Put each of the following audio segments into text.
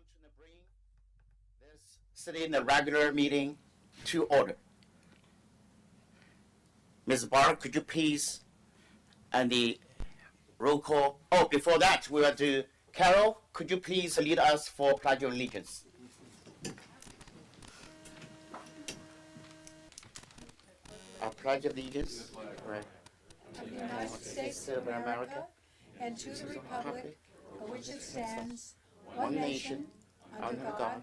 want to bring this sitting the regular meeting to order. Ms. Barr, could you please, and the roll call. Oh, before that, we will do Carol. Could you please lead us for Pledge of Allegiance? Our Pledge of Allegiance. Right. Of the United States of America and to the republic for which it stands, one nation, under God,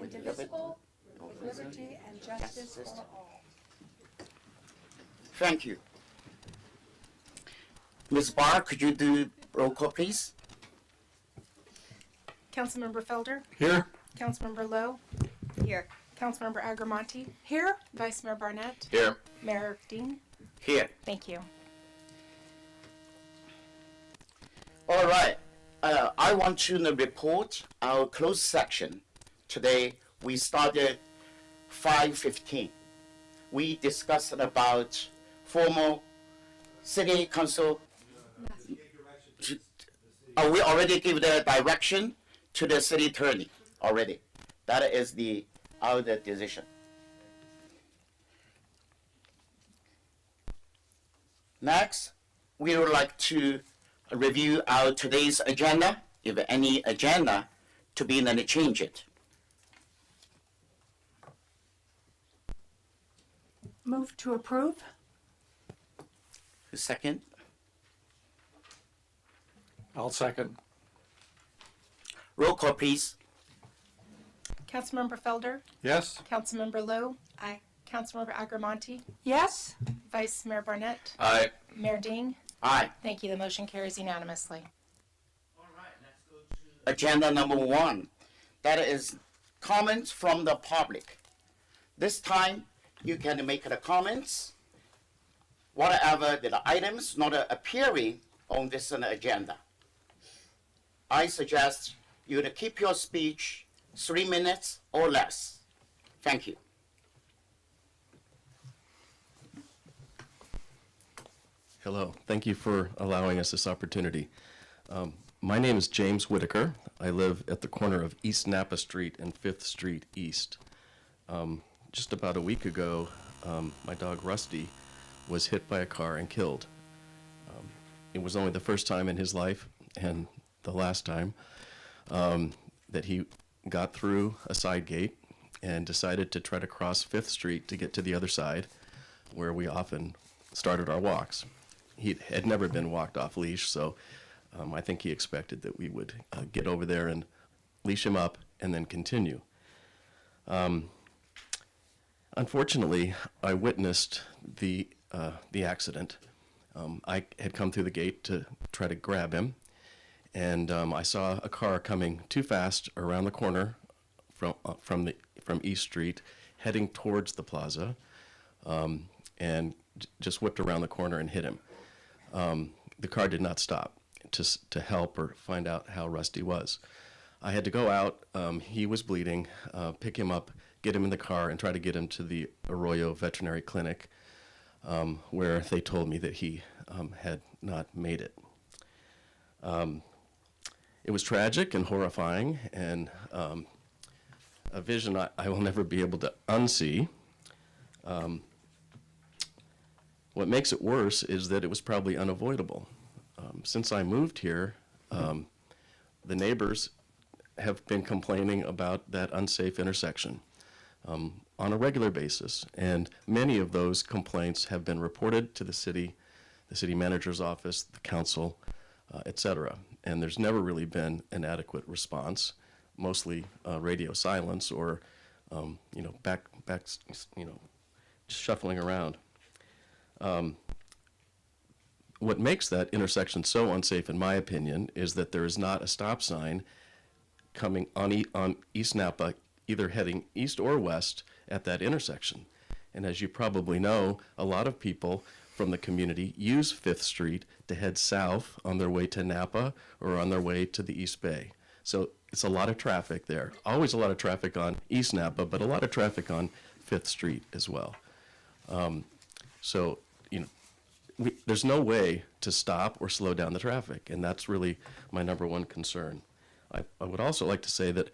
indivisible, with liberty and justice for all. Thank you. Ms. Barr, could you do roll call, please? Councilmember Felder? Here. Councilmember Lowe? Here. Councilmember Agramonte? Here. Vice Mayor Barnett? Here. Mayor Dean? Here. Thank you. All right. I want to report our closed section. Today, we started 5:15. We discussed about formal city council. We already give the direction to the city attorney already. That is our decision. Next, we would like to review our today's agenda. If any agenda to be, then change it. Move to approve. Second. I'll second. Roll call, please. Councilmember Felder? Yes. Councilmember Lowe? Aye. Councilmember Agramonte? Yes. Vice Mayor Barnett? Aye. Mayor Dean? Aye. Thank you. The motion carries unanimously. All right, let's go to agenda number 1. That is comments from the public. This time, you can make the comments, whatever the items not appearing on this agenda. I suggest you to keep your speech 3 minutes or less. Thank you. Hello. Thank you for allowing us this opportunity. My name is James Whitaker. I live at the corner of East Napa Street and 5th Street East. Just about a week ago, my dog Rusty was hit by a car and killed. It was only the first time in his life and the last time that he got through a side gate and decided to try to cross 5th Street to get to the other side where we often started our walks. He had never been walked off leash, so I think he expected that we would get over there and leash him up and then continue. Unfortunately, I witnessed the accident. I had come through the gate to try to grab him, and I saw a car coming too fast around the corner from East Street, heading towards the plaza, and just whipped around the corner and hit him. The car did not stop to help or find out how Rusty was. I had to go out. He was bleeding, pick him up, get him in the car, and try to get him to the Arroyo Veterinary Clinic, where they told me that he had not made it. It was tragic and horrifying, and a vision I will never be able to unsee. What makes it worse is that it was probably unavoidable. Since I moved here, the neighbors have been complaining about that unsafe intersection on a regular basis, and many of those complaints have been reported to the city manager's office, the council, etc. And there's never really been an adequate response, mostly radio silence or back shuffling around. What makes that intersection so unsafe, in my opinion, is that there is not a stop sign coming on East Napa, either heading east or west at that intersection. And as you probably know, a lot of people from the community use 5th Street to head south on their way to Napa or on their way to the East Bay. So it's a lot of traffic there. Always a lot of traffic on East Napa, but a lot of traffic on 5th Street as well. There's no way to stop or slow down the traffic, and that's really my number one concern. I would also like to say that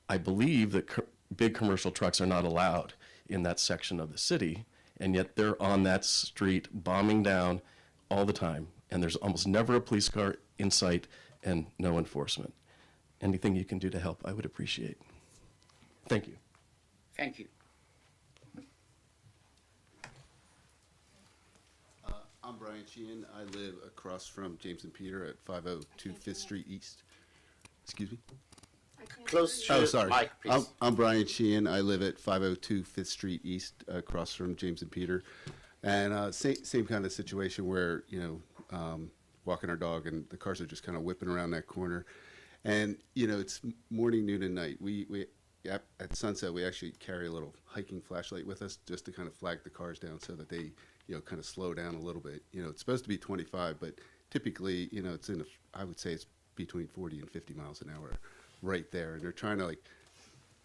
I believe that big commercial trucks are not allowed in that section of the city, and yet they're on that street bombing down all the time, and there's almost never a police car in sight and no enforcement. Anything you can do to help, I would appreciate. Thank you. Thank you. I'm Brian Sheehan. I live across from James and Peter at 502 5th Street East. Excuse me? Close to Oh, the sorry. mic, please. I'm Brian Sheehan. I live at 502 5th Street East, across from James and Peter. And same kind of situation where, walking our dog and the cars are just kind of whipping around that corner. And, it's morning, noon, and night. We at sunset, we actually carry a little hiking flashlight with us just to kind of flag the cars down so that they, kind of slow down a little bit. It's supposed to be 25, but typically, it's I would say it's between 40 and 50 miles an hour right there. And they're trying to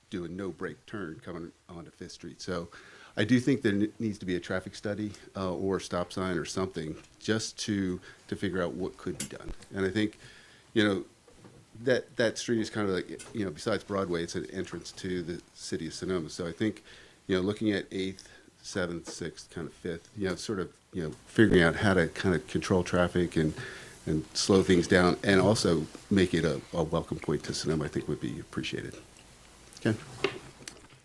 do a no brake turn coming onto 5th Street. So I do think there needs to be a traffic study or stop sign or something just to figure out what could be done. And I think, that street is kind of besides Broadway, it's an entrance to the city of Sonoma. So I think, looking at 8th, 7th, 6th, kind of 5th, sort of, figuring out how to kind of control traffic and slow things down and also make it a welcome point to Sonoma, I think would be appreciated. Okay.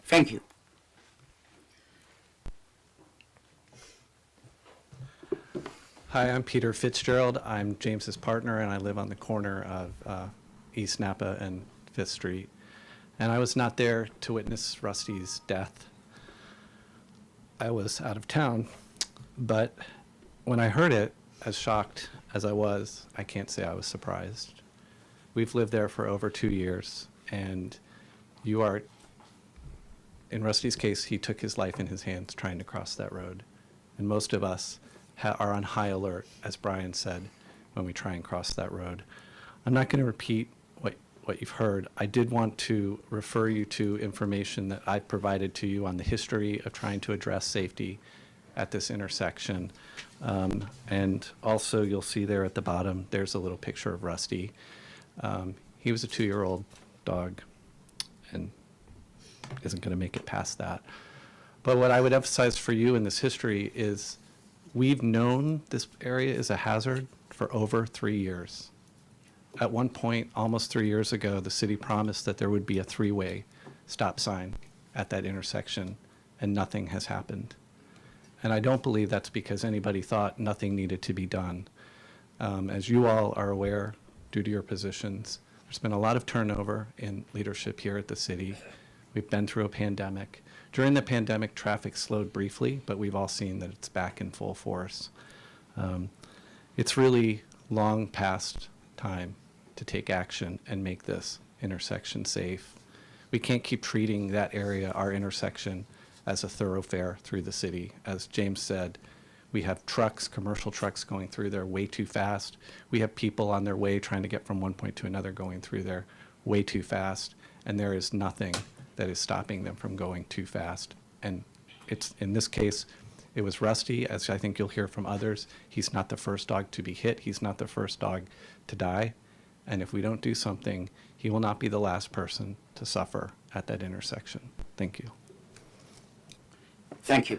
Thank you. Hi, I'm Peter Fitzgerald. I'm James's partner, and I live on the corner of East Napa and 5th Street. And I was not there to witness Rusty's death. I was out of town, but when I heard it, as shocked as I was, I can't say I was surprised. We've lived there for over 2 years, and you are, in Rusty's case, he took his life in his hands trying to cross that road. And most of us are on high alert, as Brian said, when we try and cross that road. I'm not going to repeat what you've heard. I did want to refer you to information that I've provided to you on the history of trying to address safety at this intersection. And also you'll see there at the bottom, there's a little picture of Rusty. He was a 2-year-old dog and isn't going to make it past that. But what I would emphasize for you in this history is we've known this area is a hazard for over 3 years. At one point, almost 3 years ago, the city promised that there would be a 3-way stop sign at that intersection, and nothing has happened. And I don't believe that's because anybody thought nothing needed to be done. As you all are aware, due to your positions, there's been a lot of turnover in leadership here at the city. We've been through a pandemic. During the pandemic, traffic slowed briefly, but we've all seen that it's back in full force. It's really long past time to take action and make this intersection safe. We can't keep treating that area, our intersection, as a thoroughfare through the city. As James said, we have trucks, commercial trucks going through there way too fast. We have people on their way trying to get from one point to another going through there way too fast, and there is nothing that is stopping them from going too fast. And it's, in this case, it was Rusty, as I think you'll hear from others. He's not the first dog to be hit. He's not the first dog to die. And if we don't do something, he will not be the last person to suffer at that intersection. Thank you. Thank you.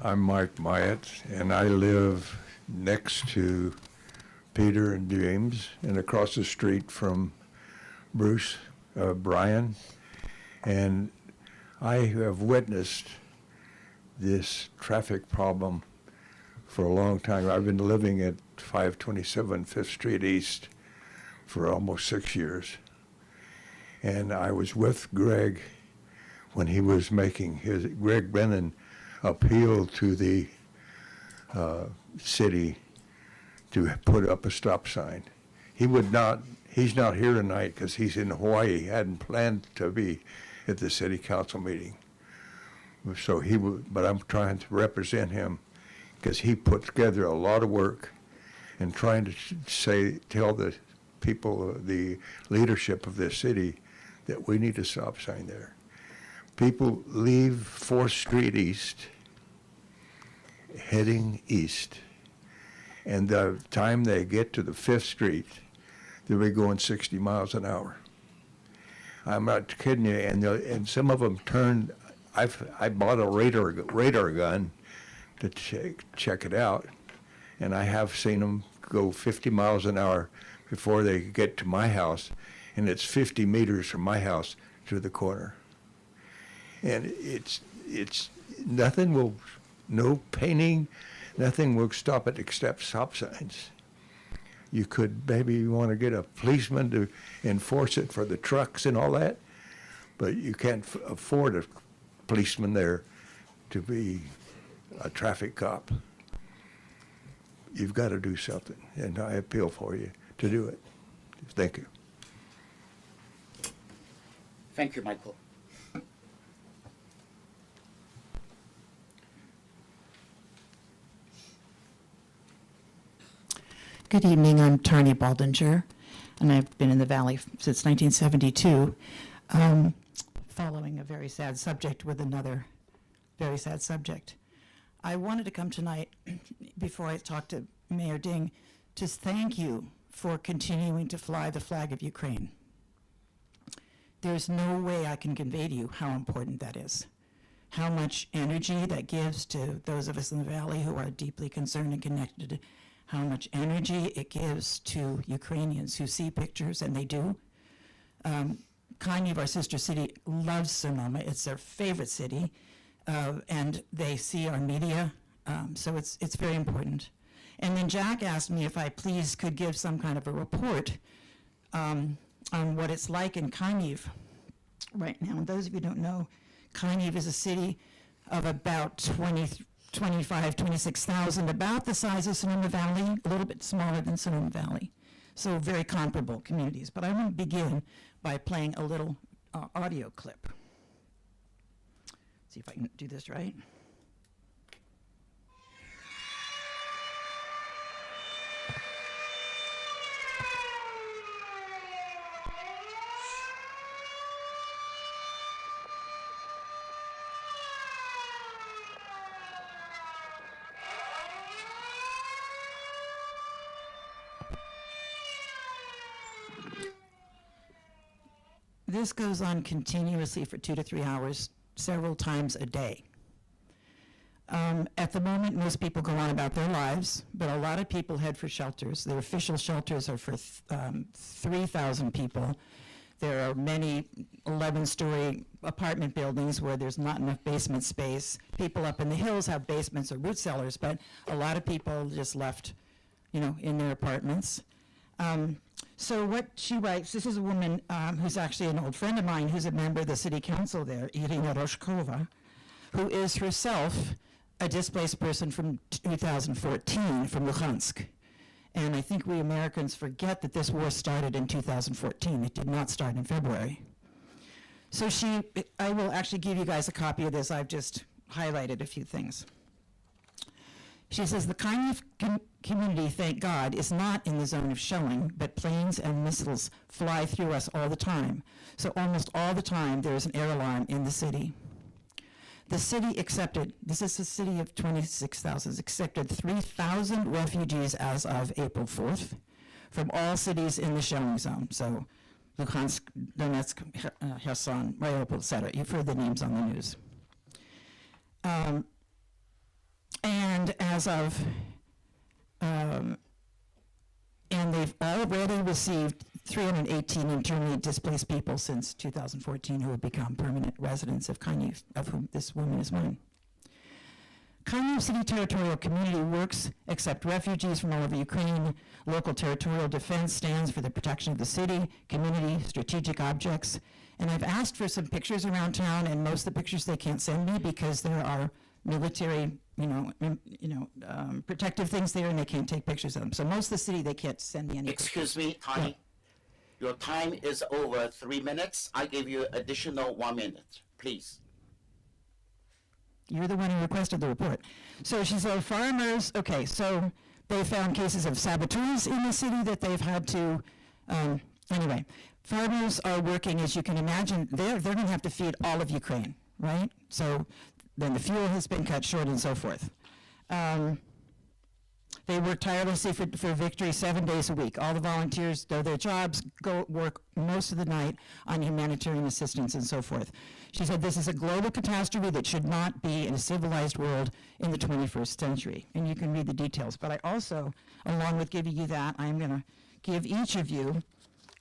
I'm Mike Myatt, and I live next to Peter and James and across the street from Bruce, Brian. And I have witnessed this traffic problem for a long time. I've been living at 527 5th Street East for almost 6 years. And I was with Greg when he was making his, Greg Brennan appeal to the city to put up a stop sign. He would not, he's not here tonight because he's in Hawaii. He hadn't planned to be at the city council meeting. So he would, but I'm trying to represent him because he put together a lot of work and trying to tell the people, the leadership of this city, that we need a stop sign there. People leave 4th Street East heading east. And the time they get to the 5th Street, they'll be going 60 miles an hour. I'm not kidding you. And some of them turned. I bought a radar gun to check it out, and I have seen them go 50 miles an hour before they get to my house, and it's 50 meters from my house to the corner. And it's nothing will, no painting, nothing will stop it except stop signs. You could maybe want to get a policeman to enforce it for the trucks and all that, but you can't afford a policeman there to be a traffic cop. You've got to do something, and I appeal for you to do it. Thank you. Thank you, Michael. Good evening, I'm Tarni Baldinger, and I've been in the Valley since 1972, following a very sad subject with another very sad subject. I wanted to come tonight, before I talk to Mayor Ding, to thank you for continuing to fly the flag of Ukraine. There's no way I can convey to you how important that is, how much energy that gives to those of us in the Valley who are deeply concerned and connected, how much energy it gives to Ukrainians who see pictures, and they do. Kyiv, our sister city, loves Sonoma. It's their favorite city, and they see our media, so it's very important. And then Jack asked me if I please could give some kind of a report on what it's like in Kyiv right now. And those of you who don't know, Kyiv is a city of about 26,000, about the size of Sonoma Valley, a little bit smaller than Sonoma Valley. So very comparable communities. But I want to begin by playing a little audio clip. See if I can do this right. This goes on continuously for 2 to 3 hours, several times a day. At the moment, most people go on about their lives, but a lot of people head for shelters. Their official shelters are for 3,000 people. There are many 11-story apartment buildings where there's not enough basement space. People up in the hills have basements or root cellars, but a lot of people just left, in their apartments. So what she writes, this is a woman who's actually an old friend of mine who's a member of the city council there, Irina Roshkova, who is herself a displaced person from 2014 from Luhansk. And I think we Americans forget that this war started in 2014. It did not start in February. So I will actually give you guys a copy of this. I've just highlighted a few things. She says, the Kyiv community, thank God, is not in the zone of shelling, but planes and missiles fly through us all the time. So almost all the time there is an air alarm in the city. The city accepted, this is a city of 26,000, accepted 3,000 refugees as of April 4th from all cities in the shelling zone. So Luhansk, Donetsk, Kherson, Mariupol, etc. You've heard the names on the news. And as of, and they've already received 318 internally displaced people since 2014 who have become permanent residents of Kyiv, of whom this woman is one. Kyiv City Territorial Community works accept refugees from all over Ukraine. Local territorial defense stands for the protection of the city, community, strategic objects. And I've asked for some pictures around town, and most of the pictures they can't send me because there are military, protective things there, and they can't take pictures of them. So most of the city, they can't send me any Excuse pictures. me, Tony. Yeah. Your time is over 3 minutes. I give you additional 1 minute, please. You're the one who requested the report. So she said farmers, okay, so they found cases of saboteurs in the city that they've had to, anyway, farmers are working, as you can imagine, they're going to have to feed all of Ukraine, right? So then the fuel has been cut short and so forth. They work tirelessly for victory 7 days a week. All the volunteers do their jobs, go work most of the night on humanitarian assistance and so forth. She said this is a global catastrophe that should not be in a civilized world in the 21st century. And you can read the details. But I also, along with giving you that, I'm going to give each of you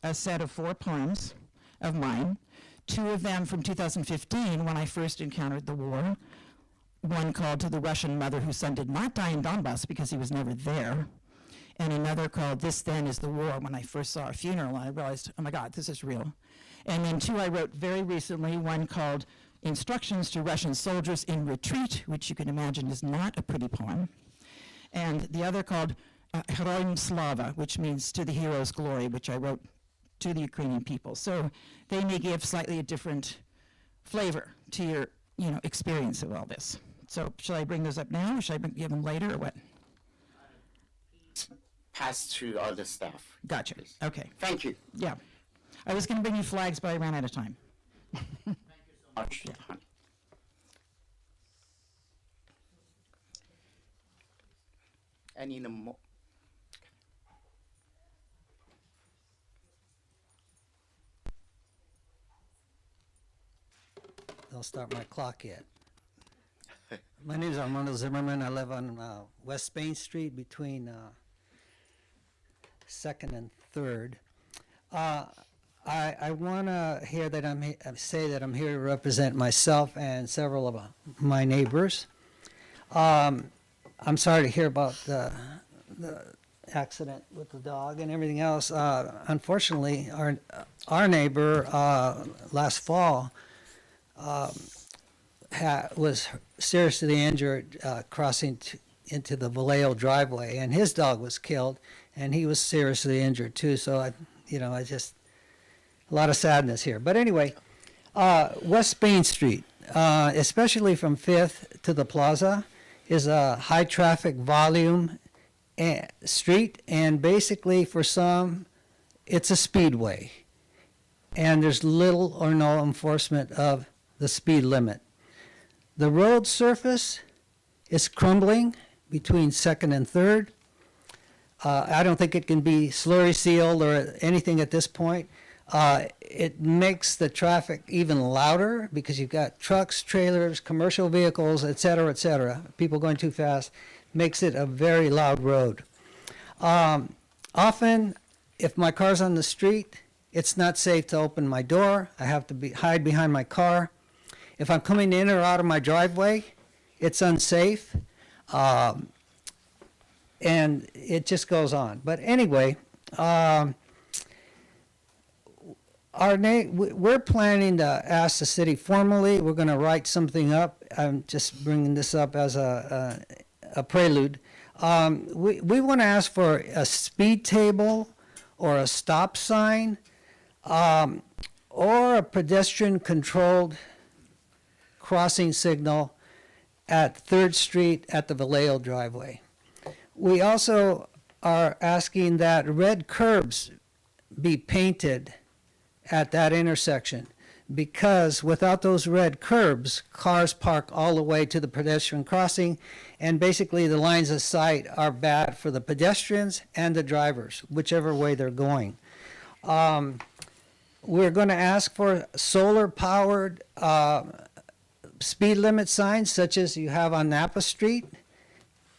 a set of 4 poems of mine, 2 of them from 2015 when I first encountered the war. One called To the Russian Mother Whose Son Did Not Die in Donbass because he was never there, and another called This Then Is the War, when I first saw a funeral and I realized, oh my God, this is real. And then 2 I wrote very recently, one called Instructions to Russian Soldiers in Retreat, which you can imagine is not a pretty poem, and the other called Heroim Slava, which means To the Hero's Glory, which I wrote to the Ukrainian people. So they may give slightly a different flavor to your experience of all this. So shall I bring those up now, or should I give them later, or what? Pass to other staff. Gotcha. Okay. Thank you. Yeah. I was going to bring you flags, but I ran out of time. Much. Any more? Don't start my clock yet. My name is Armando Zimmerman. I live on West Spain Street between 2nd and 3rd. I want to hear that say that I'm here to represent myself and several of my neighbors. I'm sorry to hear about the accident with the dog and everything else. Unfortunately, our neighbor last fall was seriously injured crossing into the Vallejo driveway, and his dog was killed, and he was seriously injured too. So I just a lot of sadness here. But anyway, West Spain Street, especially from 5th to the Plaza, is a high traffic volume street, and basically for some, it's a speedway, and there's little or no enforcement of the speed limit. The road surface is crumbling between 2nd and 3rd. I don't think it can be slurry sealed or anything at this point. It makes the traffic even louder because you've got trucks, trailers, commercial vehicles, et cetera, people going too fast. Makes it a very loud road. Often, if my car's on the street, it's not safe to open my door. I have to hide behind my car. If I'm coming in or out of my driveway, it's unsafe. And it just goes on. But anyway, we're planning to ask the city formally. We're going to write something up. I'm just bringing this up as a prelude. We want to ask for a speed table or a stop sign or a pedestrian-controlled crossing signal at 3rd Street at the Vallejo driveway. We also are asking that red curbs be painted at that intersection, because without those red curbs, cars park all the way to the pedestrian crossing, and basically the lines of sight are bad for the pedestrians and the drivers, whichever way they're going. We're going to ask for solar-powered speed limit signs, such as you have on Napa Street,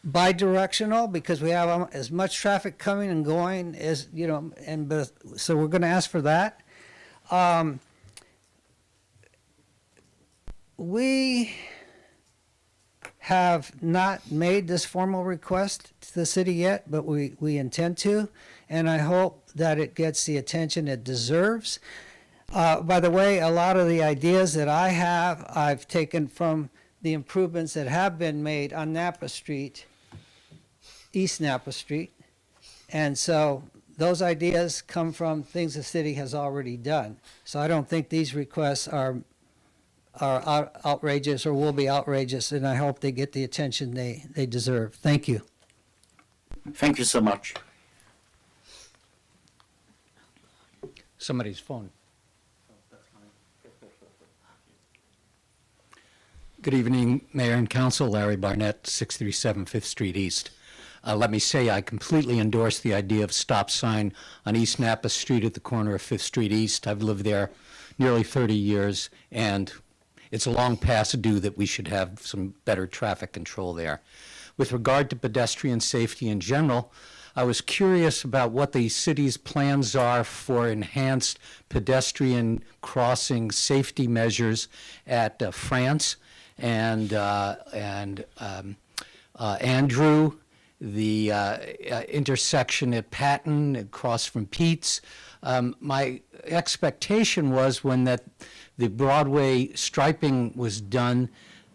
bi-directional, because we have as much traffic coming and going as, so we're going to ask for that. We have not made this formal request to the city yet, but we intend to, and I hope that it gets the attention it deserves. By the way, a lot of the ideas that I have, I've taken from the improvements that have been made on Napa Street, East Napa Street, and so those ideas come from things the city has already done. So I don't think these requests are outrageous or will be outrageous, and I hope they get the attention they deserve. Thank you. Thank you so much. Somebody's phone. Good evening, Mayor and Council. Larry Barnett, 637 Fifth Street East. Let me say I completely endorse the idea of stop sign on East Napa Street at the corner of Fifth Street East. I've lived there nearly 30 years, and it's a long past due that we should have some better traffic control there. With regard to pedestrian safety in general, I was curious about what the city's plans are for enhanced pedestrian crossing safety measures at France and Andrew, the intersection at Patton, across from Pete's. My expectation was when the Broadway striping was done,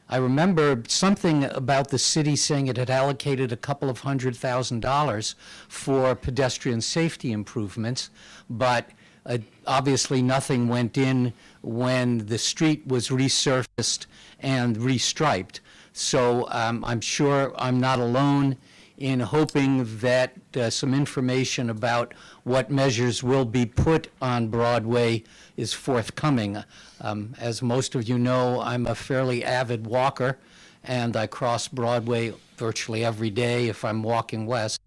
I remember something about the city saying it had allocated a couple of $100,000 for pedestrian safety improvements, but obviously nothing went in when the street was resurfaced and restriped. So I'm sure I'm not alone in hoping that some information about what measures will be put on Broadway is forthcoming. As most of you know, I'm a fairly avid walker, and I cross Broadway virtually every day if I'm walking west,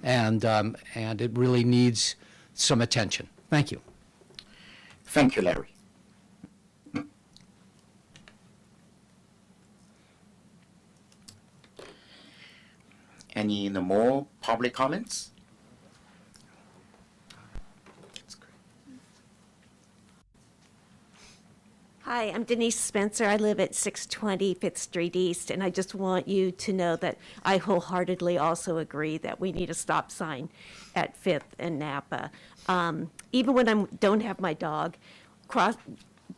and it really needs some attention. Thank you. Thank you, Larry. Any more public comments? Hi, I'm Denise Spencer. I live at 620 Fifth Street East, and I just want you to know that I wholeheartedly also agree that we need a stop sign at Fifth and Napa. Even when I don't have my dog,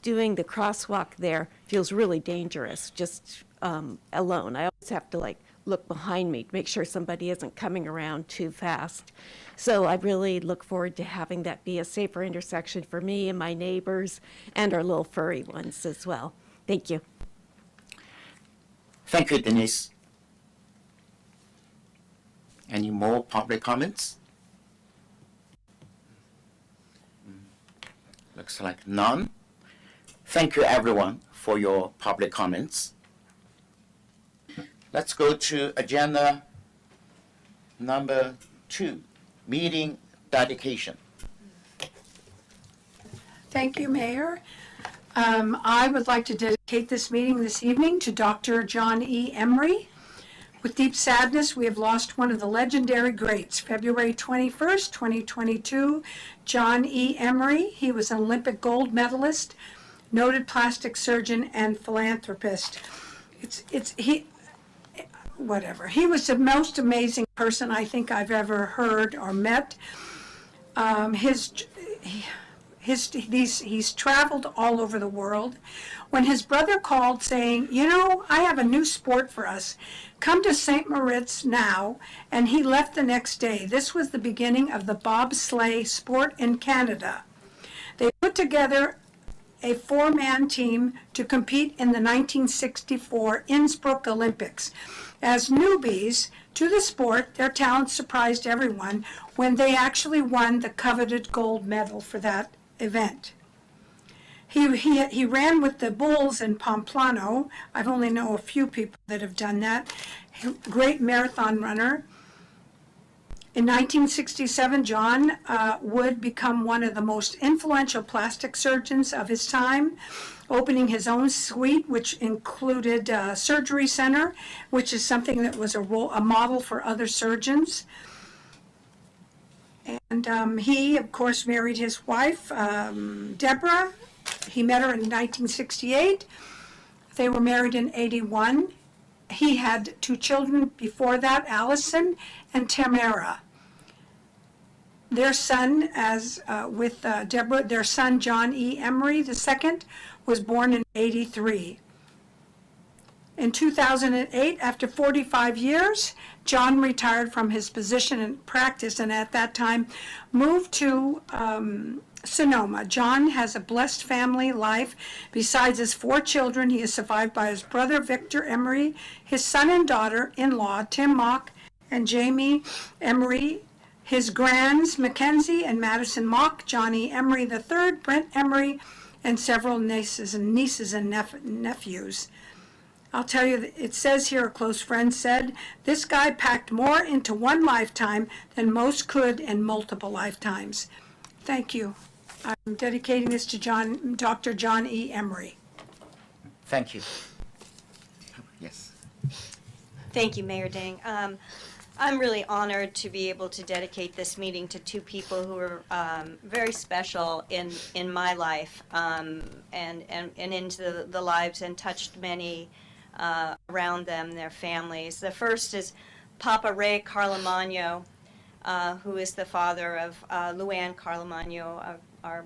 doing the crosswalk there feels really dangerous, just alone. I always have to look behind me to make sure somebody isn't coming around too fast. So I really look forward to having that be a safer intersection for me and my neighbors and our little furry ones as well. Thank you. Thank you, Denise. Any more public comments? Looks like none. Thank you, everyone, for your public comments. Let's go to agenda number 2, meeting dedication. Thank you, Mayor. I would like to dedicate this meeting this evening to Dr. John E. Emery. With deep sadness, we have lost one of the legendary greats. February 21st, 2022, John E. Emery. He was an Olympic gold medalist, noted plastic surgeon, and philanthropist. He was the most amazing person I think I've ever heard or met. He's traveled all over the world. When his brother called saying, I have a new sport for us, come to St. Moritz now, and he left the next day. This was the beginning of the bobsleigh sport in Canada. They put together a 4-man team to compete in the 1964 Innsbruck Olympics. As newbies to the sport, their talent surprised everyone when they actually won the coveted gold medal for that event. He ran with the bulls in Pamplona. I've only know a few people that have done that. Great marathon runner. In 1967, John would become one of the most influential plastic surgeons of his time, opening his own suite, which included a surgery center, which is something that was a model for other surgeons. And he, of course, married his wife, Deborah. He met her in 1968. They were married in 81. He had 2 children before that, Allison and Tamara. Their son, with Deborah, their son John E. Emery II was born in 83. In 2008, after 45 years, John retired from his position in practice and at that time moved to Sonoma. John has a blessed family life. Besides his 4 children, he is survived by his brother Victor Emery, his son and daughter-in-law Tim Mock and Jamie Emery, his grands Mackenzie and Madison Mock, Johnny Emery III, Brent Emery, and several nieces and nephews. I'll tell you, it says here, a close friend said, this guy packed more into one lifetime than most could in multiple lifetimes. Thank you. I'm dedicating this to Dr. John E. Emery. Thank you. Yes. Thank you, Mayor Ding. I'm really honored to be able to dedicate this meeting to two people who are very special in my life and into the lives and touched many around them, their families. The first is Papa Ray Carlamagno, who is the father of Luann Carlamagno, our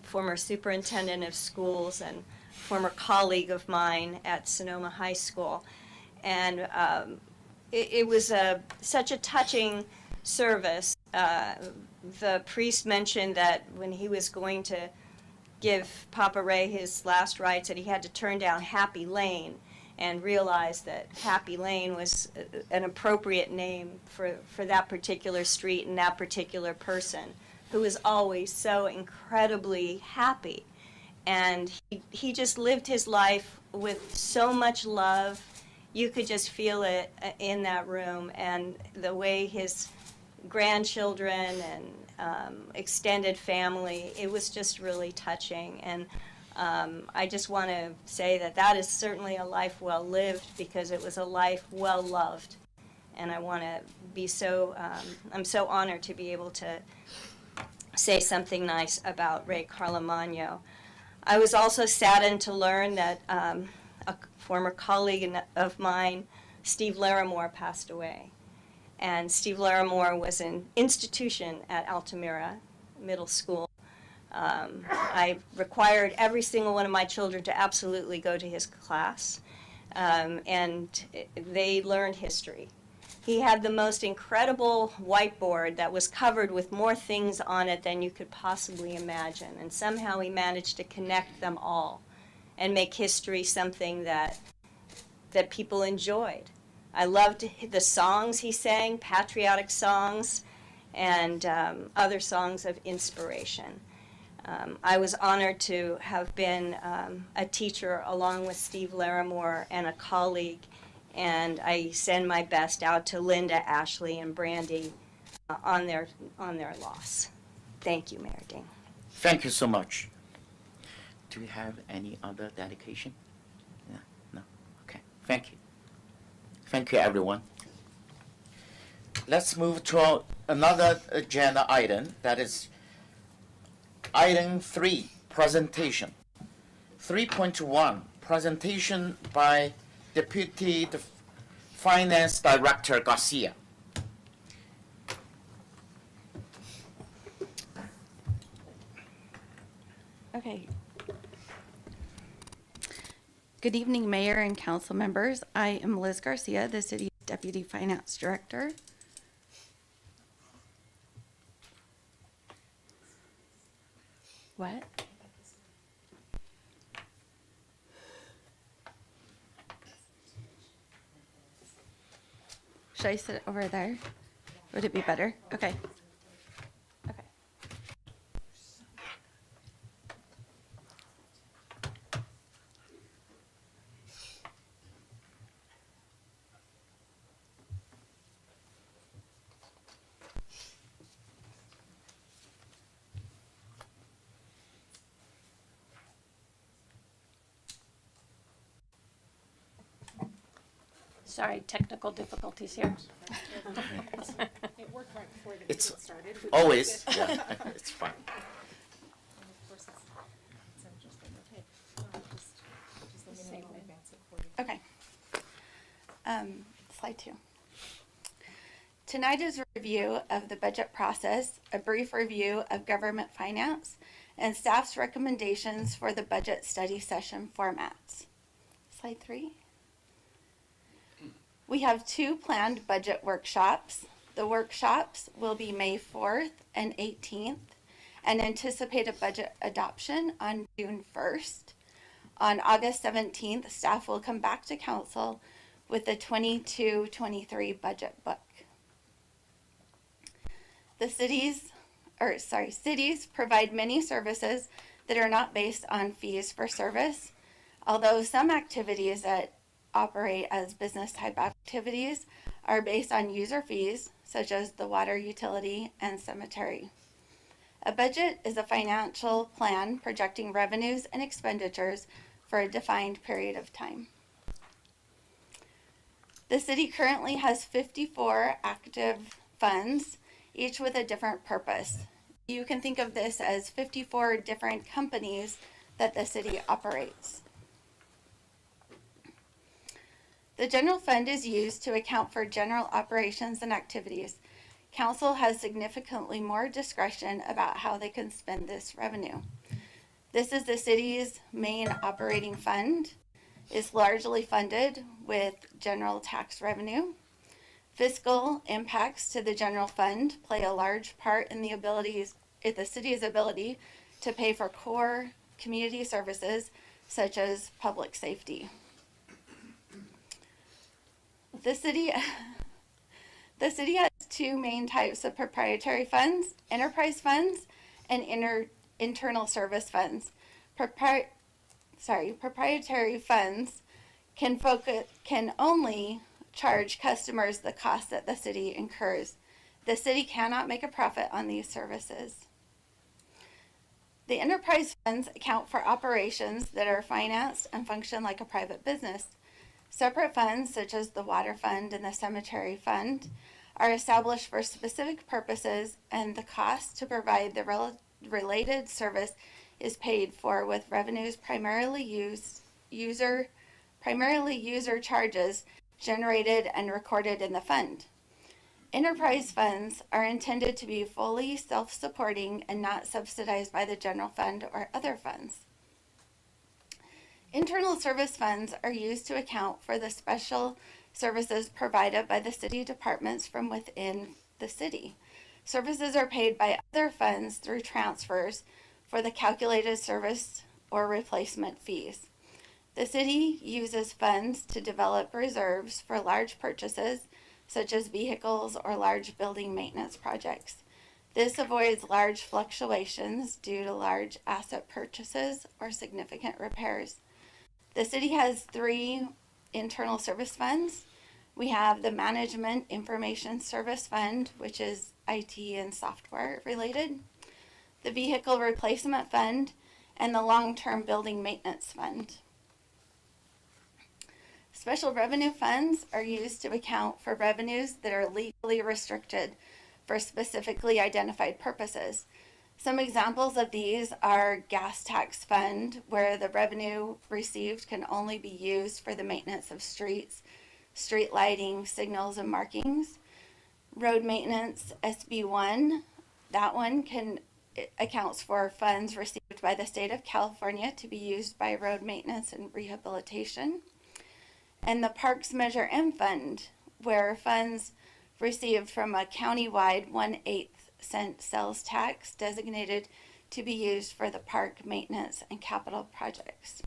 former superintendent of schools and former colleague of mine at Sonoma High School. And it was such a touching service. The priest mentioned that when he was going to give Papa Ray his last rites, that he had to turn down Happy Lane and realized that Happy Lane was an appropriate name for that particular street and that particular person who was always so incredibly happy. And he just lived his life with so much love. You could just feel it in that room, and the way his grandchildren and extended family, it was just really touching. And I just want to say that is certainly a life well lived, because it was a life well loved. And I want to be I'm so honored to be able to say something nice about Ray Carlamagno. I was also saddened to learn that a former colleague of mine, Steve Larimore, passed away. And Steve Larimore was an institution at Altamira Middle School. I required every single one of my children to absolutely go to his class, and they learned history. He had the most incredible whiteboard that was covered with more things on it than you could possibly imagine, and somehow he managed to connect them all and make history something that people enjoyed. I loved the songs he sang, patriotic songs, and other songs of inspiration. I was honored to have been a teacher along with Steve Larimore and a colleague, and I send my best out to Linda, Ashley, and Brandy on their loss. Thank you, Mayor Ding. Thank you so much. Do we have any other dedication? Yeah? No? Okay. Thank you. Thank you, everyone. Let's move to another agenda item, that is item 3, presentation. 3.1, presentation by Deputy Finance Director Garcia. Okay. Good evening, Mayor and council members. I am Liz Garcia, the city's Deputy Finance Director. What? Should I sit over there? Would it be better? Okay. Okay. Sorry, technical difficulties here. It worked right before the It's meeting started. always, yeah, it's fine. Okay. Slide 2. Tonight is a review of the budget process, a brief review of government finance, and staff's recommendations for the budget study session formats. Slide 3. We have 2 planned budget workshops. The workshops will be May 4th and 18th, and anticipate a budget adoption on June 1st. On August 17th, staff will come back to council with the 22-23 budget book. The cities provide many services that are not based on fees for service, although some activities at operate as business type activities are based on user fees, such as the water utility and cemetery. A budget is a financial plan projecting revenues and expenditures for a defined period of time. The city currently has 54 active funds, each with a different purpose. You can think of this as 54 different companies that the city operates. The general fund is used to account for general operations and activities. Council has significantly more discretion about how they can spend this revenue. This is the city's main operating fund. It's largely funded with general tax revenue. Fiscal impacts to the general fund play a large part in the city's ability to pay for core community services such as public safety. The city has two main types of proprietary funds: enterprise funds and internal service funds. Proprietary funds can only charge customers the cost that the city incurs. The city cannot make a profit on these services. The enterprise funds account for operations that are financed and function like a private business. Separate funds, such as the water fund and the cemetery fund, are established for specific purposes, and the cost to provide the related service is paid for with revenues primarily user charges generated and recorded in the fund. Enterprise funds are intended to be fully self-supporting and not subsidized by the general fund or other funds. Internal service funds are used to account for the special services provided by the city departments from within the city. Services are paid by other funds through transfers for the calculated service or replacement fees. The city uses funds to develop reserves for large purchases, such as vehicles or large building maintenance projects. This avoids large fluctuations due to large asset purchases or significant repairs. The city has 3 internal service funds. We have the Management Information Service Fund, which is IT and software related, the Vehicle Replacement Fund, and the Long-Term Building Maintenance Fund. Special revenue funds are used to account for revenues that are legally restricted for specifically identified purposes. Some examples of these are gas tax fund, where the revenue received can only be used for the maintenance of streets, street lighting, signals, and markings. Road maintenance, SB1, that one accounts for funds received by the state of California to be used by road maintenance and rehabilitation. And the Parks Measure M Fund, where funds received from a countywide 1/8 cent sales tax designated to be used for the park maintenance and capital projects.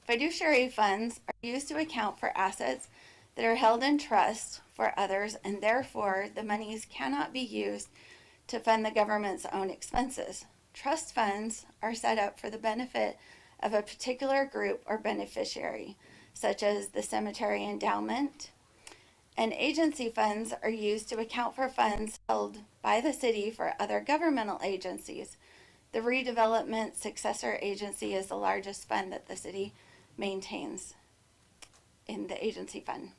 Fiduciary funds are used to account for assets that are held in trust for others, and therefore the monies cannot be used to fund the government's own expenses. Trust funds are set up for the benefit of a particular group or beneficiary, such as the cemetery endowment. And agency funds are used to account for funds held by the city for other governmental agencies. The Redevelopment Successor Agency is the largest fund that the city maintains in the agency fund.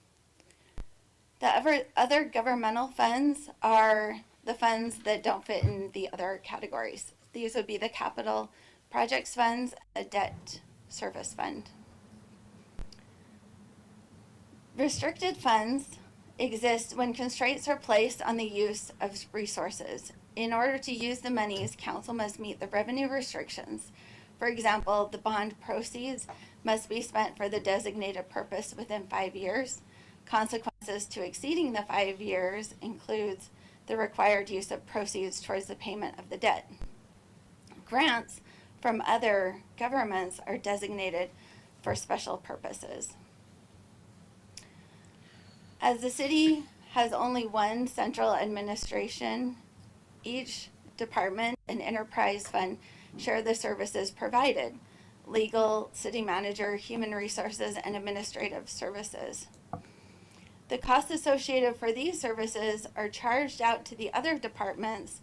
The other governmental funds are the funds that don't fit in the other categories. These would be the capital projects funds, a debt service fund. Restricted funds exist when constraints are placed on the use of resources. In order to use the monies, council must meet the revenue restrictions. For example, the bond proceeds must be spent for the designated purpose within 5 years. Consequences to exceeding the 5 years includes the required use of proceeds towards the payment of the debt. Grants from other governments are designated for special purposes. As the city has only one central administration, each department and enterprise fund share the services provided. legal, city manager, human resources, and administrative services. The costs associated for these services are charged out to the other departments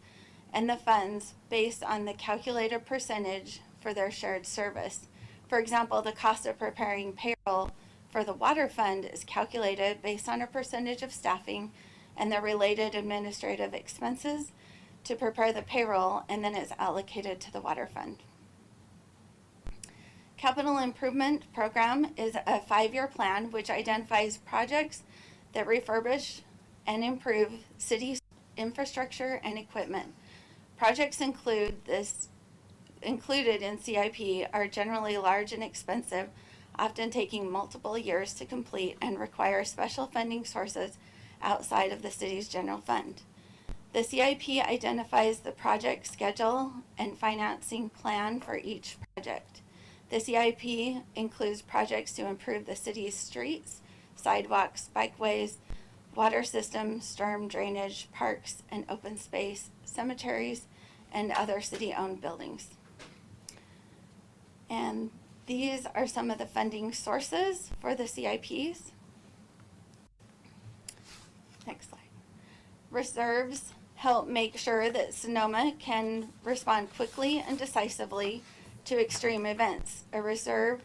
and the funds based on the calculated percentage for their shared service. For example, the cost of preparing payroll for the water fund is calculated based on a percentage of staffing and the related administrative expenses to prepare the payroll, and then it's allocated to the water fund. Capital Improvement Program is a 5-year plan which identifies projects that refurbish and improve city infrastructure and equipment. Projects included in CIP are generally large and expensive, often taking multiple years to complete, and require special funding sources outside of the city's general fund. The CIP identifies the project schedule and financing plan for each project. The CIP includes projects to improve the city's streets, sidewalks, bikeways, water system, storm drainage, parks and open space, cemeteries, and other city-owned buildings. And these are some of the funding sources for the CIPs. Next slide. Reserves help make sure that Sonoma can respond quickly and decisively to extreme events. A reserve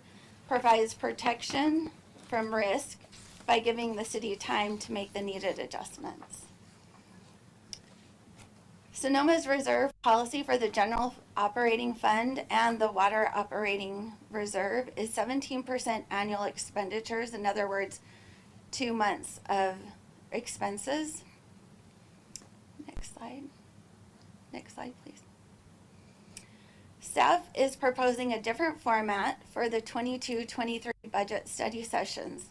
provides protection from risk by giving the city time to make the needed adjustments. Sonoma's reserve policy for the general operating fund and the water operating reserve is 17% annual expenditures. In other words, 2 months of expenses. Next slide. Next slide, please. Staff is proposing a different format for the 22-23 budget study sessions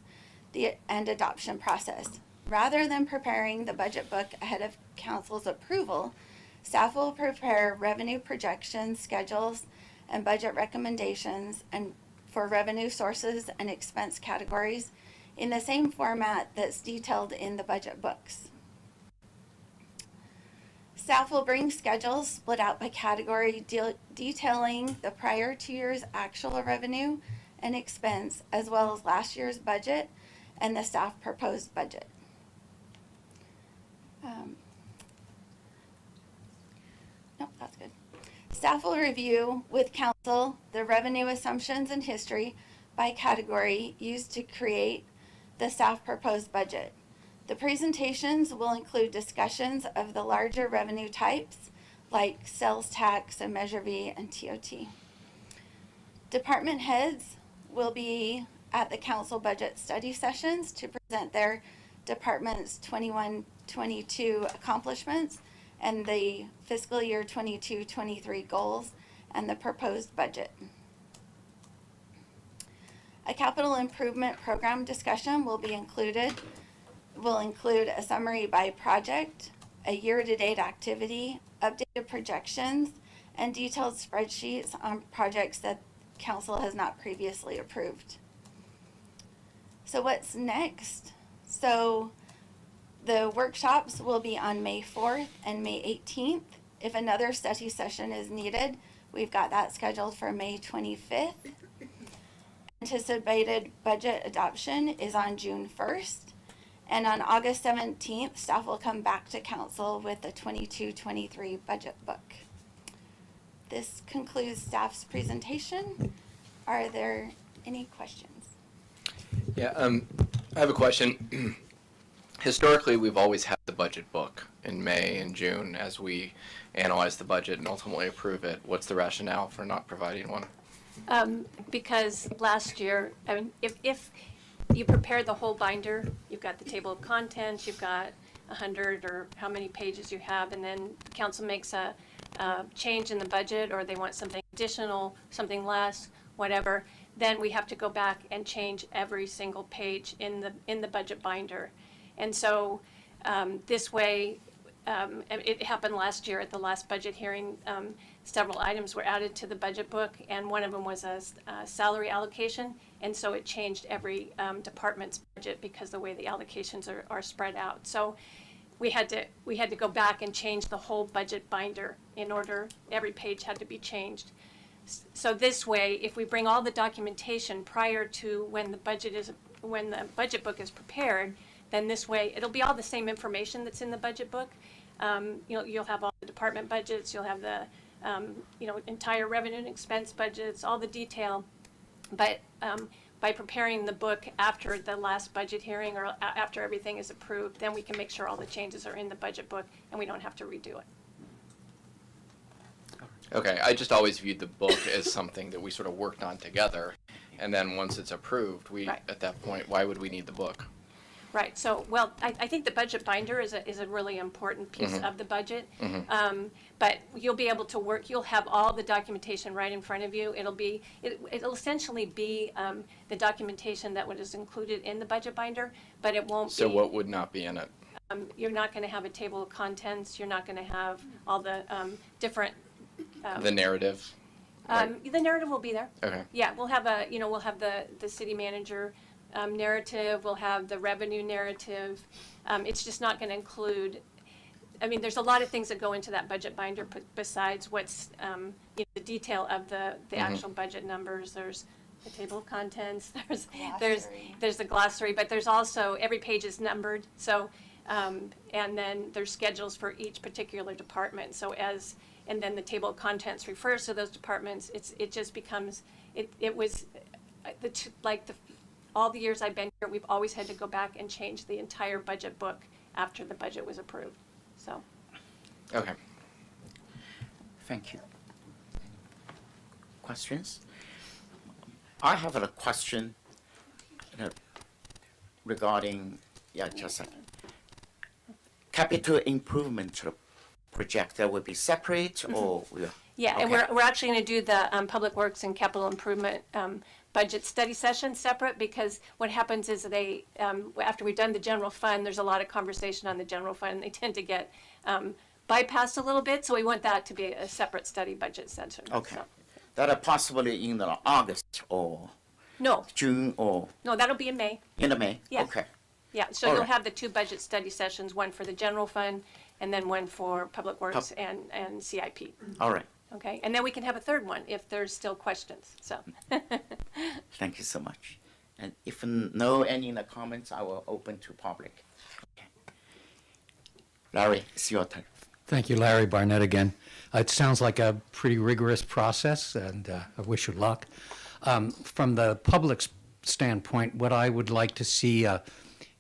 and adoption process. Rather than preparing the budget book ahead of council's approval, staff will prepare revenue projections, schedules, and budget recommendations and for revenue sources and expense categories in the same format that's detailed in the budget books. Staff will bring schedules split out by category detailing the prior 2 years' actual revenue and expense, as well as last year's budget and the staff proposed budget. Nope, that's good. Staff will review with council the revenue assumptions and history by category used to create the staff proposed budget. The presentations will include discussions of the larger revenue types like sales tax and Measure V and TOT. Department heads will be at the council budget study sessions to present their department's 21-22 accomplishments and the fiscal year 22-23 goals and the proposed budget. A capital improvement program discussion will include a summary by project, a year-to-date activity, updated projections, and detailed spreadsheets on projects that council has not previously approved. So what's next? So the workshops will be on May 4th and May 18th. If another study session is needed, we've got that scheduled for May 25th. Anticipated budget adoption is on June 1st. And on August 17th, staff will come back to council with the 22-23 budget book. This concludes staff's presentation. Are there any questions? Yeah, I have a question. Historically, we've always had the budget book in May and June as we analyze the budget and ultimately approve it. What's the rationale for not providing one? Because last year, I mean, if you prepare the whole binder, you've got the table of contents, you've got 100 or how many pages you have, and then council makes a change in the budget, or they want something additional, something less, whatever, then we have to go back and change every single page in the budget binder. And so this way, it happened last year at the last budget hearing. Several items were added to the budget book, and one of them was a salary allocation, and so it changed every department's budget because the way the allocations are spread out. So we had to go back and change the whole budget binder in order. Every page had to be changed. So this way, if we bring all the documentation prior to when the budget book is prepared, then this way, it'll be all the same information that's in the budget book. You'll have all the department budgets, you'll have the, entire revenue and expense budgets, all the detail. But by preparing the book after the last budget hearing or after everything is approved, then we can make sure all the changes are in the budget book and we don't have to redo it. Okay, I just always viewed the book as something that we sort of worked on together, and then once it's approved, Right. at that point, why would we need the book? Right, so, well, I think the budget binder is a really important piece of the budget. But you'll be able to work, you'll have all the documentation right in front of you. It'll essentially be the documentation that was included in the budget binder, but it won't be. So what would not be in it? You're not gonna have a table of contents, you're not gonna have all the different. The narrative? The narrative will be there. Okay. Yeah, we'll have the city manager narrative, we'll have the revenue narrative. It's just not gonna include, there's a lot of things that go into that budget binder besides what's, the detail of the actual budget numbers. There's the table of contents, there's the glossary, but there's also, every page is numbered, so, and then there's schedules for each particular department. And then the table of contents refers to those departments. It just becomes, it was, all the years I've been here, we've always had to go back and change the entire budget book after the budget was approved, so. Okay. Thank you. Questions? I have a question regarding, just a second. Capital improvement project, that would be separate or? Yeah, and Okay. we're actually going to do the Public Works and Capital Improvement budget study session separate, because what happens is they, after we've done the general fund, there's a lot of conversation on the general fund, and they tend to get bypassed a little bit, so we want that to be a separate study budget session. Okay. So. That are possibly in the August or No, June or no, that'll be in May. in the May? Yeah. Okay. Yeah, so All you'll right. have the two budget study sessions, one for the general fund and then one for Public Works and CIP. All right. Okay, and then we can have a third one if there's still questions, so. Thank you so much. And if no any in the comments, I will open to public. Okay. Larry, it's your turn. Thank you, Larry Barnett again. It sounds like a pretty rigorous process, and I wish you luck. From the public's standpoint, what I would like to see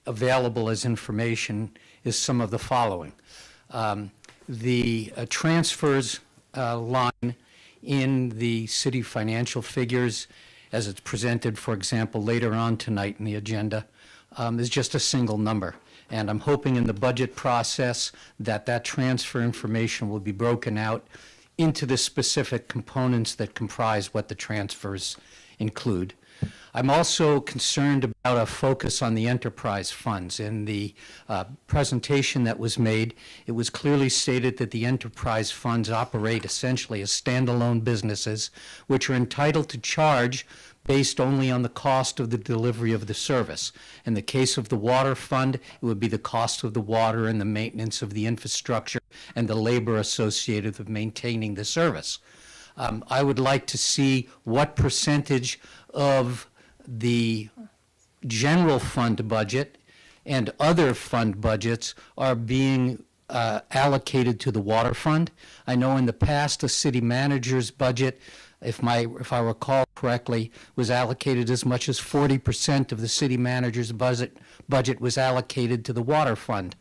available as information is some of the following. The transfers line in the city financial figures, as it's presented, for example, later on tonight in the agenda, is just a single number. And I'm hoping in the budget process that transfer information will be broken out into the specific components that comprise what the transfers include. I'm also concerned about a focus on the enterprise funds. In the presentation that was made, it was clearly stated that the enterprise funds operate essentially as standalone businesses, which are entitled to charge based only on the cost of the delivery of the service. In the case of the water fund, it would be the cost of the water and the maintenance of the infrastructure and the labor associated with maintaining the service. I would like to see what percentage of the general fund budget and other fund budgets are being allocated to the water fund. I know in the past, the city manager's budget, if I recall correctly, was allocated as much as 40% of the city manager's budget was allocated to the water fund.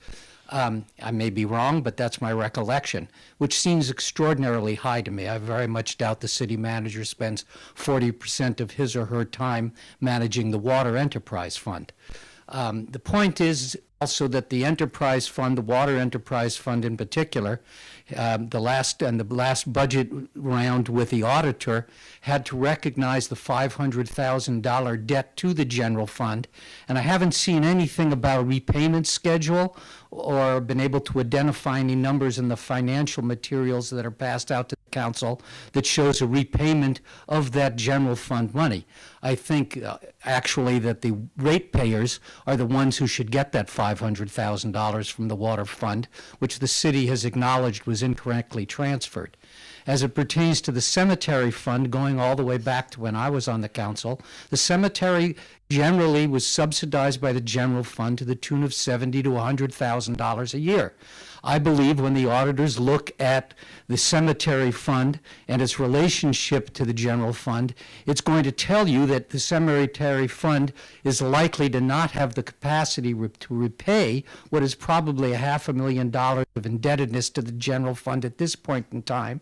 I may be wrong, but that's my recollection, which seems extraordinarily high to me. I very much doubt the city manager spends 40% of his or her time managing the water enterprise fund. The point is also that the enterprise fund, the water enterprise fund in particular, the last budget round with the auditor had to recognize the $500,000 debt to the general fund, and I haven't seen anything about a repayment schedule or been able to identify any numbers in the financial materials that are passed out to the council that shows a repayment of that general fund money. I think actually that the ratepayers are the ones who should get that $500,000 from the water fund, which the city has acknowledged was incorrectly transferred. As it pertains to the cemetery fund, going all the way back to when I was on the council, the cemetery generally was subsidized by the general fund to the tune of $70,000 to $100,000 a year. I believe when the auditors look at the cemetery fund and its relationship to the general fund, it's going to tell you that the cemetery fund is likely to not have the capacity to repay what is probably $500,000 of indebtedness to the general fund at this point in time,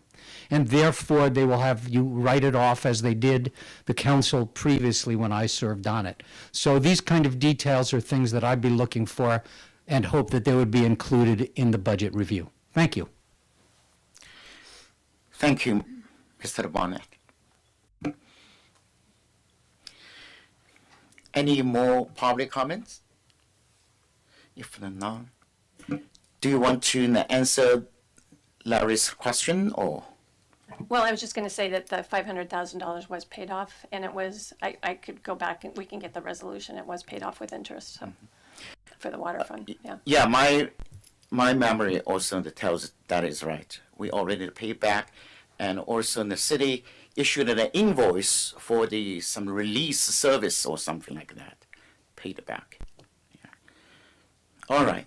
and therefore they will have you write it off as they did the council previously when I served on it. So these kind of details are things that I'd be looking for and hope that they would be included in the budget review. Thank you. Thank you, Mr. Bonnet. Any more public comments? If not, do you want to answer Larry's question or? Well, I was just going to say that the $500,000 was paid off, and it was, I could go back and we can get the resolution. It was paid off with interest, so, for the water fund, yeah. Yeah, my memory also tells that is right. We already paid back, and also the city issued an invoice for some release service or something like that. Paid it back. Yeah. All right.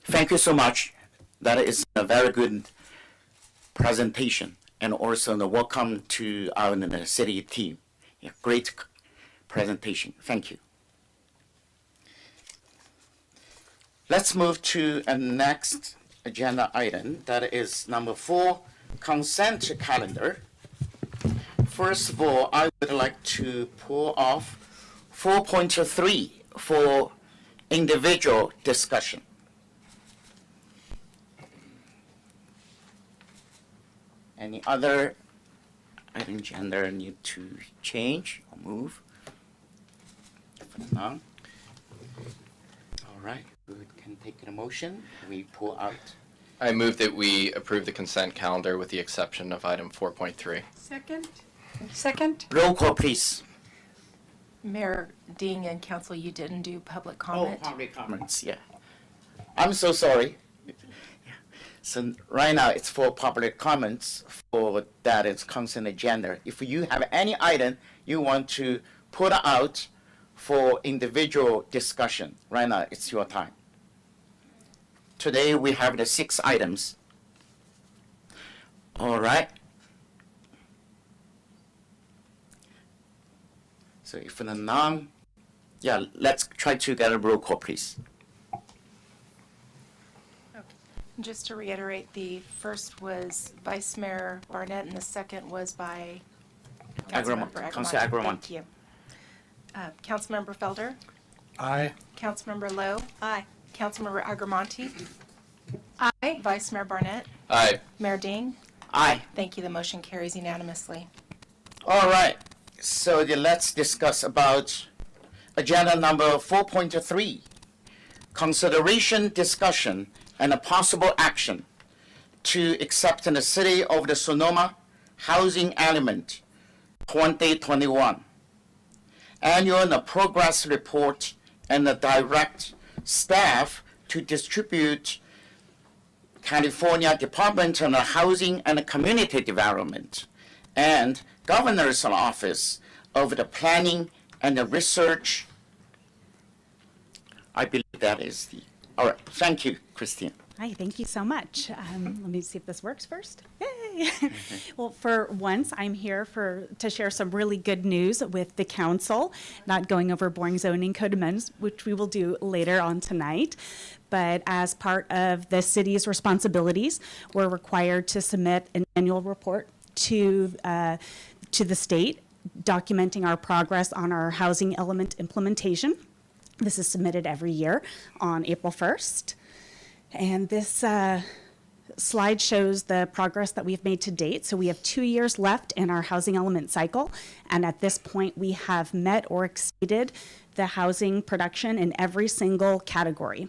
Thank you so much. That is a very good presentation, and also the welcome to our city team. Yeah, great presentation. Thank you. Let's move to a next agenda item. That is number 4, consent calendar. First of all, I would like to pull off 4.3 for individual discussion. Any other item agenda need to change or move? If not, all right, we can take a motion. We pull out. I move that we approve the consent calendar with the exception of item 4.3. Second? Second? Roll call, please. Mayor Ding and council, you didn't do public Oh, comment? public comments, yeah. I'm so sorry. So right now it's for public comments for that is consent agenda. If you have any item you want to put out for individual discussion, right now it's your time. Today we have the 6 items. All right. So if the yeah, let's try to get a roll call, please. Just to reiterate, the first was Vice Mayor Barnett and the second was by Councilmember Councilor Agramonte. Thank you. Councilmember Felder? Aye. Councilmember Lowe? Aye. Councilmember Agramonte? Aye. Vice Mayor Barnett? Aye. Mayor Ding? Aye. Thank you. The motion carries unanimously. All right. So let's discuss about agenda number 4.3, consideration, discussion, and a possible action to accept in the City of the Sonoma Housing Element 2021 annual progress report and direct staff to distribute California Department of Housing and Community Development and Governor's Office of the Planning and the Research. I believe that is the. All right. Thank you, Christine. Hi, thank you so much. Let me see if this works first. Yay! Well, for once, I'm here to share some really good news with the council, not going over boring zoning code amendments, which we will do later on tonight. But as part of the city's responsibilities, we're required to submit an annual report to the state, documenting our progress on our housing element implementation. This is submitted every year on April 1st. And this slide shows the progress that we've made to date. So we have 2 years left in our housing element cycle. And at this point, we have met or exceeded the housing production in every single category.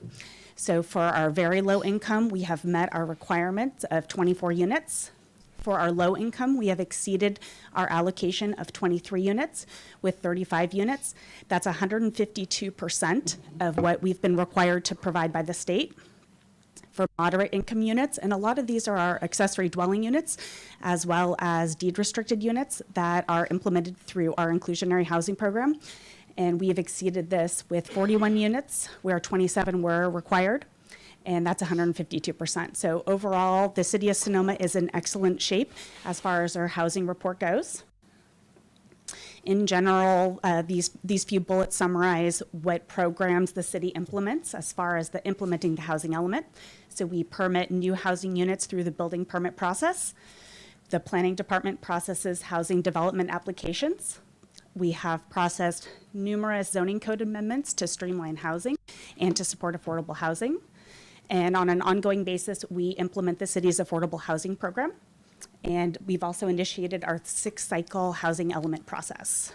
So for our very low income, we have met our requirement of 24 units. For our low income, we have exceeded our allocation of 23 units with 35 units. That's 152% of what we've been required to provide by the state. For moderate income units, and a lot of these are our accessory dwelling units, as well as deed restricted units that are implemented through our inclusionary housing program. And we have exceeded this with 41 units, where 27 were required, and that's 152%. So overall, the city of Sonoma is in excellent shape as far as our housing report goes. In general, these few bullets summarize what programs the city implements as far as the implementing the housing element. So we permit new housing units through the building permit process. The planning department processes housing development applications. We have processed numerous zoning code amendments to streamline housing and to support affordable housing. And on an ongoing basis, we implement the city's affordable housing program. And we've also initiated our 6-cycle housing element process.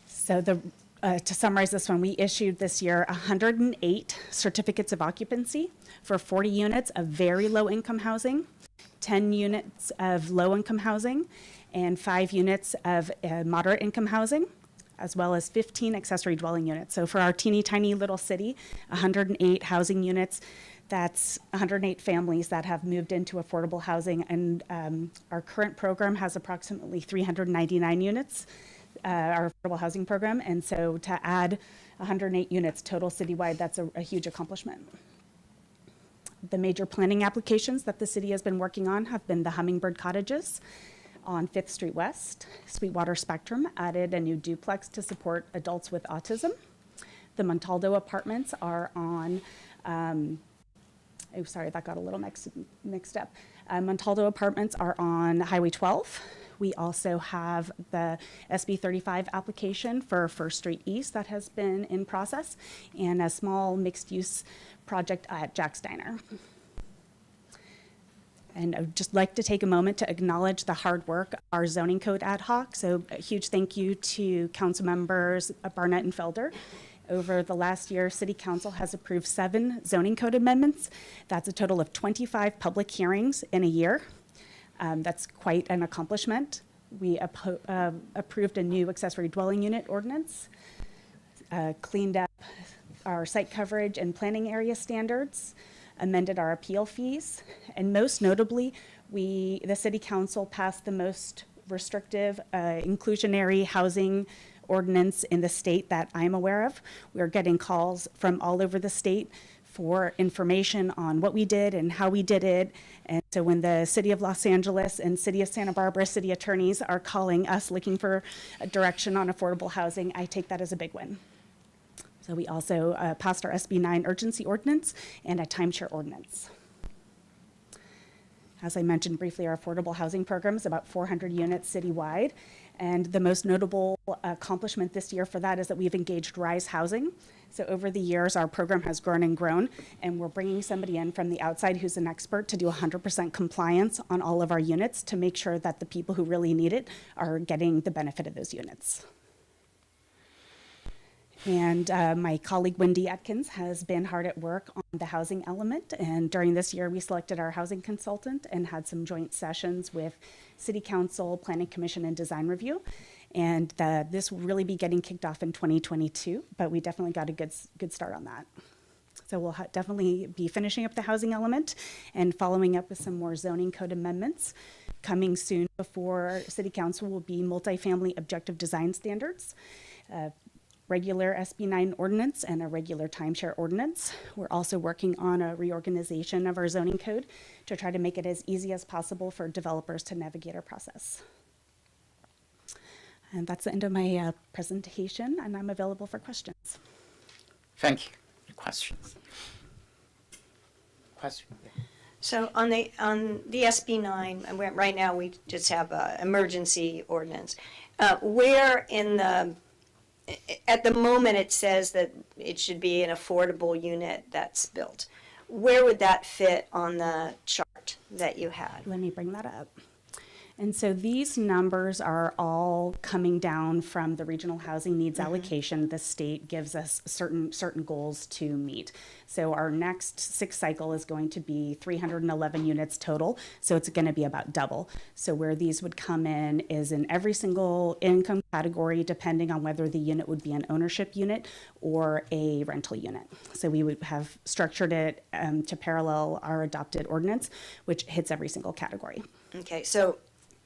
So to summarize this one, we issued this year 108 certificates of occupancy for 40 units of very low income housing, 10 units of low income housing, and 5 units of moderate income housing, as well as 15 accessory dwelling units. So for our teeny tiny little city, 108 housing units, that's 108 families that have moved into affordable housing. And our current program has approximately 399 units, our affordable housing program. And so to add 108 units total citywide, that's a huge accomplishment. The major planning applications that the city has been working on have been the Hummingbird Cottages on 5th Street West. Sweetwater Spectrum added a new duplex to support adults with autism. The Montaldo Apartments are on, oh, sorry, that got a little mixed up. Montaldo Apartments are on Highway 12. We also have the SB 35 application for 1st Street East that has been in process, and a small mixed-use project at Jack's Diner. And I'd just like to take a moment to acknowledge the hard work of our zoning code ad hoc. So a huge thank you to council members Barnett and Felder. Over the last year, City Council has approved 7 zoning code amendments. That's a total of 25 public hearings in a year. That's quite an accomplishment. We approved a new accessory dwelling unit ordinance, cleaned up our site coverage and planning area standards, amended our appeal fees, and most notably, the City Council passed the most restrictive inclusionary housing ordinance in the state that I'm aware of. We're getting calls from all over the state for information on what we did and how we did it. And so when the City of Los Angeles and City of Santa Barbara city attorneys are calling us looking for a direction on affordable housing, I take that as a big win. So we also passed our SB 9 urgency ordinance and a timeshare ordinance. As I mentioned briefly, our affordable housing program is about 400 units citywide. And the most notable accomplishment this year for that is that we've engaged Rise Housing. So over the years, our program has grown and grown, and we're bringing somebody in from the outside who's an expert to do 100% compliance on all of our units to make sure that the people who really need it are getting the benefit of those units. And my colleague Wendy Atkins has been hard at work on the housing element. And during this year, we selected our housing consultant and had some joint sessions with City Council, Planning Commission, and Design Review. And this will really be getting kicked off in 2022, but we definitely got a good start on that. So we'll definitely be finishing up the housing element and following up with some more zoning code amendments. Coming soon before City Council will be multifamily objective design standards, regular SB 9 ordinance, and a regular timeshare ordinance. We're also working on a reorganization of our zoning code to try to make it as easy as possible for developers to navigate our process. And that's the end of my presentation, and I'm available for questions. Thank you. Questions? Question? So on the SB 9, right now we just have an emergency ordinance. Where in at the moment it says that it should be an affordable unit that's built. Where would that fit on the chart that you had? Let me bring that up. And so these numbers are all coming down from the regional housing needs allocation. The state gives us certain goals to meet. So our next 6 cycle is going to be 311 units total. So it's going to be about double. So where these would come in is in every single income category, depending on whether the unit would be an ownership unit or a rental unit. So we would have structured it to parallel our adopted ordinance, which hits every single category. Okay, so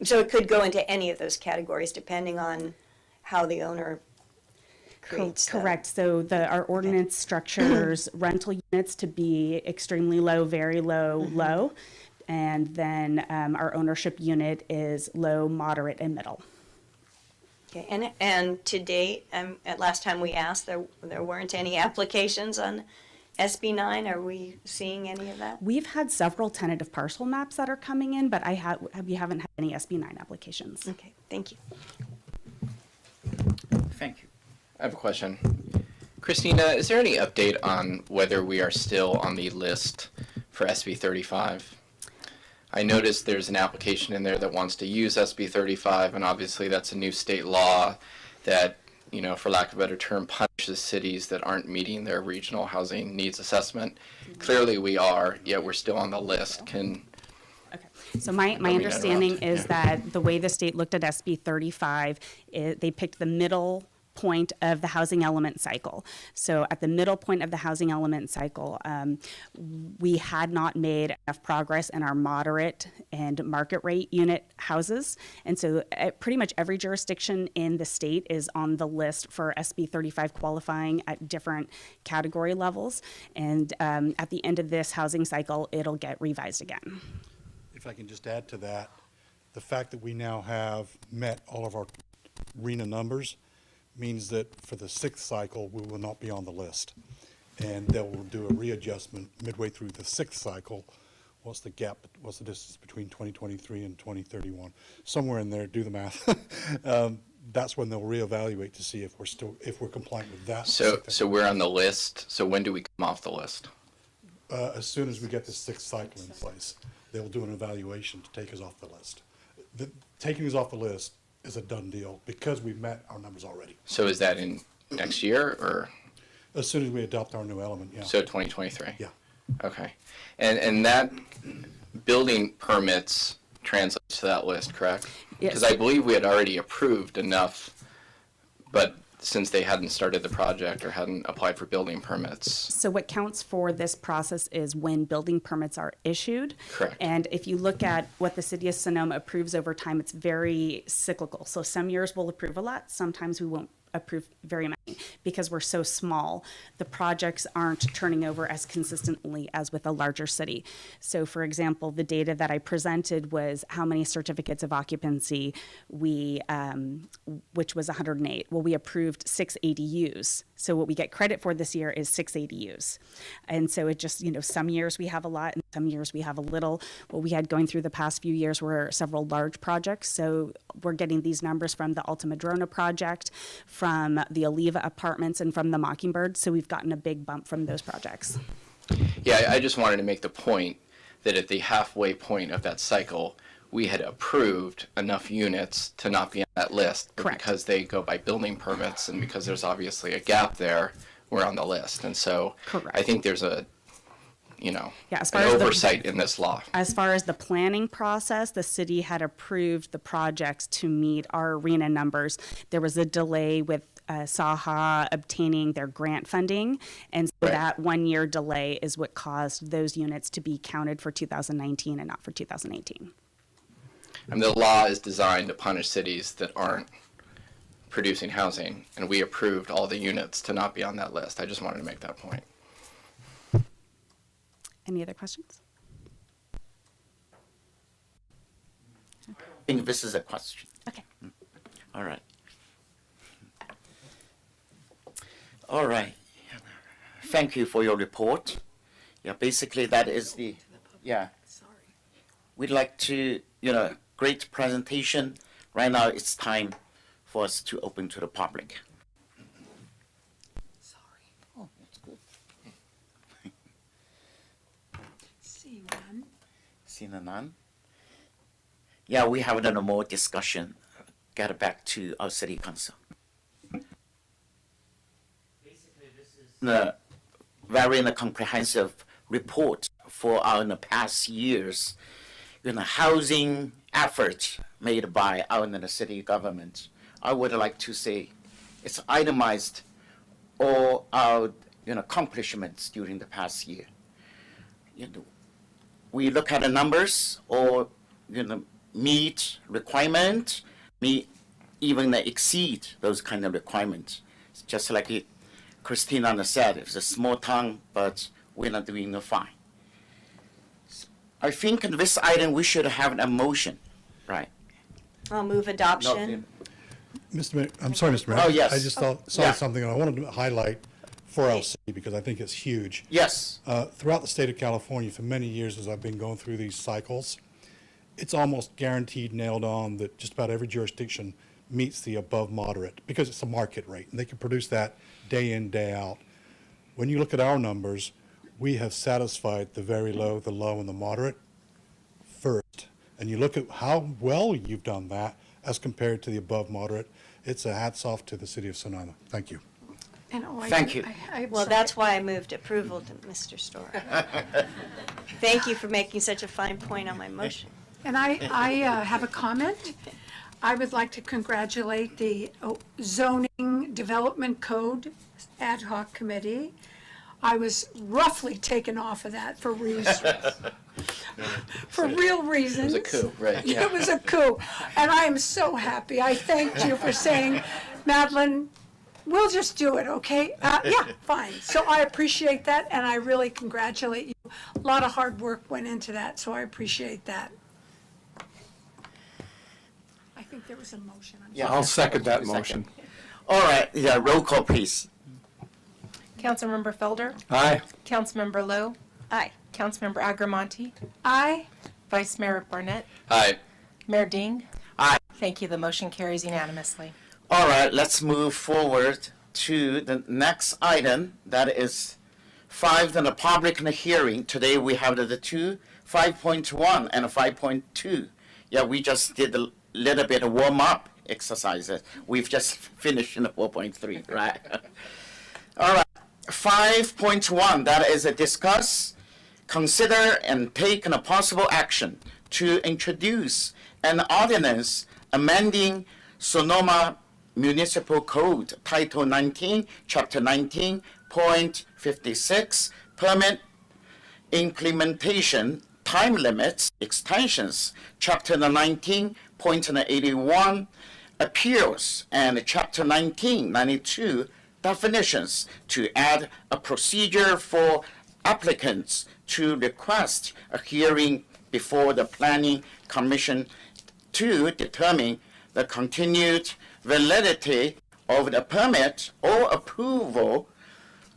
it could go into any of those categories depending on how the owner creates them. Correct. So our ordinance structures rental units to be extremely low, very low, low. And then our ownership unit is low, moderate, and middle. Okay, and to date, at last time we asked, there weren't any applications on SB 9. Are we seeing any of that? We've had several tentative parcel maps that are coming in, but we haven't had any SB 9 applications. Okay, thank you. Thank you. I have a question. Christina, is there any update on whether we are still on the list for SB 35? I noticed there's an application in there that wants to use SB 35, and obviously that's a new state law that, you know, for lack of a better term, punishes cities that aren't meeting their regional housing needs assessment. Clearly we are, yet we're still on the list. So my understanding is that the way the state looked at SB 35, they picked the middle point of the housing element cycle. So at the middle point of the housing element cycle, we had not made enough progress in our moderate and market rate unit houses. And so pretty much every jurisdiction in the state is on the list for SB 35 qualifying at different category levels. And at the end of this housing cycle, it'll get revised again. If I can just add to that, the fact that we now have met all of our RENA numbers means that for the 6th cycle, we will not be on the list. And they will do a readjustment midway through the 6th cycle. What's the gap, what's the distance between 2023 and 2031? Somewhere in there, do the math. That's when they'll reevaluate to see if we're compliant with that. So we're on the list. So when do we come off the list? As soon as we get the 6th cycle in place, they'll do an evaluation to take us off the list. Taking us off the list is a done deal because we've met our numbers already. So is that in next year or? As soon as we adopt our new element, yeah. So 2023? Yeah. Okay. And that building permits translates to that list, correct? Yes. Because I believe we had already approved enough, but since they hadn't started the project or hadn't applied for building permits. So what counts for this process is when building permits are issued. Correct. And if you look at what the city of Sonoma approves over time, it's very cyclical. So some years we'll approve a lot, sometimes we won't approve very many because we're so small. The projects aren't turning over as consistently as with a larger city. So for example, the data that I presented was how many certificates of occupancy we, which was 108. Well, we approved 6 ADUs. So what we get credit for this year is 6 ADUs. And so it just, you know, some years we have a lot and some years we have a little. What we had going through the past few years were several large projects. So we're getting these numbers from the Alta Madrona project, from the Oliva Apartments, and from the Mockingbird. So we've gotten a big bump from those projects. Yeah, I just wanted to make the point that at the halfway point of that cycle, we had approved enough units to not be on that list. But Correct. because they go by building permits and because there's obviously a gap there, we're on the list. And so Correct. I think there's a, you know, Yeah, as an far as oversight in this law. As far as the planning process, the city had approved the projects to meet our RENA numbers. There was a delay with Saha obtaining their grant funding, and so Right. that 1-year delay is what caused those units to be counted for 2019 and not for 2018. And the law is designed to punish cities that aren't producing housing, and we approved all the units to not be on that list. I just wanted to make that point. Any other questions? I think this is a question. Okay. All right. All right. Thank you for your report. Yeah, basically that is the, yeah. We'd like to, you know, great presentation. Right now it's time for us to open to the public. Oh, that's good. Seeing none. Seeing none. Yeah, we have done more discussion. Get back to our city council. Basically, this is the very comprehensive report for our in the past years, housing efforts made by our in the city government. I would like to say it's itemized all our accomplishments during the past year. We look at the numbers or meet requirement, even exceed those kind of requirements. It's just like Christina said, it's a small town, but we're not doing fine. I think in this item we should have a motion, right? I'll move adoption. Mr. Mayor, I'm sorry, Mr. Mayor. Oh, yes. I just saw Yeah. something and I wanted to highlight for our city because I think it's huge. Yes. Throughout the state of California, for many years as I've been going through these cycles, it's almost guaranteed, nailed on, that just about every jurisdiction meets the above moderate because it's a market rate and they can produce that day in, day out. When you look at our numbers, we have satisfied the very low, the low, and the moderate first. And you look at how well you've done that as compared to the above moderate, it's a hats off to the city of Sonoma. Thank you. And Thank you. Well, that's why I moved approval to Mr. Storr. Thank you for making such a fine point on my motion. And I have a comment. I would like to congratulate the Zoning Development Code Ad Hoc Committee. I was roughly taken off of that for reasons. For real reasons. It was a coup, right? Yeah. It was a coup. And I am so happy. I thanked you for saying, Madeline, we'll just do it, okay? Yeah, fine. So I appreciate that, and I really congratulate you. A lot of hard work went into that, so I appreciate that. I think there was a motion. Yeah. I'll second that motion. All right, yeah, roll call, please. Councilmember Felder, Aye. Councilmember Lowe, Aye. Councilmember Agramonte, Aye. Vice Mayor Barnett, Aye. Mayor Ding. Aye. Thank you. The motion carries unanimously. All right, let's move forward to the next item. That is 5, the public hearing. Today we have the two, 5.1 and 5.2. Yeah, we just did a little bit of warm-up exercises. We've just finished in the 4.3, right? All right, 5.1, that is a discuss, consider, and take a possible action to introduce an ordinance amending Sonoma Municipal Code, Title 19, Chapter 19.56, Permit Implementation, Time Limits, Extensions, Chapter 19.81, Appeals, and Chapter 1992, Definitions, to add a procedure for applicants to request a hearing before the Planning Commission to determine the continued validity of the permit or approval,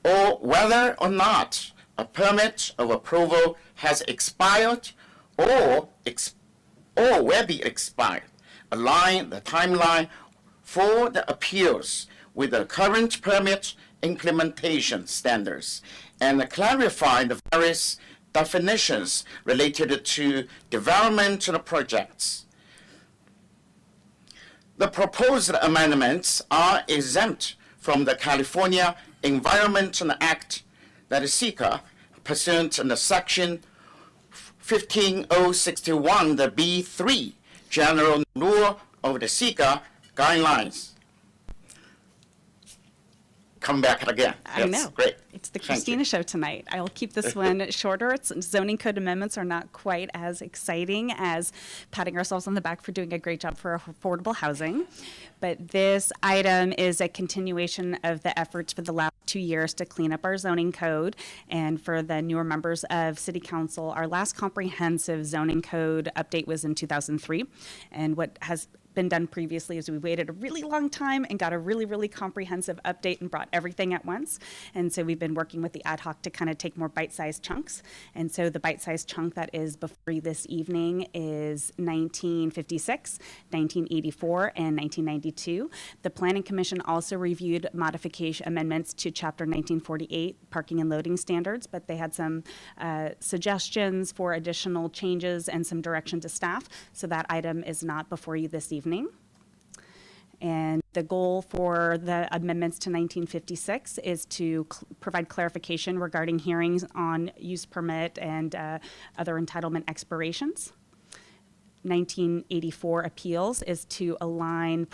or whether or not a permit of approval has expired or will be expired. Align the timeline for the appeals with the current permit implementation standards and clarify the various definitions related to developmental projects. The proposed amendments are exempt from the California Environmental Act, that is SECA, pursuant to the Section 15061, the B3, General Rule of the SECA Guidelines. Come back again. I That's know. Great. It's the Thank Christina you. show tonight. I will keep this one shorter. It's zoning code amendments are not quite as exciting as patting ourselves on the back for doing a great job for affordable housing. But this item is a continuation of the efforts for the last 2 years to clean up our zoning code. And for the newer members of City Council, our last comprehensive zoning code update was in 2003. And what has been done previously is we waited a really long time and got a really, really comprehensive update and brought everything at once. And so we've been working with the ad hoc to kind of take more bite-sized chunks. And so the bite-sized chunk that is before you this evening is 1956, 1984, and 1992. The Planning Commission also reviewed modification amendments to Chapter 1948, parking and loading standards, but they had some suggestions for additional changes and some direction to staff. So that item is not before you this evening. And the goal for the amendments to 1956 is to provide clarification regarding hearings on use permit and other entitlement expirations. 1984 appeals is to align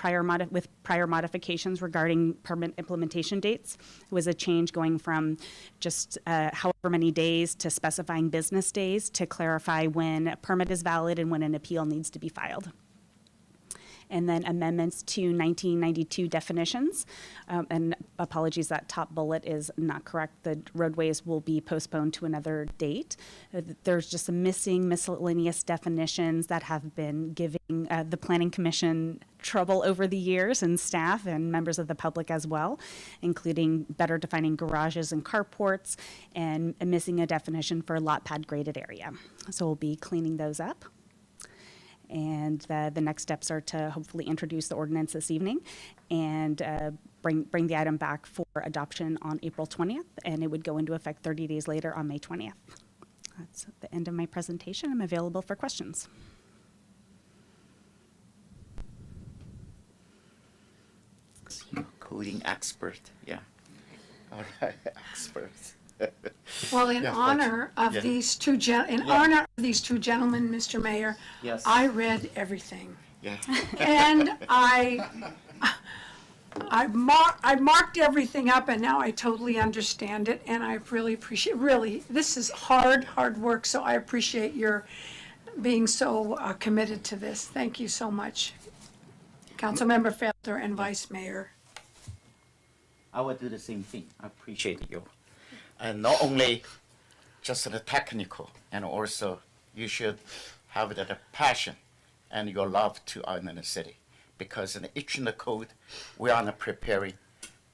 with prior modifications regarding permit implementation dates. It was a change going from just however many days to specifying business days to clarify when a permit is valid and when an appeal needs to be filed. And then amendments to 1992 definitions. And apologies, that top bullet is not correct. The roadways will be postponed to another date. There's just some missing miscellaneous definitions that have been giving the Planning Commission trouble over the years, and staff and members of the public as well, including better defining garages and carports and missing a definition for lot pad graded area. So we'll be cleaning those up. And the next steps are to hopefully introduce the ordinance this evening and bring the item back for adoption on April 20th, and it would go into effect 30 days later on May 20th. That's the end of my presentation. I'm available for questions. Coding expert, yeah. All right, experts. Well, in Yeah, honor of yeah. these two gentlemen, Mr. Mayor, Yes. I read everything. Yeah. And I marked everything up, and now I totally understand it, and I really appreciate, this is hard work, so I appreciate your being so committed to this. Thank you so much, Councilmember Felder and Vice Mayor. I would do the same thing. I appreciate you. And not only just the technical, and also you should have the passion and your love to our inner city. Because in each in the code, we are preparing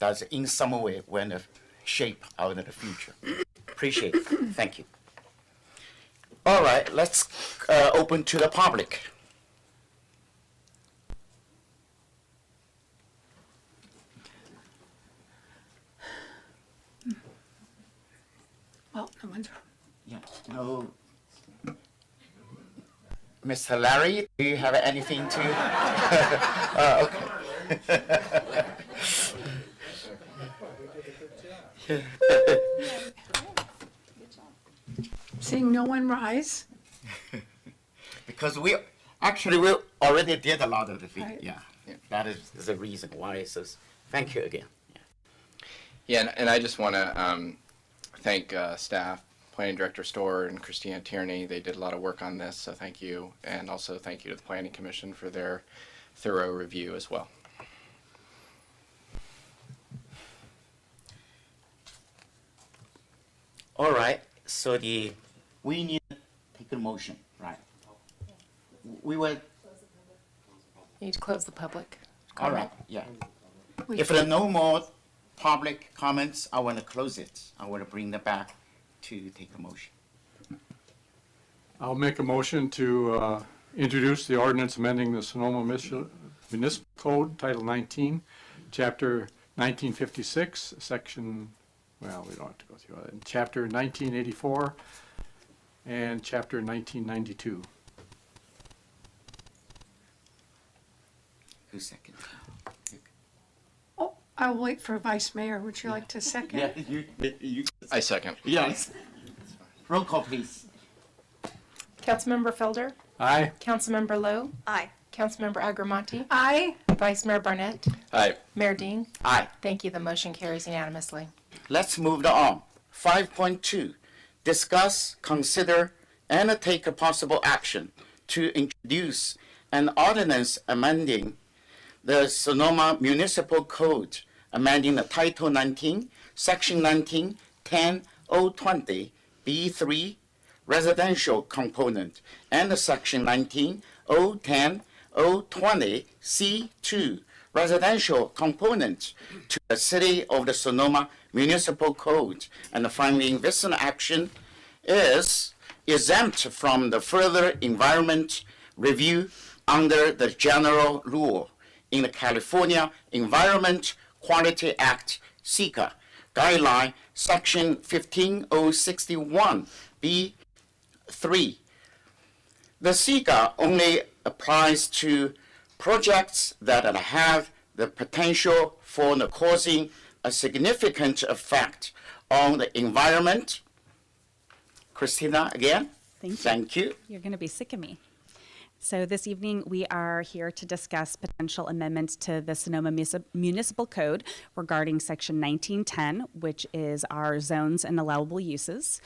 that in some way we're going to shape our in the future. Appreciate it. Thank you. All right, let's open to the public. Well, no one's. Yeah, no. Mr. Larry, do you have anything to? Okay. Seeing no one rise. Because we already did a lot of the thing. Right. Yeah, that is the reason why it says thank you again. Yeah, and I just want to thank staff, Planning Director Storr and Christina Tierney. They did a lot of work on this, so thank you. And also thank you to the Planning Commission for their thorough review as well. All right, so we need to take a motion, right? We will, You need to close the public. all right, yeah. If there are no more public comments, I want to close it. I want to bring it back to take a motion. I'll make a motion to introduce the ordinance amending the Sonoma Municipal Code, Title 19, Chapter 1956, Section, well, we don't have to go through it, Chapter 1984 and Chapter 1992. Who's second? Oh, I'll wait for Vice Mayor. Would you like to second? Yeah, you. I second. Yes. Roll call, please. Councilmember Felder, Aye. Councilmember Lowe, Aye. Councilmember Agramonte, Aye. Vice Mayor Barnett, Aye. Mayor Dean. Aye. Thank you. The motion carries unanimously. Let's move on. 5.2, discuss, consider, and take a possible action to introduce an ordinance amending the Sonoma Municipal Code, amending the Title 19, Section 19, 10.020, B3, residential component, and the Section 19, 010, 020C2 residential component to the City of the Sonoma Municipal Code. And finally, this action is exempt from the further environment review under the general rule in the California Environment Quality Act, SEQA, guideline section 15061B3. The SEQA only applies to projects that have the potential for causing a significant effect on the environment. Christina, again, Thank you. thank you. You're going to be sick of me. So this evening, we are here to discuss potential amendments to the Sonoma Municipal Code regarding Section 1910, which is our zones and allowable uses.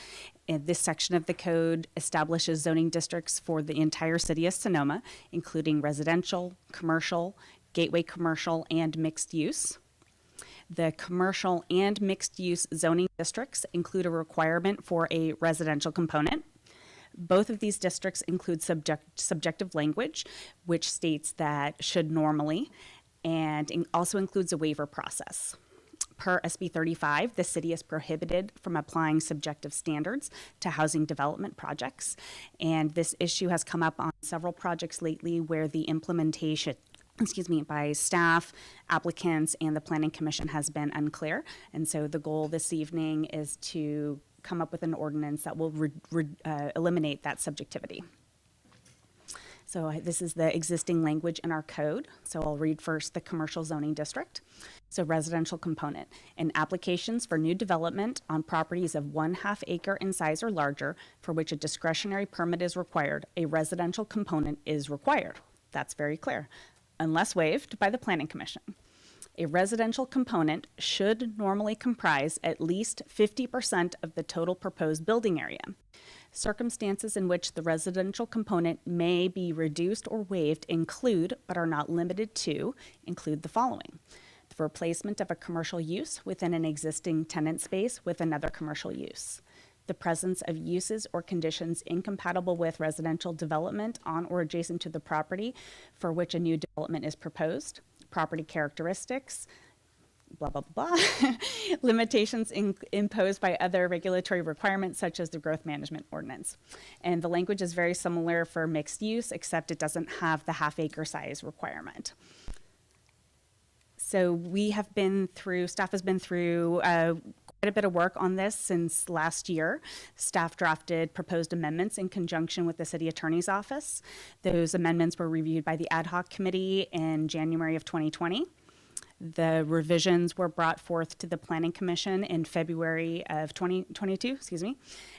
And this section of the code establishes zoning districts for the entire city of Sonoma, including residential, commercial, gateway commercial, and mixed use. The commercial and mixed use zoning districts include a requirement for a residential component. Both of these districts include subjective language, which states that should normally, and also includes a waiver process. Per SB 35, the city is prohibited from applying subjective standards to housing development projects. And this issue has come up on several projects lately where the implementation by staff, applicants, and the Planning Commission has been unclear. And so the goal this evening is to come up with an ordinance that will eliminate that subjectivity. So this is the existing language in our code. So I'll read first the commercial zoning district. So residential component. In applications for new development on properties of 1/2 acre in size or larger, for which a discretionary permit is required, a residential component is required. That's very clear, unless waived by the Planning Commission. A residential component should normally comprise at least 50% of the total proposed building area. Circumstances in which the residential component may be reduced or waived include, but are not limited to, include the following: the replacement of a commercial use within an existing tenant space with another commercial use, the presence of uses or conditions incompatible with residential development on or adjacent to the property for which a new development is proposed, property characteristics, blah, blah, blah, limitations imposed by other regulatory requirements such as the growth management ordinance. And the language is very similar for mixed use, except it doesn't have the 1/2 acre size requirement. So staff has been through quite a bit of work on this since last year. Staff drafted proposed amendments in conjunction with the city attorney's office. Those amendments were reviewed by the ad hoc committee in January of 2020. The revisions were brought forth to the Planning Commission in February of 2022,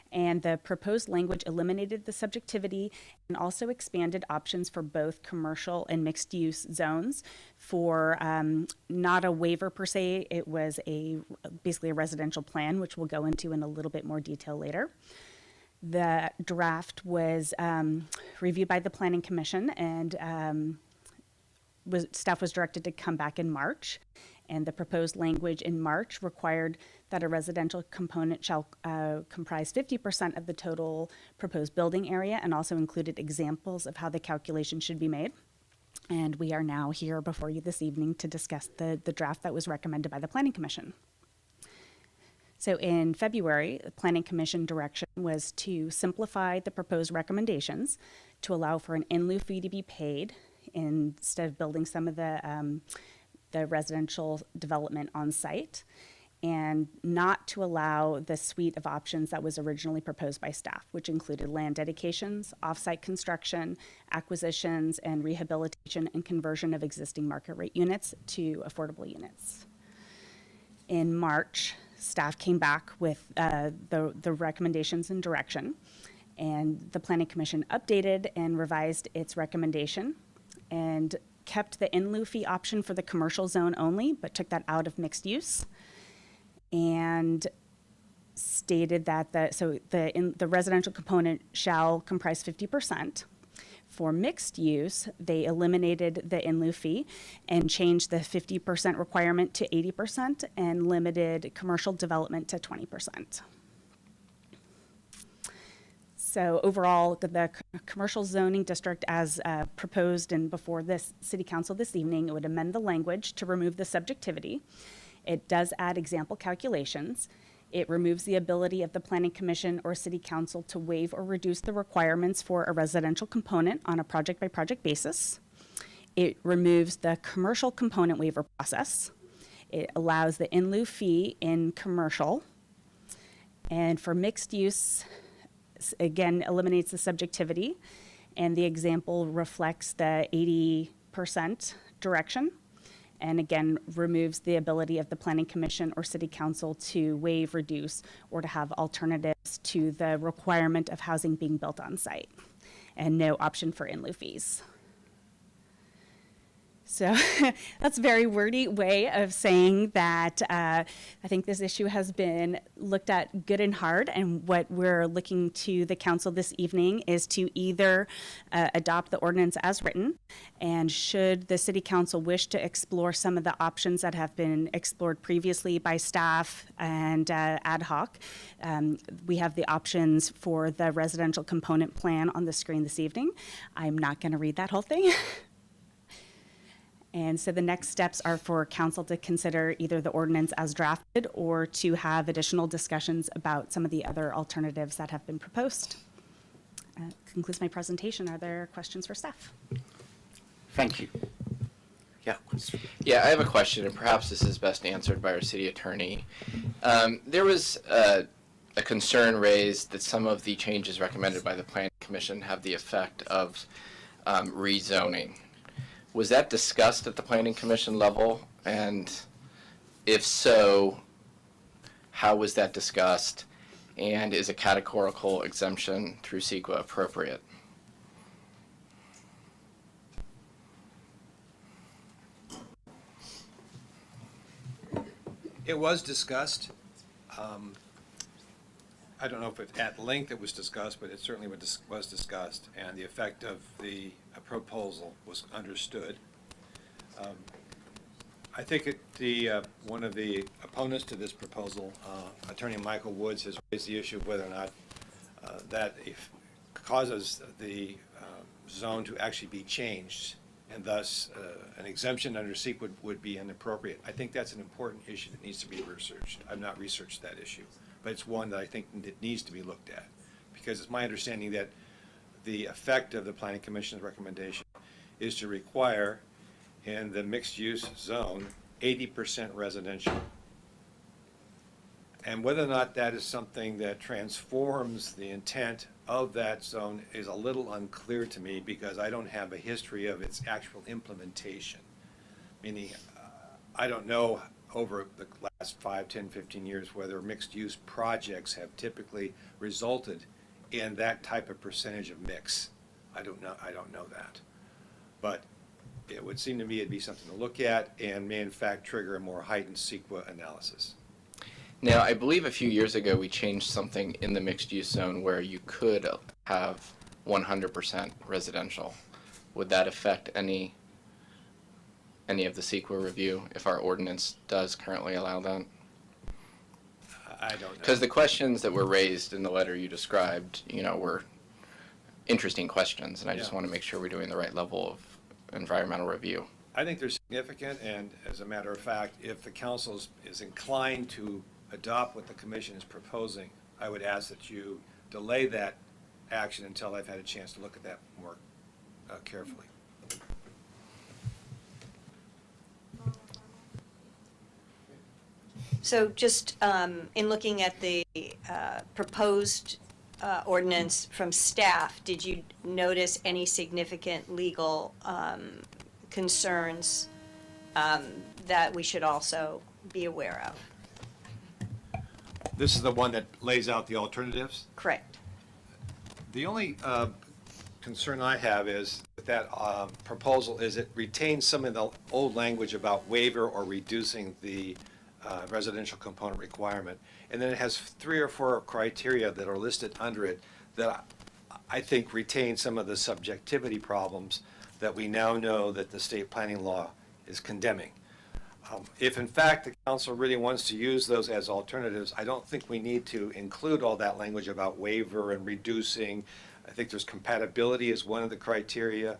and the proposed language eliminated the subjectivity and also expanded options for both commercial and mixed use zones for not a waiver per se. It was basically a residential plan, which we'll go into in a little bit more detail later. The draft was reviewed by the Planning Commission, and staff was directed to come back in March, and the proposed language in March required that a residential component shall comprise 50% of the total proposed building area, and also included examples of how the calculation should be made. And we are now here before you this evening to discuss the draft that was recommended by the Planning Commission. So in February, the Planning Commission direction was to simplify the proposed recommendations to allow for an in lieu fee to be paid instead of building some of the residential development on site, and not to allow the suite of options that was originally proposed by staff, which included land dedications, off-site construction, acquisitions, and rehabilitation and conversion of existing market rate units to affordable units. In March, staff came back with the recommendations and direction, and the Planning Commission updated and revised its recommendation and kept the in lieu fee option for the commercial zone only, but took that out of mixed use, and stated that the residential component shall comprise 50%. For mixed use, they eliminated the in lieu fee and changed the 50% requirement to 80% and limited commercial development to 20%. So overall, the commercial zoning district as proposed and before this city council this evening, it would amend the language to remove the subjectivity. It does add example calculations. It removes the ability of the planning commission or city council to waive or reduce the requirements for a residential component on a project by project basis. It removes the commercial component waiver process. It allows the in lieu fee in commercial. And for mixed use, again, eliminates the subjectivity, and the example reflects the 80% direction, and again, removes the ability of the planning commission or city council to waive, reduce, or to have alternatives to the requirement of housing being built on site, and no option for in lieu fees. So that's a very wordy way of saying that I think this issue has been looked at good and hard, and what we're looking to the council this evening is to either adopt the ordinance as written, and should the city council wish to explore some of the options that have been explored previously by staff and ad hoc, we have the options for the residential component plan on the screen this evening. I'm not going to read that whole thing. And so the next steps are for council to consider either the ordinance as drafted or to have additional discussions about some of the other alternatives that have been proposed. Concludes my presentation. Are there questions for staff? Thank you. Yeah. Yeah, I have a question, and perhaps this is best answered by our city attorney. There was a concern raised that some of the changes recommended by the Planning Commission have the effect of rezoning. Was that discussed at the Planning Commission level? And if so, how was that discussed? And is a categorical exemption through CEQA appropriate? It was discussed. I don't know if at length it was discussed, but it certainly was discussed, and the effect of the proposal was understood. I think one of the opponents to this proposal, Attorney Michael Woods, has raised the issue of whether or not that causes the zone to actually be changed, and thus an exemption under CEQA would be inappropriate. I think that's an important issue that needs to be researched. I've not researched that issue, but it's one that I think that needs to be looked at, because it's my understanding that the effect of the Planning Commission's recommendation is to require in the mixed-use zone 80% residential. And whether or not that is something that transforms the intent of that zone is a little unclear to me, because I don't have a history of its actual implementation. Meaning, I don't know over the last 5, 10, 15 years whether mixed-use projects have typically resulted in that type of percentage of mix. I don't know that. But it would seem to me it'd be something to look at and may in fact trigger a more heightened CEQA analysis. Now, I believe a few years ago we changed something in the mixed-use zone where you could have 100% residential. Would that affect any of the CEQA review if our ordinance does currently allow that? I don't know. Because the questions that were raised in the letter you described, were interesting questions, and I just want to make sure we're doing the right level of environmental review. I think they're significant, and as a matter of fact, if the council is inclined to adopt what the commission is proposing, I would ask that you delay that action until I've had a chance to look at that more carefully. So just in looking at the proposed ordinance from staff, did you notice any significant legal concerns that we should also be aware of? This is the one that lays out the alternatives? Correct. The only concern I have is that proposal is it retains some of the old language about waiver or reducing the residential component requirement. And then it has 3 or 4 criteria that are listed under it that I think retain some of the subjectivity problems that we now know that the state planning law is condemning. If in fact the council really wants to use those as alternatives, I don't think we need to include all that language about waiver and reducing. I think there's compatibility as one of the criteria.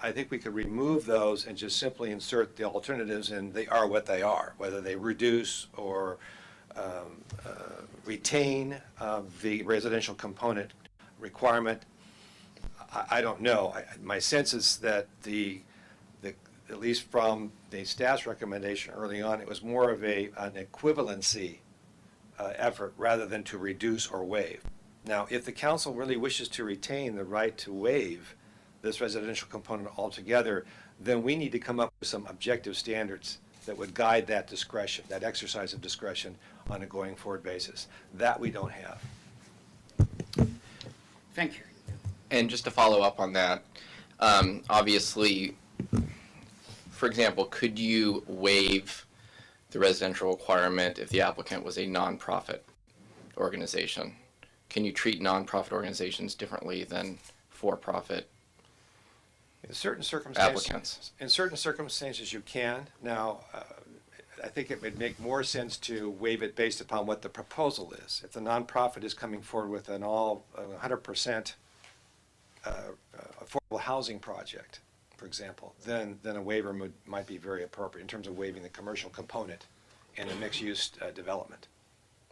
I think we could remove those and just simply insert the alternatives, and they are what they are, whether they reduce or retain the residential component requirement. I don't know. My sense is that at least from the staff's recommendation early on, it was more of an equivalency effort rather than to reduce or waive. Now, if the council really wishes to retain the right to waive this residential component altogether, then we need to come up with some objective standards that would guide that discretion, that exercise of discretion on a going forward basis. That we don't have. Thank you. And just to follow up on that, obviously, for example, could you waive the residential requirement if the applicant was a nonprofit organization? Can you treat nonprofit organizations differently than for-profit In certain circumstances, applicants? In certain circumstances, you can. Now, I think it would make more sense to waive it based upon what the proposal is. If the nonprofit is coming forward with an all 100% affordable housing project, for example, then a waiver might be very appropriate in terms of waiving the commercial component in a mixed-use development.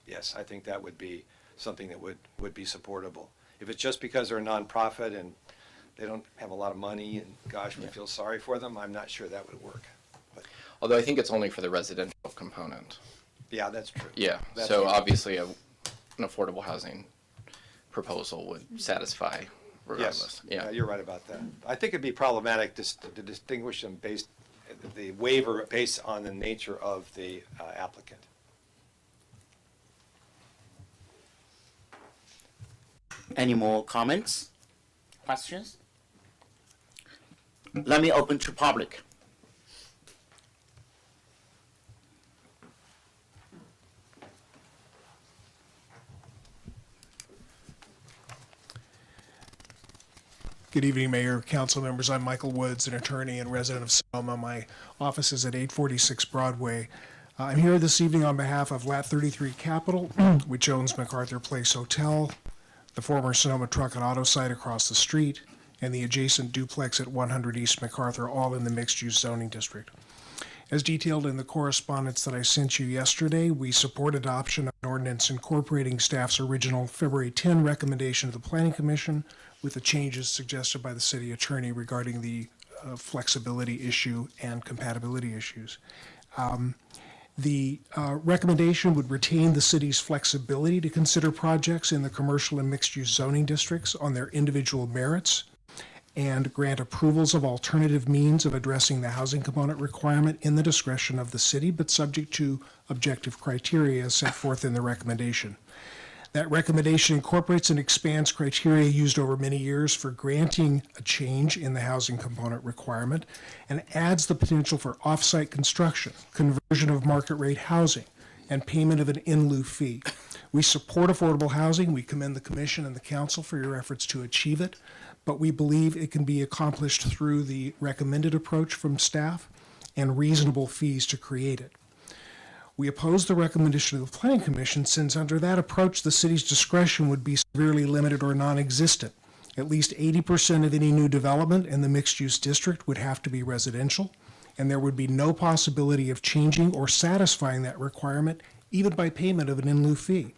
Yes, I think that would be something that would be supportable. If it's just because they're a nonprofit and they don't have a lot of money and gosh, we feel sorry for them, I'm not sure that would work. But, Although I think it's only for the residential component. yeah, that's true. Yeah, That's so true. obviously an affordable housing proposal would satisfy regardless. Yes, you're right about that. I think it'd be problematic to distinguish them the waiver based on the nature of the applicant. Any more comments? Questions? Let me open to public. Good evening, Mayor, council members. I'm Michael Woods, an attorney and resident of Sonoma. My office is at 846 Broadway. I'm here this evening on behalf of Lat 33 Capital, which owns MacArthur Place Hotel, the former Sonoma Truck and Auto site across the street, and the adjacent duplex at 100 East MacArthur, all in the mixed-use zoning district. As detailed in the correspondence that I sent you yesterday, we support adoption of an ordinance incorporating staff's original February 10 recommendation to the Planning Commission with the changes suggested by the city attorney regarding the flexibility issue and compatibility issues. The recommendation would retain the city's flexibility to consider projects in the commercial and mixed-use zoning districts on their individual merits and grant approvals of alternative means of addressing the housing component requirement in the discretion of the city, but subject to objective criteria as set forth in the recommendation. That recommendation incorporates and expands criteria used over many years for granting a change in the housing component requirement and adds the potential for off-site construction, conversion of market rate housing, and payment of an in lieu fee. We support affordable housing. We commend the Commission and the Council for your efforts to achieve it, but we believe it can be accomplished through the recommended approach from staff and reasonable fees to create it. We oppose the recommendation of the Planning Commission since under that approach the city's discretion would be severely limited or non-existent. At least 80% of any new development in the mixed-use district would have to be residential, and there would be no possibility of changing or satisfying that requirement even by payment of an in lieu fee.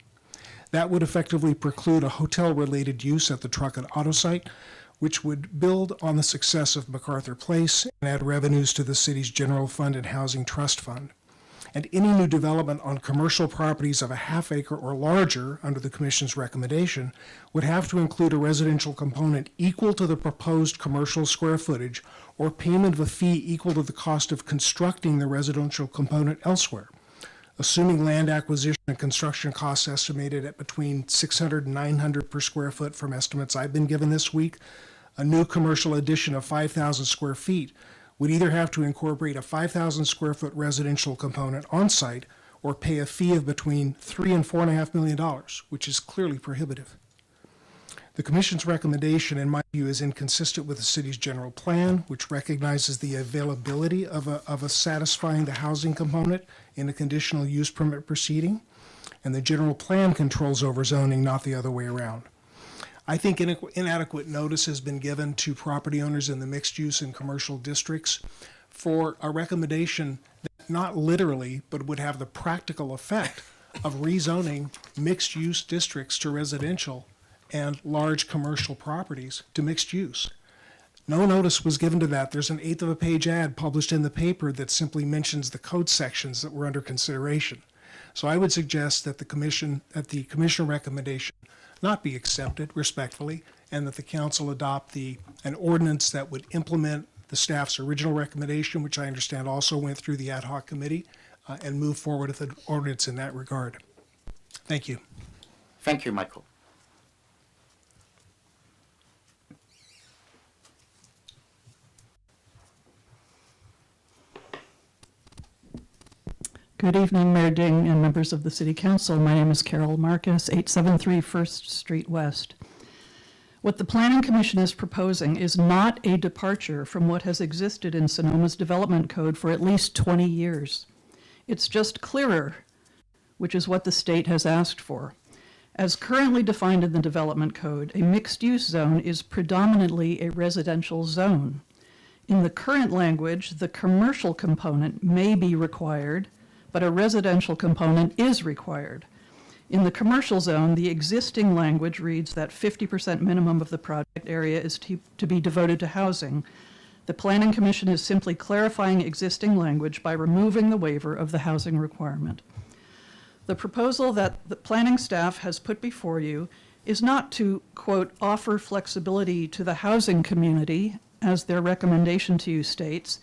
That would effectively preclude a hotel-related use at the truck and auto site, which would build on the success of MacArthur Place and add revenues to the city's general fund and housing trust fund. And any new development on commercial properties of a half acre or larger, under the Commission's recommendation, would have to include a residential component equal to the proposed commercial square footage or payment of a fee equal to the cost of constructing the residential component elsewhere. Assuming land acquisition and construction costs estimated at between $600 and $900 per square foot from estimates I've been given this week, a new commercial addition of 5,000 square feet would either have to incorporate a 5,000 square foot residential component on site or pay a fee of between $3 and $4.5 million, which is clearly prohibitive. The Commission's recommendation, in my view, is inconsistent with the city's general plan, which recognizes the availability of a satisfying the housing component in a conditional use permit proceeding, and the general plan controls over zoning, not the other way around. I think inadequate notice has been given to property owners in the mixed-use and commercial districts for a recommendation that not literally, but would have the practical effect of rezoning mixed-use districts to residential and large commercial properties to mixed use. No notice was given to that. There's an 1/8 of a page ad published in the paper that simply mentions the code sections that were under consideration. So I would suggest that the commission recommendation not be accepted respectfully, and that the council adopt an ordinance that would implement the staff's original recommendation, which I understand also went through the ad hoc committee, and move forward with an ordinance in that regard. Thank you. Thank you, Michael. Good evening, Mayor Ding and members of the City Council. My name is Carol Marcus, 873 First Street West. What the Planning Commission is proposing is not a departure from what has existed in Sonoma's development code for at least 20 years. It's just clearer, which is what the state has asked for. As currently defined in the development code, a mixed-use zone is predominantly a residential zone. In the current language, the commercial component may be required, but a residential component is required. In the commercial zone, the existing language reads that 50% minimum of the project area is to be devoted to housing. The Planning Commission is simply clarifying existing language by removing the waiver of the housing requirement. The proposal that the planning staff has put before you is not to, quote, offer flexibility to the housing community, as their recommendation to you states.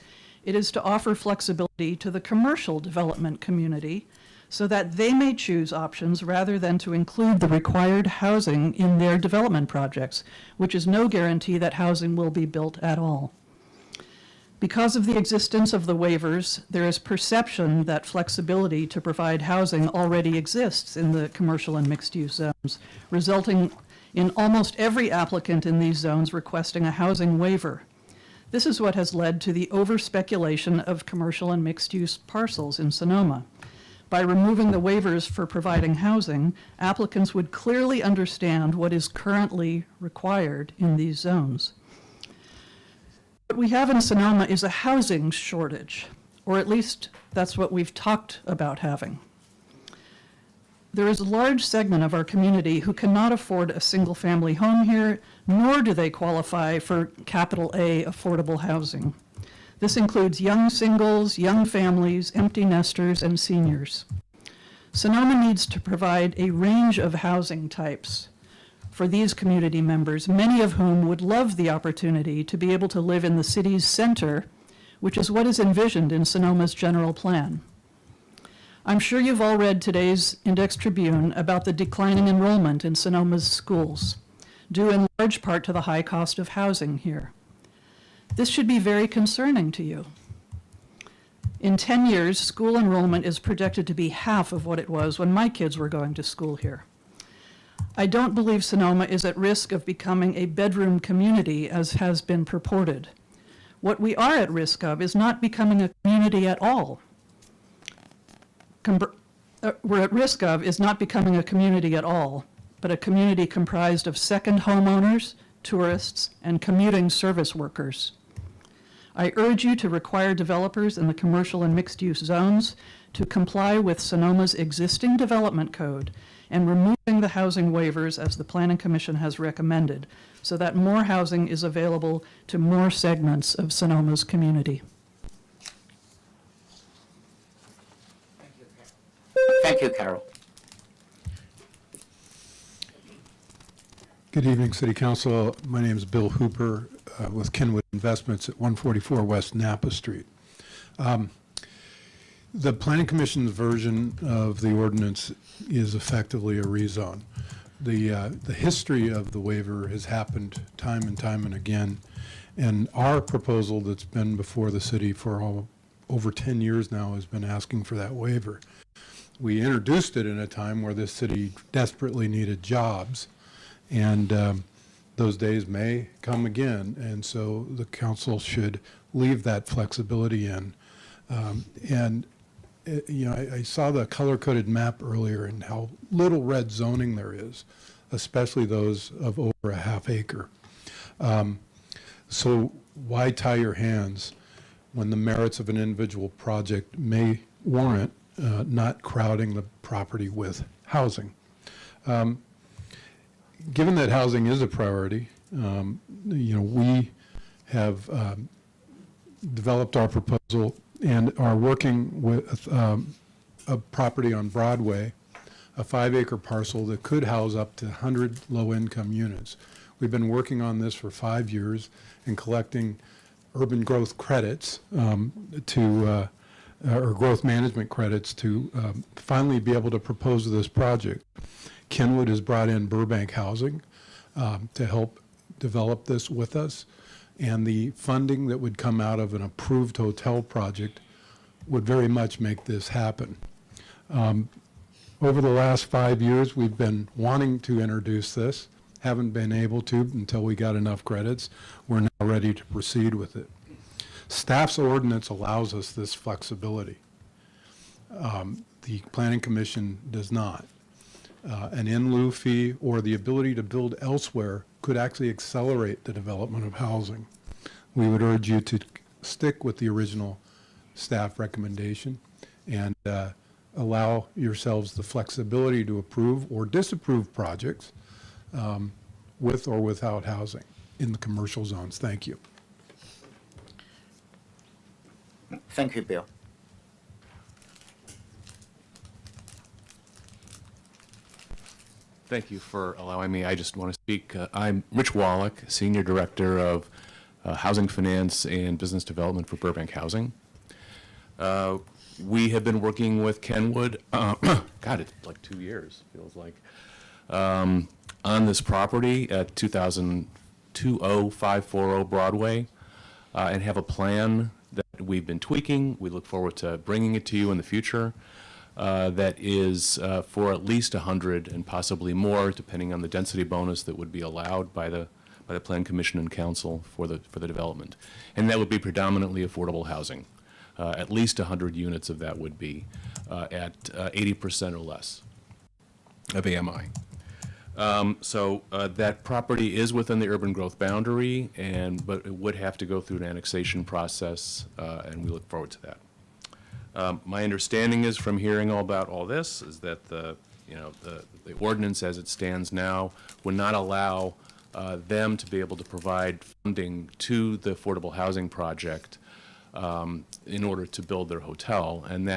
It is to offer flexibility to the commercial development community so that they may choose options rather than to include the required housing in their development projects, which is no guarantee that housing will be built at all. Because of the existence of the waivers, there is perception that flexibility to provide housing already exists in the commercial and mixed-use zones, resulting in almost every applicant in these zones requesting a housing waiver. This is what has led to the over-speculation of commercial and mixed-use parcels in Sonoma. By removing the waivers for providing housing, applicants would clearly understand what is currently required in these zones. What we have in Sonoma is a housing shortage, or at least that's what we've talked about having. There is a large segment of our community who cannot afford a single-family home here, nor do they qualify for capital A affordable housing. This includes young singles, young families, empty nesters, and seniors. Sonoma needs to provide a range of housing types for these community members, many of whom would love the opportunity to be able to live in the city's center, which is what is envisioned in Sonoma's general plan. I'm sure you've all read today's Index Tribune about the declining enrollment in Sonoma's schools, due in large part to the high cost of housing here. This should be very concerning to you. In 10 years, school enrollment is projected to be half of what it was when my kids were going to school here. I don't believe Sonoma is at risk of becoming a bedroom community, as has been purported. What we are at risk of is not becoming a community at all. We're at risk of is not becoming a community at all, but a community comprised of second homeowners, tourists, and commuting service workers. I urge you to require developers in the commercial and mixed-use zones to comply with Sonoma's existing development code and removing the housing waivers as the Planning Commission has recommended, so that more housing is available to more segments of Sonoma's community. Thank you, Carol. Good evening, City Council. My name is Bill Hooper with Kenwood Investments at 144 West Napa Street. The Planning Commission's version of the ordinance is effectively a rezone. The history of the waiver has happened time and again, and our proposal that's been before the city for over 10 years now has been asking for that waiver. We introduced it in a time where this city desperately needed jobs, and those days may come again, and so the council should leave that flexibility in. I saw the color-coded map earlier and how little red zoning there is, especially those of over a half acre. So why tie your hands when the merits of an individual project may warrant not crowding the property with housing? Given that housing is a priority, we have developed our proposal and are working with a property on Broadway, a 5-acre parcel that could house up to 100 low-income units. We've been working on this for 5 years and collecting urban growth credits or growth management credits to finally be able to propose this project. Kenwood has brought in Burbank Housing to help develop this with us, and the funding that would come out of an approved hotel project would very much make this happen. Over the last 5 years, we've been wanting to introduce this, haven't been able to until we got enough credits. We're now ready to proceed with it. Staff's ordinance allows us this flexibility. The Planning Commission does not. An in-lieu fee or the ability to build elsewhere could actually accelerate the development of housing. We would urge you to stick with the original staff recommendation and allow yourselves the flexibility to approve or disapprove projects with or without housing in the commercial zones. Thank you. Thank you, Bill. Thank you for allowing me. I just want to speak. I'm Rich Wallach, Senior Director of Housing Finance and Business Development for Burbank Housing. We have been working with Kenwood, God, it's like 2 years, feels like, on this property at 20540 Broadway, and have a plan that we've been tweaking. We look forward to bringing it to you in the future. That is for at least 100 and possibly more, depending on the density bonus that would be allowed by the Plan Commission and Council for the development, and that would be predominantly affordable housing. At least 100 units of that would be at 80% or less of AMI. So that property is within the urban growth boundary, but it would have to go through an annexation process, and we look forward to that. My understanding is, from hearing all about all this, is that the ordinance as it stands now would not allow them to be able to provide funding to the affordable housing project in order to build their hotel. And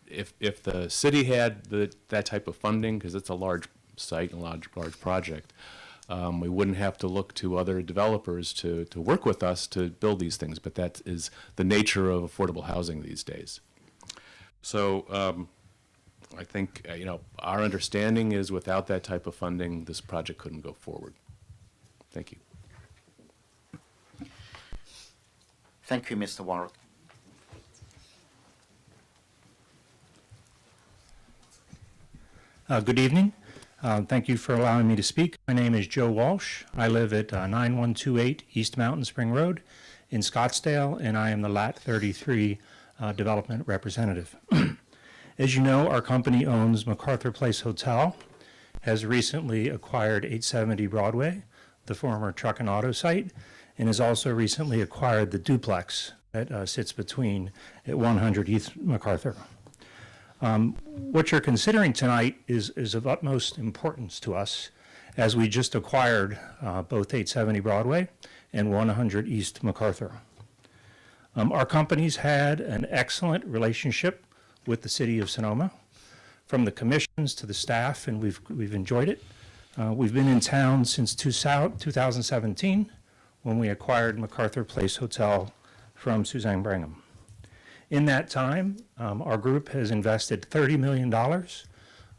if the city had that type of funding, because it's a large site and a large project, we wouldn't have to look to other developers to work with us to build these things. But that is the nature of affordable housing these days. So I think, our understanding is without that type of funding, this project couldn't go forward. Thank you. Thank you, Mr. Warwick. Good evening. Thank you for allowing me to speak. My name is Joe Walsh. I live at 9128 East Mountain Spring Road in Scottsdale, and I am the LAT 33 development representative. As you know, our company owns MacArthur Place Hotel, has recently acquired 870 Broadway, the former truck and auto site, and has also recently acquired the duplex that sits between at 100 East MacArthur. What you're considering tonight is of utmost importance to us, as we just acquired both 870 Broadway and 100 East MacArthur. Our companies had an excellent relationship with the city of Sonoma, from the commissions to the staff, and we've enjoyed it. We've been in town since 2017, when we acquired MacArthur Place Hotel from Suzanne Brigham. In that time, our group has invested $30 million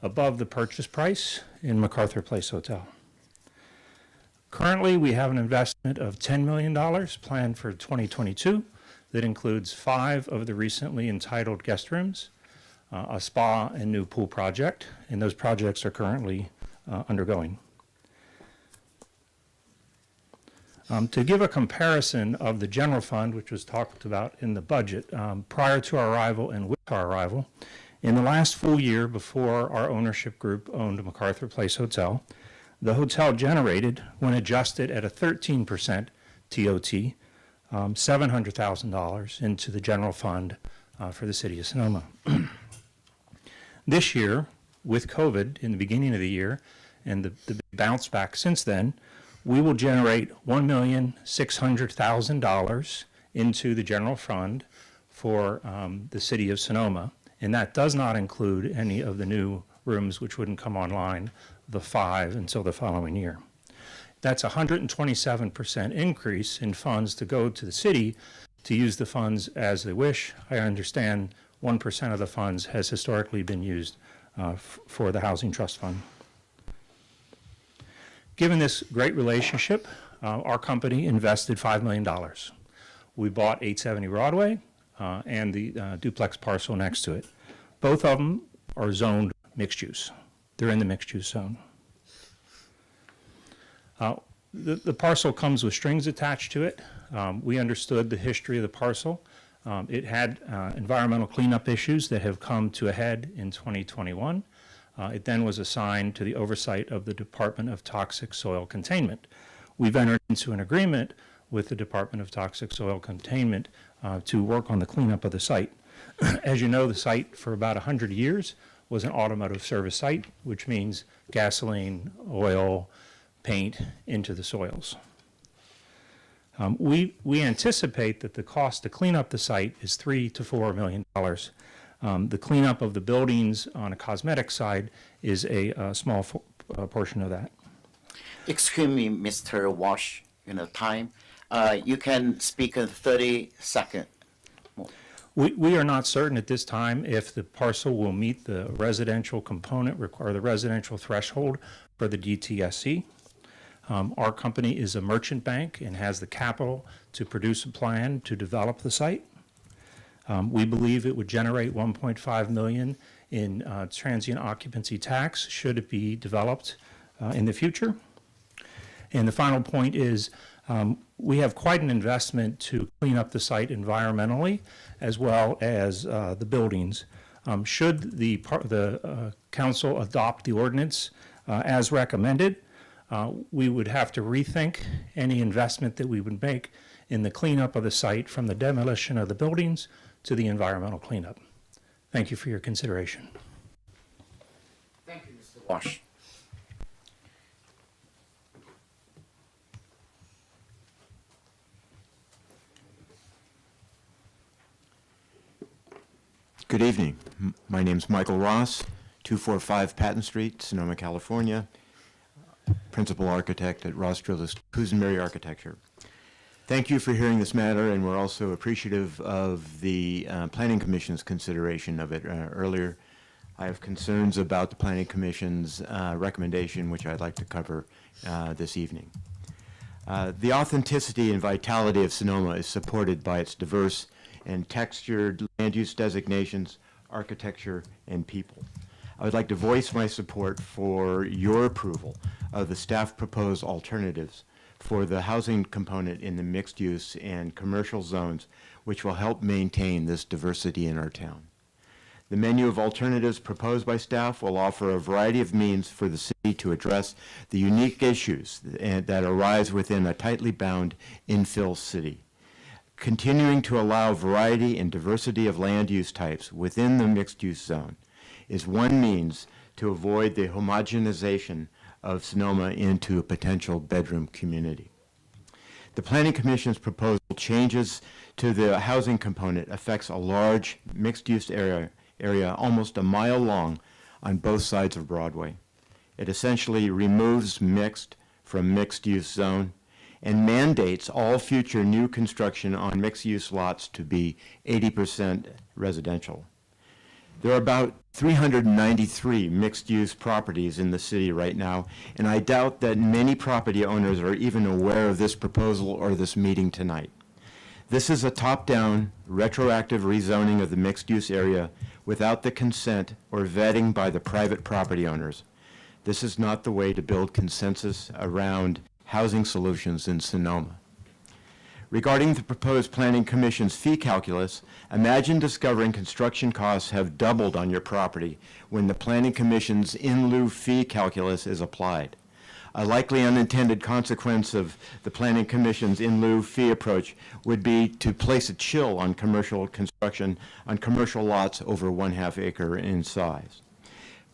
above the purchase price in MacArthur Place Hotel. Currently, we have an investment of $10 million planned for 2022 that includes 5 of the recently entitled guest rooms, a spa and new pool project, and those projects are currently undergoing. To give a comparison of the general fund, which was talked about in the budget prior to our arrival and with our arrival, in the last full year before our ownership group owned MacArthur Place Hotel, the hotel generated, when adjusted at a 13% TOT, $700,000 into the general fund for the city of Sonoma. This year, with COVID in the beginning of the year and the bounce back since then, we will generate $1,600,000 into the general fund for the city of Sonoma, and that does not include any of the new rooms which wouldn't come online, the 5, until the following year. That's a 127% increase in funds to go to the city to use the funds as they wish. I understand 1% of the funds has historically been used for the Housing Trust Fund. Given this great relationship, our company invested $5 million. We bought 870 Broadway and the duplex parcel next to it. Both of them are zoned mixed use. They're in the mixed use zone. The parcel comes with strings attached to it. We understood the history of the parcel. It had environmental cleanup issues that have come to a head in 2021. It then was assigned to the oversight of the Department of Toxic Soil Containment. We've entered into an agreement with the Department of Toxic Soil Containment to work on the cleanup of the site. As you know, the site for about 100 years was an automotive service site, which means gasoline, oil, paint into the soils. We anticipate that the cost to clean up the site is $3 to $4 million. The cleanup of the buildings on a cosmetic side is a small portion of that. Excuse me, Mr. Walsh, time. You can speak in 30 seconds. We are not certain at this time if the parcel will meet the residential component or the residential threshold for the DTSC. Our company is a merchant bank and has the capital to produce a plan to develop the site. We believe it would generate $1.5 million in transient occupancy tax should it be developed in the future. And the final point is we have quite an investment to clean up the site environmentally as well as the buildings. Should the council adopt the ordinance as recommended, we would have to rethink any investment that we would make in the cleanup of the site, from the demolition of the buildings to the environmental cleanup. Thank you for your consideration. Thank you, Mr. Walsh. Good evening. My name's Michael Ross, 245 Patton Street, Sonoma, California, principal architect at Ross Drillis Kuzenberry Architecture. Thank you for hearing this matter, and we're also appreciative of the Planning Commission's consideration of it earlier. I have concerns about the Planning Commission's recommendation, which I'd like to cover this evening. The authenticity and vitality of Sonoma is supported by its diverse and textured land use designations, architecture, and people. I would like to voice my support for your approval of the staff proposed alternatives for the housing component in the mixed use and commercial zones, which will help maintain this diversity in our town. The menu of alternatives proposed by staff will offer a variety of means for the city to address the unique issues that arise within a tightly bound infill city. Continuing to allow variety and diversity of land use types within the mixed use zone is one means to avoid the homogenization of Sonoma into a potential bedroom community. The Planning Commission's proposal changes to the housing component affects a large mixed-use area almost a mile long on both sides of Broadway. It essentially removes mixed from mixed-use zone and mandates all future new construction on mixed-use lots to be 80% residential. There are about 393 mixed-use properties in the city right now, and I doubt that many property owners are even aware of this proposal or this meeting tonight. This is a top-down, retroactive rezoning of the mixed-use area without the consent or vetting by the private property owners. This is not the way to build consensus around housing solutions in Sonoma. Regarding the proposed Planning Commission's fee calculus, imagine discovering construction costs have doubled on your property when the Planning Commission's in lieu fee calculus is applied. A likely unintended consequence of the Planning Commission's in lieu fee approach would be to place a chill on commercial construction on commercial lots over 1/2 acre in size.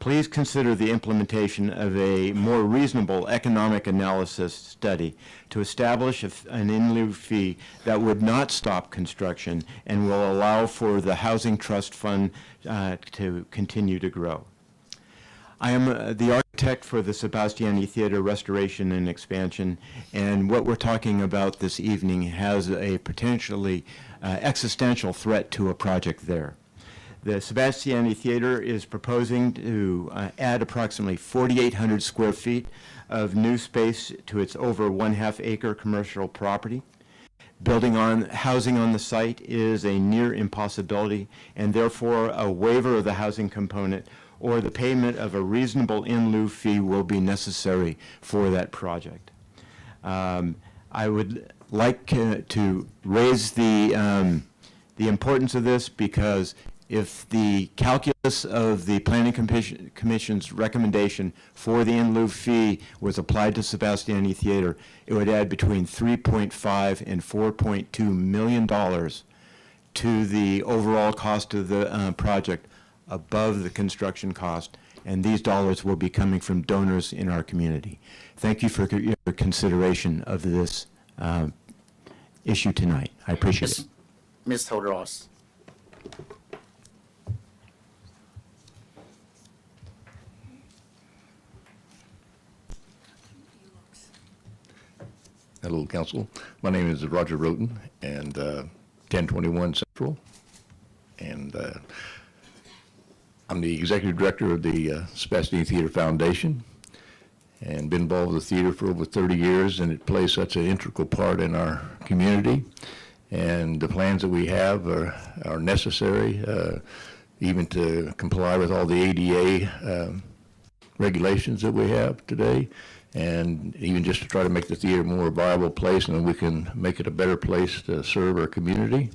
Please consider the implementation of a more reasonable economic analysis study to establish an in lieu fee that would not stop construction and will allow for the Housing Trust Fund to continue to grow. I am the architect for the Sebastiani Theater restoration and expansion, and what we're talking about this evening has a potentially existential threat to a project there. The Sebastiani Theater is proposing to add approximately 4,800 square feet of new space to its over 1/2 acre commercial property. Building on housing on the site is a near impossibility, and therefore a waiver of the housing component or the payment of a reasonable in lieu fee will be necessary for that project. I would like to raise the importance of this because if the calculus of the Planning Commission's recommendation for the in lieu fee was applied to Sebastiani Theater, it would add between $3.5 and $4.2 million to the overall cost of the project above the construction cost, and these dollars will be coming from donors in our community. Thank you for your consideration of this issue tonight. I appreciate it. Ms. Ross. Hello, Council. My name is Roger Roten, and 1021 Central, and I'm the Executive Director of the Sebastiani Theater Foundation, and been involved with the theater for over 30 years, and it plays such an integral part in our community, and the plans that we have are necessary, even to comply with all the ADA regulations that we have today, and even just to try to make the theater a more viable place, and we can make it a better place to serve our community.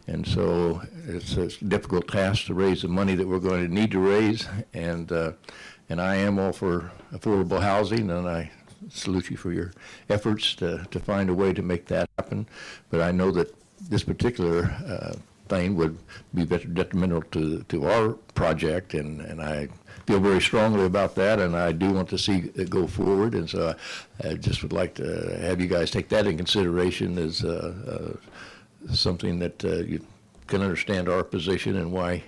And so it's a difficult task to raise the money that we're going to need to raise, and I am all for affordable housing, and I salute you for your efforts to find a way to make that happen. But I know that this particular thing would be detrimental to our project, and I feel very strongly about that, and I do want to see it go forward. And so I just would like to have you guys take that in consideration as something that you can understand our position and why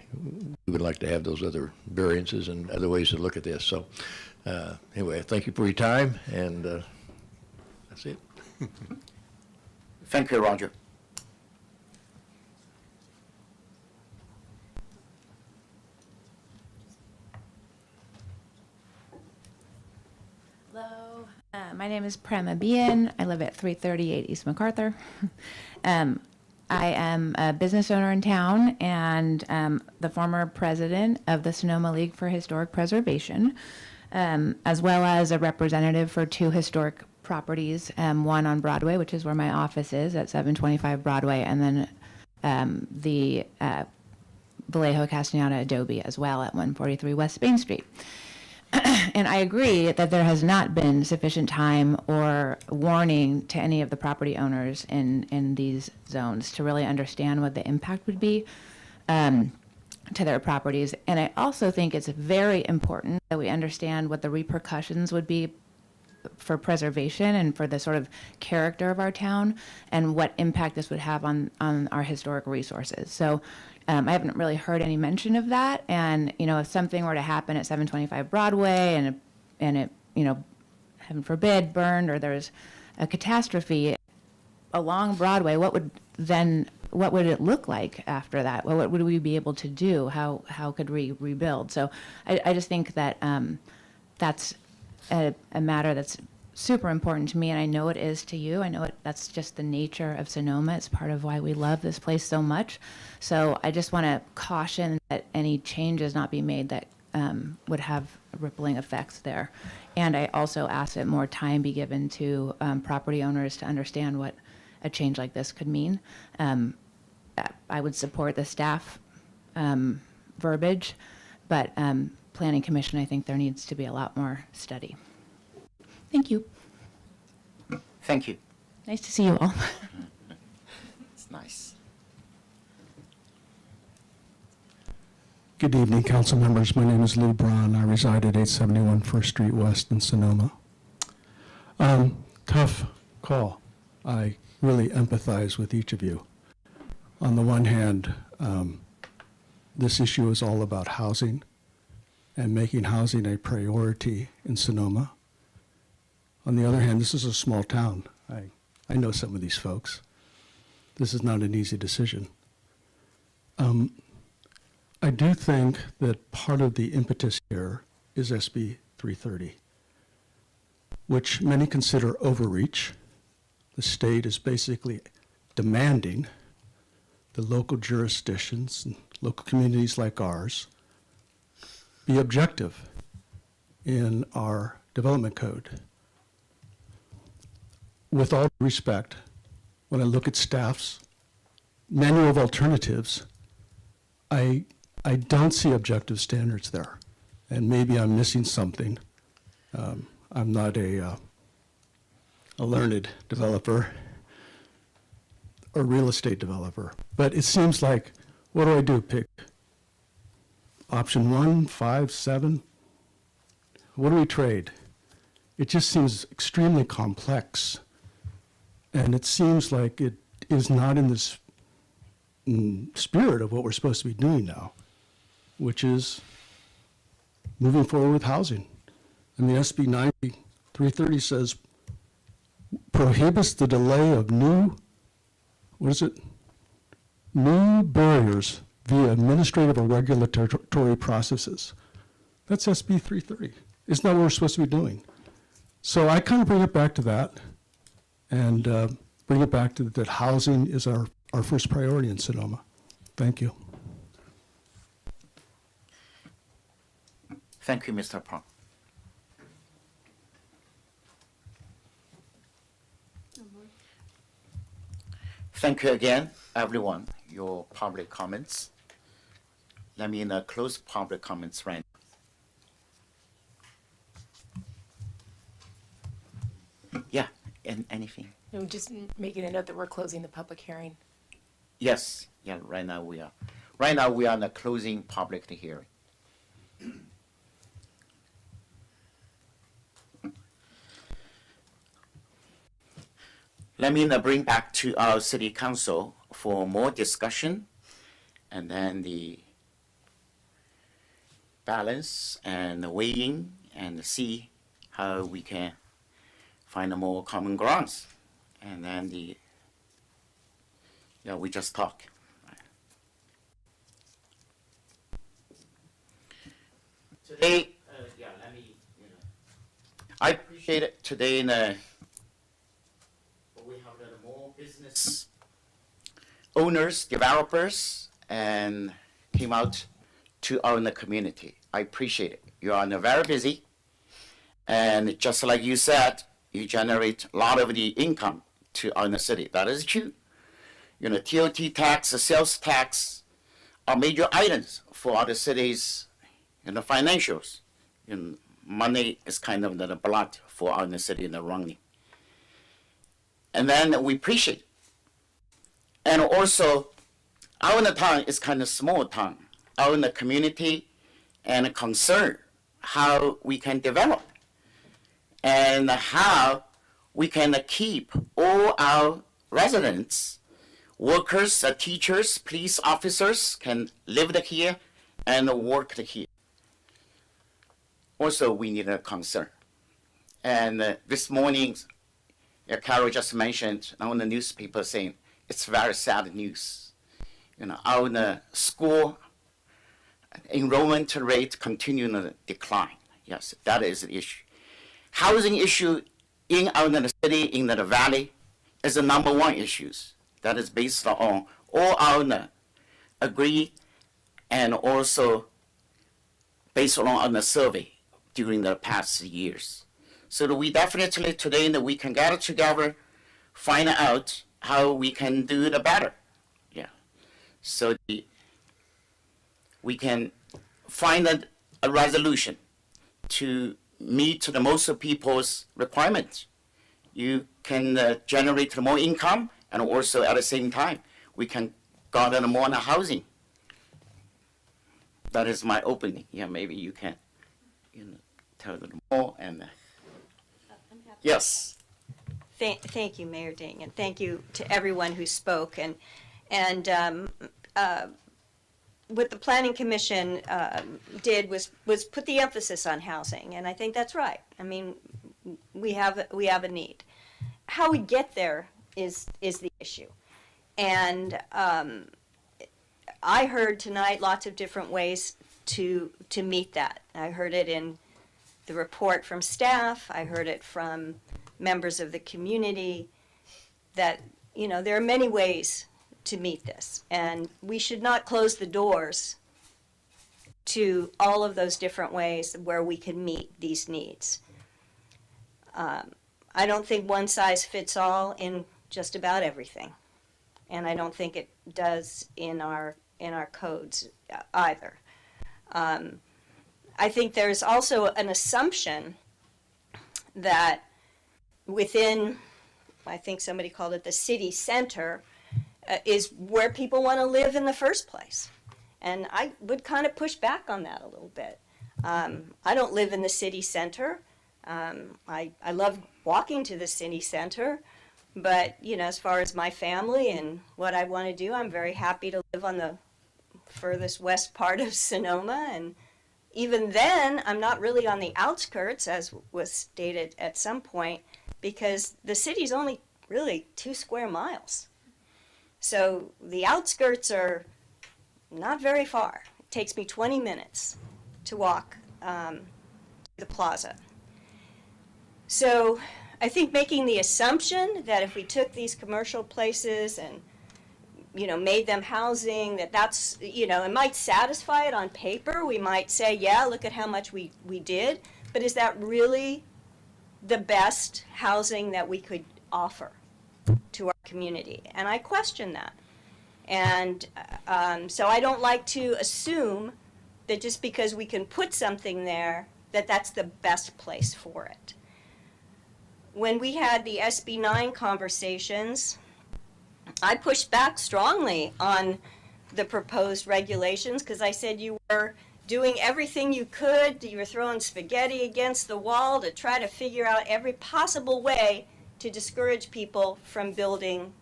we would like to have those other variances and other ways to look at this. So anyway, thank you for your time, and that's it. Thank you, Roger. Hello, my name is Prema Bien. I live at 338 East MacArthur. I am a business owner in town and the former president of the Sonoma League for Historic Preservation, as well as a representative for 2 historic properties, one on Broadway, which is where my office is at 725 Broadway, and then the Vallejo Castellana Adobe as well at 143 West Spain Street. And I agree that there has not been sufficient time or warning to any of the property owners in these zones to really understand what the impact would be to their properties. And I also think it's very important that we understand what the repercussions would be for preservation and for the sort of character of our town and what impact this would have on our historic resources. So I haven't really heard any mention of that. And, you know, if something were to happen at 725 Broadway and it, you know, heaven forbid, burned, or there's a catastrophe along Broadway, what would it look like after that? What would we be able to do? How could we rebuild? So I just think that that's a matter that's super important to me, and I know it is to you. I know that's just the nature of Sonoma. It's part of why we love this place so much. So I just want to caution that any changes not be made that would have rippling effects there. And I also asked that more time be given to property owners to understand what a change like this could mean. I would support the staff verbiage, but Planning Commission, I think there needs to be a lot more study. Thank you. Thank you. Nice to see you all. It's nice. Good evening, council members. My name is Lou Braun. I reside at 871 First Street West in Sonoma. Tough call. I really empathize with each of you. On the one hand, this issue is all about housing and making housing a priority in Sonoma. On the other hand, this is a small town. I know some of these folks. This is not an easy decision. I do think that part of the impetus here is SB 330, which many consider overreach. The state is basically demanding the local jurisdictions and local communities like ours be objective in our development code. With all respect, when I look at staff's manual of alternatives, I don't see objective standards there, and maybe I'm missing something. I'm not a learned developer or real estate developer, but it seems like, what do? Pick option 1, 5, 7? What do we trade? It just seems extremely complex, and it seems like it is not in this spirit of what we're supposed to be doing now, which is moving forward with housing. I mean, SB 330 says prohibits the delay of new barriers via administrative or regulatory processes. That's SB 330. Isn't that what we're supposed to be doing? So I kind of bring it back to that, and bring it back to that housing is our first priority in Sonoma. Thank you. Thank you, Mr. Prong. Thank you again, everyone, your public comments. Let me close public comments right now. Yeah, and anything? No, just making a note that we're closing the public hearing. Yes, yeah, right now we are. Right now we are in the closing public hearing. Let me bring back to our city council for more discussion, and then the balance and the weighing, and see how we can find more common grounds. And then we just talk. Today, I appreciate it today. We have more business owners, developers, and came out to own the community. I appreciate it. You are very busy, and just like you said, you generate a lot of the income to own the city. That is true. TOT tax, sales tax are major items for other cities in the financials. Money is kind of the blood for our city in the running. And then we appreciate it. And also, our town is kind of small town. Our community and concern how we can develop and how we can keep all our residents, workers, teachers, police officers can live here and work here. Also, we need a concern. And this morning, Carol just mentioned on the newspaper saying it's very sad news. Our school enrollment rate continuing to decline. Yes, that is the issue. Housing issue in our city, in the valley, is the number one issues. That is based on all our agree and also based on the survey during the past years. So that we definitely today that we can gather together, find out how we can do it better. Yeah. So we can find a resolution to meet the most of people's requirements. You can generate more income, and also at the same time, we can garner more housing. That is my opening. Yeah, maybe you can tell them more. And yes. Thank you, Mayor Ding, and thank you to everyone who spoke. And what the Planning Commission did was put the emphasis on housing, and I think that's right. I mean, we have a need. How we get there is the issue, and I heard tonight lots of different ways to meet that. I heard it in the report from staff. I heard it from members of the community that, there are many ways to meet this, and we should not close the doors to all of those different ways where we can meet these needs. I don't think one size fits all in just about everything, and I don't think it does in our codes either. I think there's also an assumption that within, I think somebody called it the city center, is where people want to live in the first place. And I would kind of push back on that a little bit. I don't live in the city center. I love walking to the city center, but as far as my family and what I want to do, I'm very happy to live on the furthest west part of Sonoma, and even then, I'm not really on the outskirts, as was stated at some point, because the city's only really 2 square miles. So the outskirts are not very far. It takes me 20 minutes to walk to the plaza. So I think making the assumption that if we took these commercial places and made them housing, that's, it might satisfy it on paper. We might say, yeah, look at how much we did. But is that really the best housing that we could offer to our community? And I question that. And so I don't like to assume that just because we can put something there, that that's the best place for it. When we had the SB 9 conversations, I pushed back strongly on the proposed regulations because I said you were doing everything you could. You were throwing spaghetti against the wall to try to figure out every possible way to discourage people from building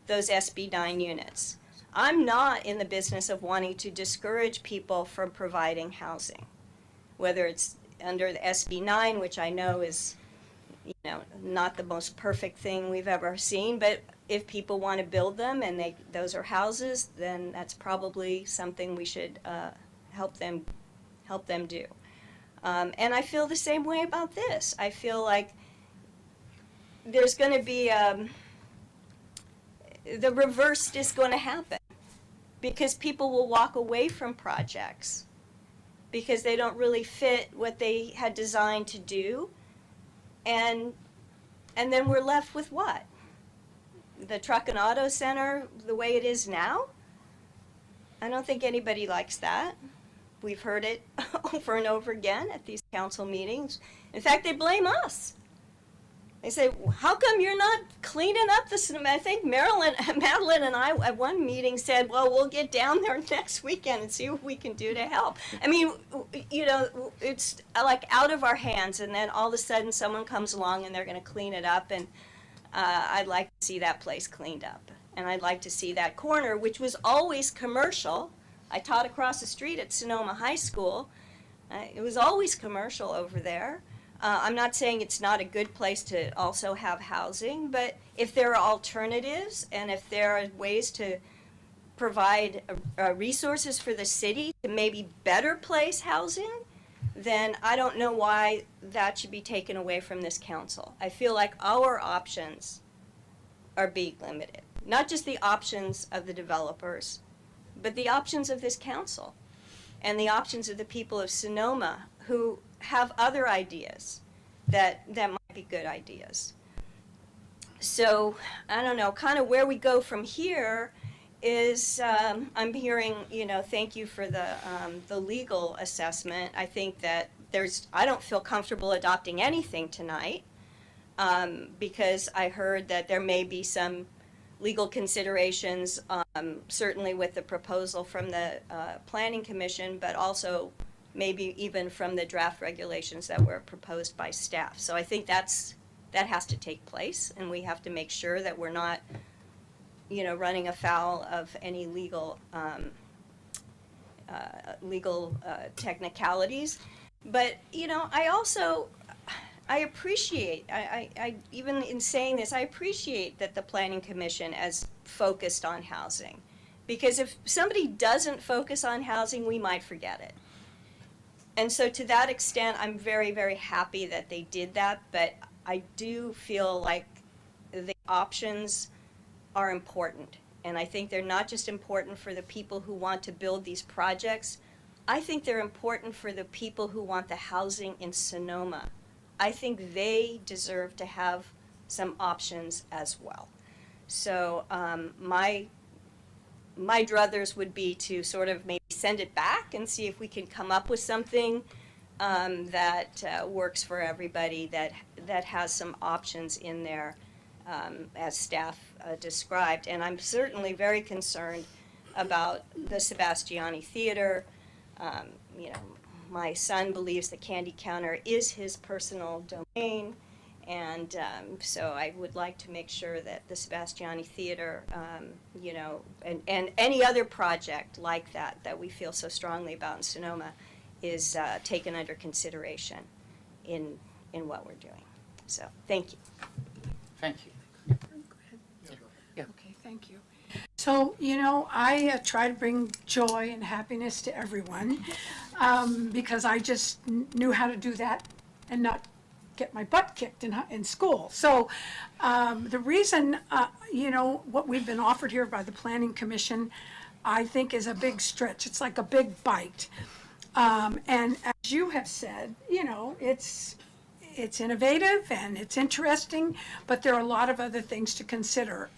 those SB 9 units. I'm not in the business of wanting to discourage people from providing housing, whether it's under the SB 9, which I know is not the most perfect thing we've ever seen, but if people want to build them and those are houses, then that's probably something we should help them do. And I feel the same way about this. I feel like there's going to be the reverse is going to happen because people will walk away from projects because they don't really fit what they had designed to do, and then we're left with what? The truck and auto center the way it is now? I don't think anybody likes that. We've heard it over and over again at these council meetings. In fact, they blame us. They say, how come you're not cleaning up this? I think Madeline and I at one meeting said, well, we'll get down there next weekend and see what we can do to help. I mean, it's like out of our hands, and then all of a sudden someone comes along and they're going to clean it up, and I'd like to see that place cleaned up. And I'd like to see that corner, which was always commercial. I taught across the street at Sonoma High School. It was always commercial over there. I'm not saying it's not a good place to also have housing, but if there are alternatives and if there are ways to provide resources for the city to maybe better place housing, then I don't know why that should be taken away from this council. I feel like our options are being limited. Not just the options of the developers, but the options of this council. and the options of the people of Sonoma who have other ideas that might be good ideas. So I don't know, kind of where we go from here is I'm hearing, thank you for the legal assessment. I think that I don't feel comfortable adopting anything tonight because I heard that there may be some legal considerations, certainly with the proposal from the Planning Commission, but also maybe even from the draft regulations that were proposed by staff. So I think that has to take place, and we have to make sure that we're not, running afoul of any legal technicalities. But I appreciate, I even in saying this, I appreciate that the Planning Commission is focused on housing. Because if somebody doesn't focus on housing, we might forget it. And so to that extent, I'm very, very happy that they did that, but I do feel like the options are important. And I think they're not just important for the people who want to build these projects. I think they're important for the people who want the housing in Sonoma. I think they deserve to have some options as well. So my druthers would be to sort of maybe send it back and see if we can come up with something that works for everybody, that has some options in there as staff described. And I'm certainly very concerned about the Sebastiani Theater. My son believes the candy counter is his personal domain, and so I would like to make sure that the Sebastiani Theater, and any other project like that we feel so strongly about in Sonoma is taken under consideration in what we're doing. So, thank you. Thank you. Okay, thank you. So, I try to bring joy and happiness to everyone because I just knew how to do that and not get my butt kicked in school. So the reason, what we've been offered here by the Planning Commission, I think is a big stretch. It's like a big bite. And as you have said, it's innovative and it's interesting, but there are a lot of other things to consider.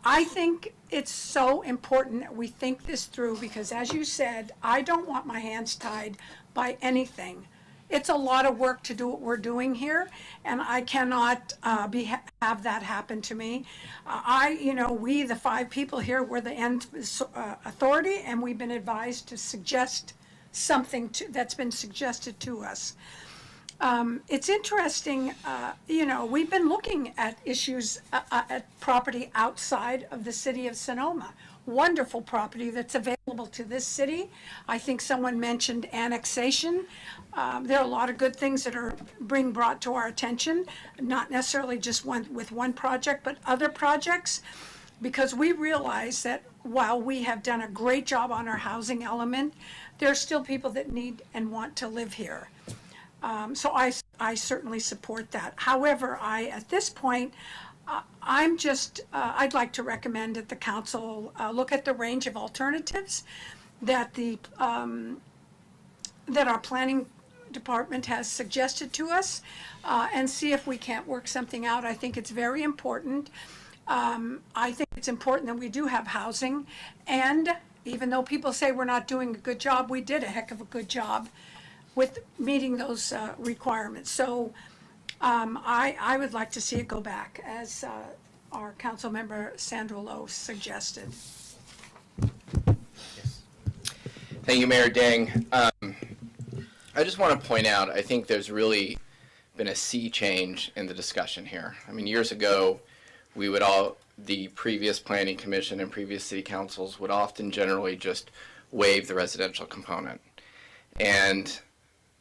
I think it's so important that we think this through because, as you said, I don't want my hands tied by anything. It's a lot of work to do what we're doing here, and I cannot have that happen to me. We, the 5 people here, we're the end authority, and we've been advised to suggest something that's been suggested to us. It's interesting, we've been looking at issues at property outside of the city of Sonoma. Wonderful property that's available to this city. I think someone mentioned annexation. There are a lot of good things that are being brought to our attention, not necessarily just with one project, but other projects, because we realize that while we have done a great job on our housing element, there are still people that need and want to live here. So I certainly support that. However, at this point, I'd like to recommend that the council look at the range of alternatives that that our planning department has suggested to us, and see if we can't work something out. I think it's very important. I think it's important that we do have housing, and even though people say we're not doing a good job, we did a heck of a good job with meeting those requirements. So I would like to see it go back, as our council member Sandra Lowe suggested. Thank you, Mayor Ding. I just want to point out, I think there's really been a sea change in the discussion here. I mean, years ago, the previous planning commission and previous city councils would often generally just waive the residential component. And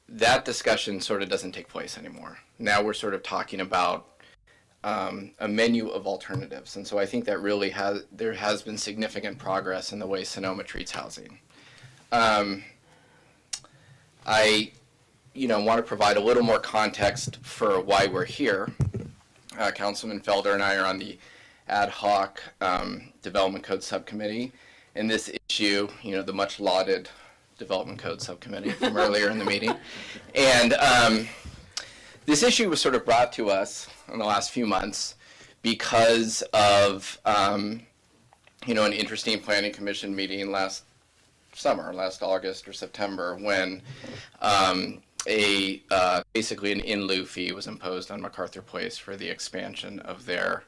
that discussion sort of doesn't take place anymore. Now we're sort of talking about a menu of alternatives. And so I think that really there has been significant progress in the way Sonoma treats housing. I want to provide a little more context for why we're here. Councilman Felder and I are on the ad hoc Development Code Subcommittee. And this issue, the much lauded Development Code Subcommittee from earlier in the meeting. And this issue was sort of brought to us in the last few months because of, you know, an interesting Planning Commission meeting last summer, last August or September, when basically an in-lieu fee was imposed on MacArthur Place for the expansion of their,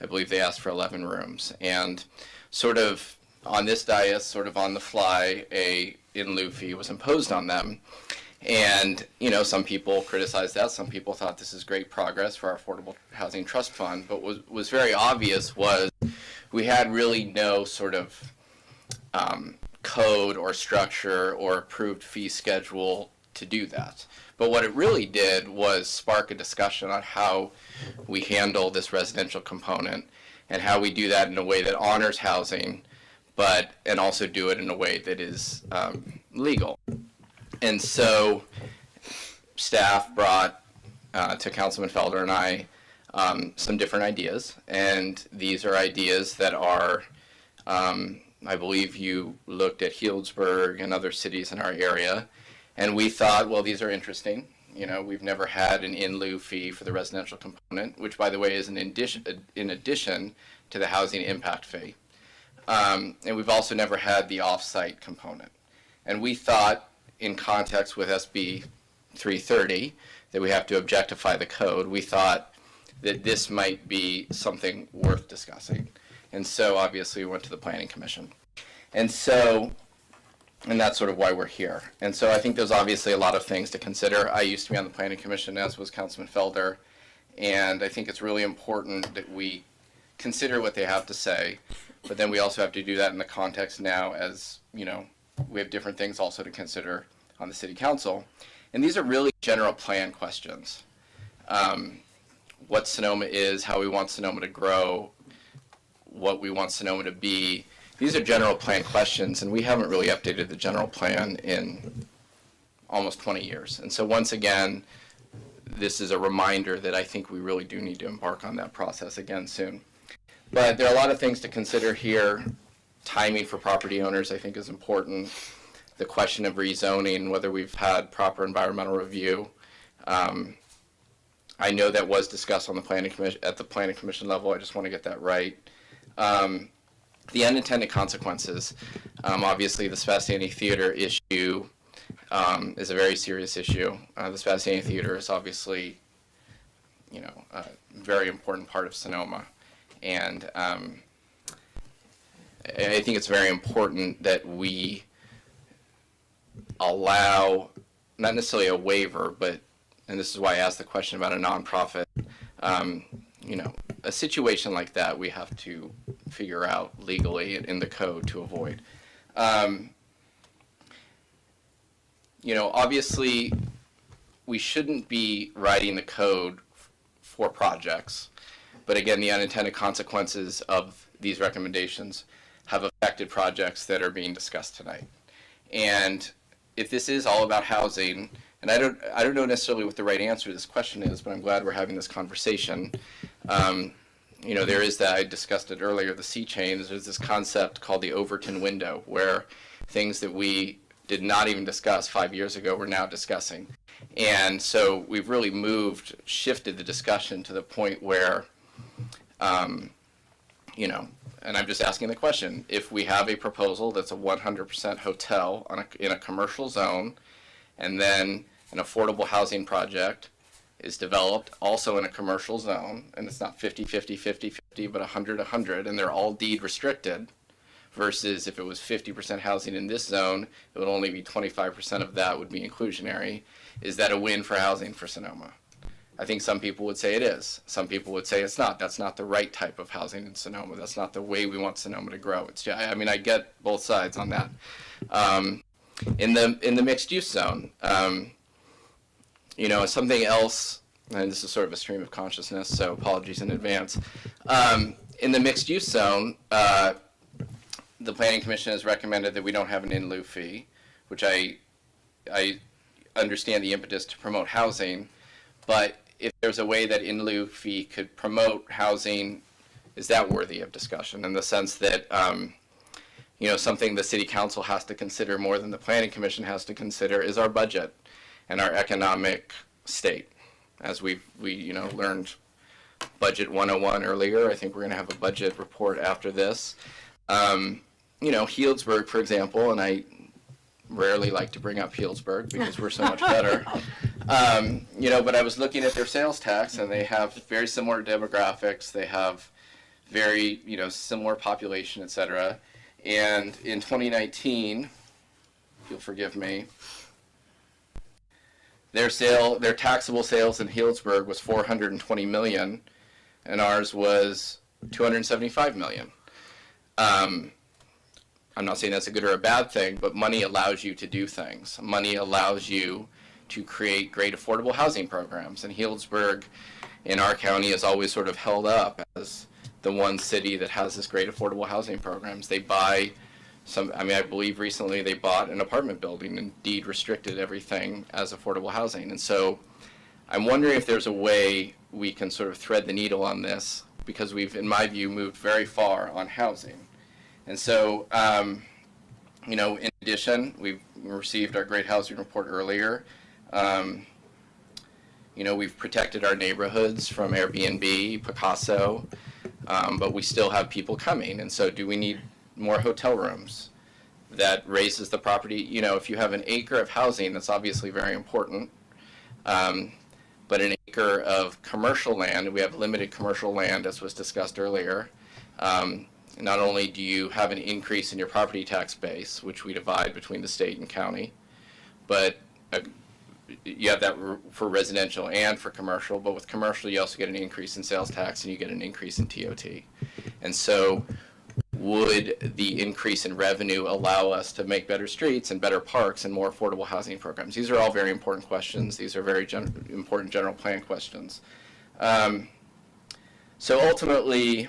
I believe they asked for 11 rooms. And sort of on this dais, sort of on the fly, a in-lieu fee was imposed on them. And, you know, some people criticized that. Some people thought this is great progress for our Affordable Housing Trust Fund. But what was very obvious was we had really no sort of code or structure or approved fee schedule to do that. But what it really did was spark a discussion on how we handle this residential component and how we do that in a way that honors housing, and also do it in a way that is legal. And so staff brought to Councilman Felder and I some different ideas, and these are ideas that are, I believe you looked at Healdsburg and other cities in our area, and we thought, well, these are interesting. You know, we've never had an in-lieu fee for the residential component, which, by the way, is in addition to the housing impact fee. And we've also never had the off-site component. And we thought, in context with SB 330, that we have to objectify the code. We thought that this might be something worth discussing. And so, obviously, we went to the Planning Commission. And that's sort of why we're here. And so I think there's obviously a lot of things to consider. I used to be on the Planning Commission, as was Councilman Felder, and I think it's really important that we consider what they have to say, but then we also have to do that in the context now, as, you know, we have different things also to consider on the City Council. And these are really general plan questions. What Sonoma is, how we want Sonoma to grow, what we want Sonoma to be. These are general plan questions, and we haven't really updated the general plan in almost 20 years. And so once again, this is a reminder that I think we really do need to embark on that process again soon. But there are a lot of things to consider here. Timing for property owners, I think, is important. The question of rezoning, whether we've had proper environmental review. I know that was discussed on the Planning Commission, at the Planning Commission level. I just want to get that right. The unintended consequences. Obviously, the Sebastiani Theater issue is a very serious issue. The Sebastiani Theater is obviously, you know, a very important part of Sonoma. And I think it's very important that we allow, not necessarily a waiver, but, and this is why I asked the question about a nonprofit, you know, a situation like that we have to figure out legally in the code to avoid. You know, obviously, we shouldn't be writing the code for projects, but again, the unintended consequences of these recommendations have affected projects that are being discussed tonight. And if this is all about housing, and I don't know necessarily what the right answer to this question is, but I'm glad we're having this conversation. You know, there is that, I discussed it earlier, the sea change. There's this concept called the Overton window, where things that we did not even discuss 5 years ago we're now discussing. And so we've really shifted the discussion to the point where, you know, and I'm just asking the question, if we have a proposal that's a 100% hotel in a commercial zone, and then an affordable housing project is developed also in a commercial zone, and it's not 50-50-50-50, but 100-100, and they're all deed restricted, versus if it was 50% housing in this zone, it would only be 25% of that would be inclusionary. Is that a win for housing for Sonoma? I think some people would say it is. Some people would say it's not. That's not the right type of housing in Sonoma. That's not the way we want Sonoma to grow. I mean, I get both sides on that. In the mixed use zone, you know, something else, and this is sort of a stream of consciousness, so apologies in advance. In the mixed use zone, the Planning Commission has recommended that we don't have an in lieu fee, which I understand the impetus to promote housing, but if there's a way that in lieu fee could promote housing, is that worthy of discussion in the sense that, something the city council has to consider more than the planning commission has to consider is our budget and our economic state. As we learned Budget 101 earlier, I think we're going to have a budget report after this. Healdsburg, for example, and I rarely like to bring up Healdsburg because we're so much better. But I was looking at their sales tax, and they have very similar demographics. They have very, similar population, et cetera. And in 2019, if you'll forgive me, their taxable sales in Healdsburg was 420 million, and ours was 275 million. I'm not saying that's a good or a bad thing, but money allows you to do things. Money allows you to create great affordable housing programs. And Healdsburg in our county is always sort of held up as the one city that has this great affordable housing programs. They buy I believe recently they bought an apartment building and deed restricted everything as affordable housing. And so I'm wondering if there's a way we can sort of thread the needle on this, because we've, in my view, moved very far on housing. And so, in addition, we've received our great housing report earlier. We've protected our neighborhoods from Airbnb, Picasso, but we still have people coming. And so do we need more hotel rooms? That raises the property. If you have an acre of housing, that's obviously very important. But an acre of commercial land, we have limited commercial land, as was discussed earlier. Not only do you have an increase in your property tax base, which we divide between the state and county, but you have that for residential and for commercial, but with commercial you also get an increase in sales tax and you get an increase in TOT. And so would the increase in revenue allow us to make better streets and better parks and more affordable housing programs? These are all very important questions. These are very important general plan questions. So ultimately,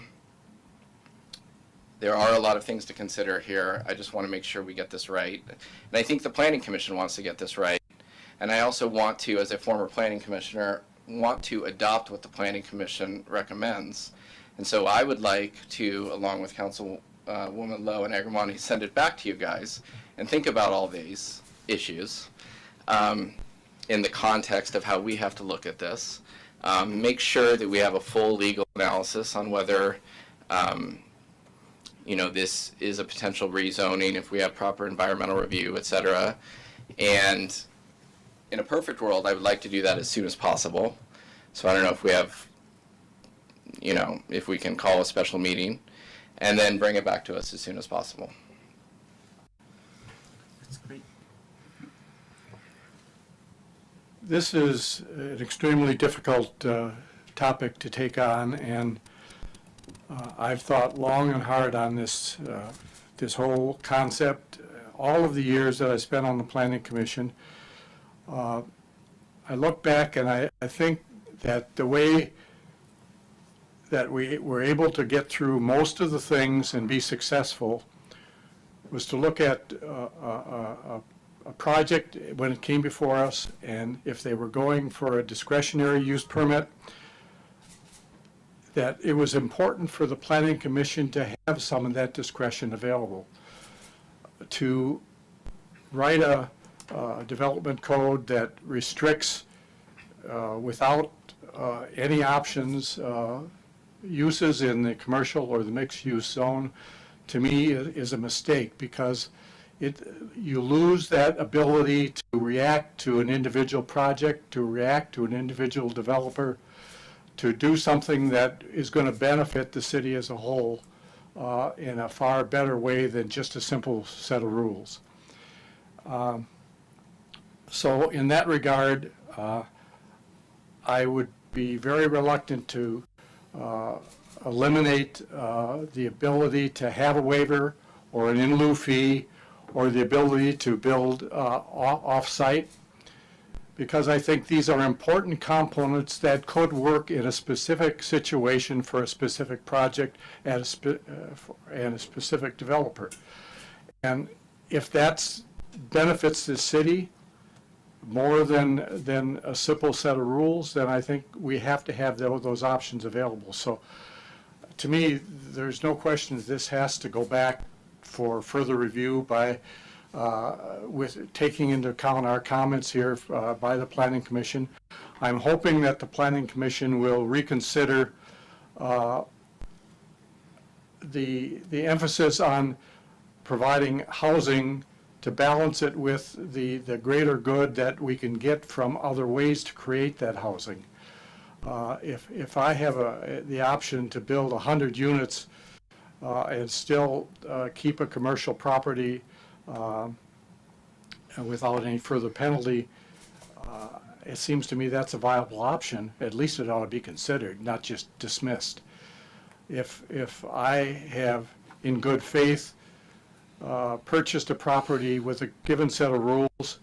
there are a lot of things to consider here. I just want to make sure we get this right. And I think the Planning Commission wants to get this right. And I also want to, as a former planning commissioner, want to adopt what the Planning Commission recommends. And so I would like to, along with Councilwoman Lowe and Agramani, send it back to you guys and think about all these issues in the context of how we have to look at this. Make sure that we have a full legal analysis on whether this is a potential rezoning, if we have proper environmental review, et cetera. And in a perfect world, I would like to do that as soon as possible. So I don't know if we have, if we can call a special meeting and then bring it back to us as soon as possible. That's great. This is an extremely difficult topic to take on, and I've thought long and hard on this whole concept. All of the years that I spent on the Planning Commission, I look back and I think that the way that we were able to get through most of the things and be successful was to look at a project when it came before us, and if they were going for a discretionary use permit, that it was important for the Planning Commission to have some of that discretion available, to write a development code that restricts without any options uses in the commercial or the mixed-use zone, to me is a mistake, because you lose that ability to react to an individual project, to react to an individual developer, to do something that is going to benefit the city as a whole in a far better way than just a simple set of rules. So in that regard, I would be very reluctant to eliminate the ability to have a waiver or an in lieu fee or the ability to build off-site, because I think these are important components that could work in a specific situation for a specific project and a specific developer. And if that benefits the city more than a simple set of rules, then I think we have to have those options available. So to me, there's no question that this has to go back for further review by, with taking into account our comments here by the Planning Commission. I'm hoping that the Planning Commission will reconsider the emphasis on providing housing to balance it with the greater good that we can get from other ways to create that housing. If I have the option to build 100 units and still keep a commercial property without any further penalty, it seems to me that's a viable option. At least it ought to be considered, not just dismissed. If I have, in good faith, purchased a property with a given set of rules,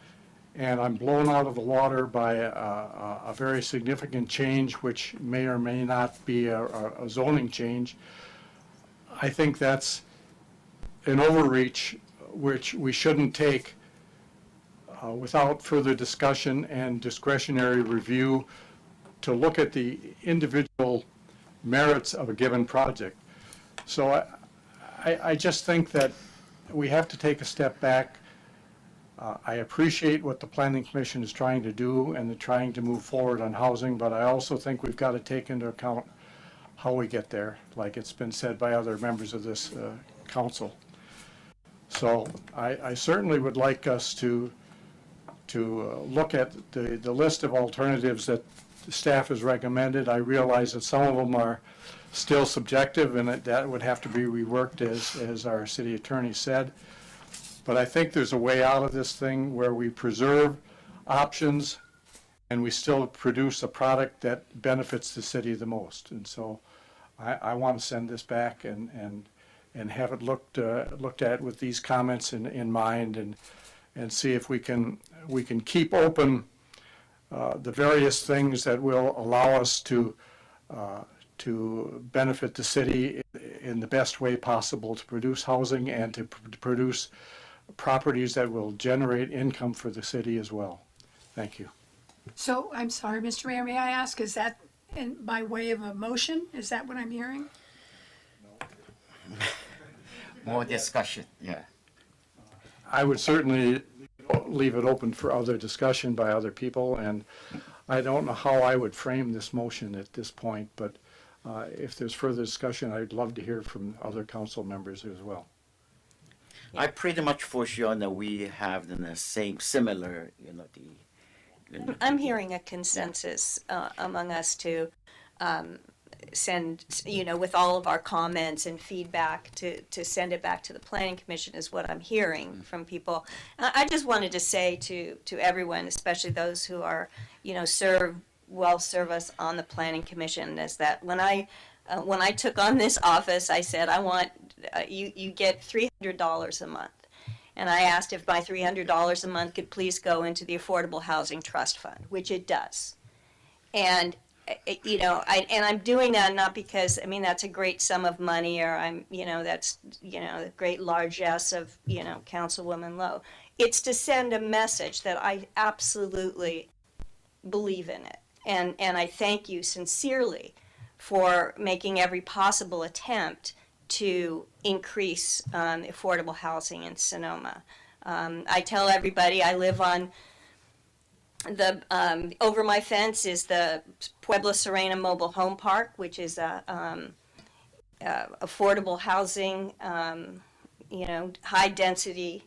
and I'm blown out of the water by a very significant change, which may or may not be a zoning change, I think that's an overreach which we shouldn't take without further discussion and discretionary review to look at the individual merits of a given project. So I just think that we have to take a step back. I appreciate what the Planning Commission is trying to do and they're trying to move forward on housing, but I also think we've got to take into account how we get there, like it's been said by other members of this council. So I certainly would like us to look at the list of alternatives that the staff has recommended. I realize that some of them are still subjective and that would have to be reworked, as our city attorney said. But I think there's a way out of this thing where we preserve options and we still produce a product that benefits the city the most. And so I want to send this back and have it looked at with these comments in mind, and see if we can keep open the various things that will allow us to benefit the city in the best way possible, to produce housing and to produce properties that will generate income for the city as well. Thank you. So, I'm sorry, Mr. Mayor, may I ask, is that by way of a motion? Is that what I'm hearing? More discussion, yeah. I would certainly leave it open for other discussion by other people, and I don't know how I would frame this motion at this point, but if there's further discussion, I'd love to hear from other council members as well. I pretty much for sure that we have the same, similar, I'm hearing a consensus among us to send, with all of our comments and feedback, to send it back to the Planning Commission is what I'm hearing from people. I just wanted to say to everyone, especially those who are, serve us on the Planning Commission, is that when I took on this office, I said, I want, you get $300 a month. And I asked if my $300 a month could please go into the Affordable Housing Trust Fund, which it does. And, I'm doing that not because, that's a great sum of money, or that's, the great largesse of, Councilwoman Lowe. It's to send a message that I absolutely believe in it. And I thank you sincerely for making every possible attempt to increase affordable housing in Sonoma. I tell everybody I live on the, over my fence is the Puebla Serena Mobile Home Park, which is a affordable housing, high density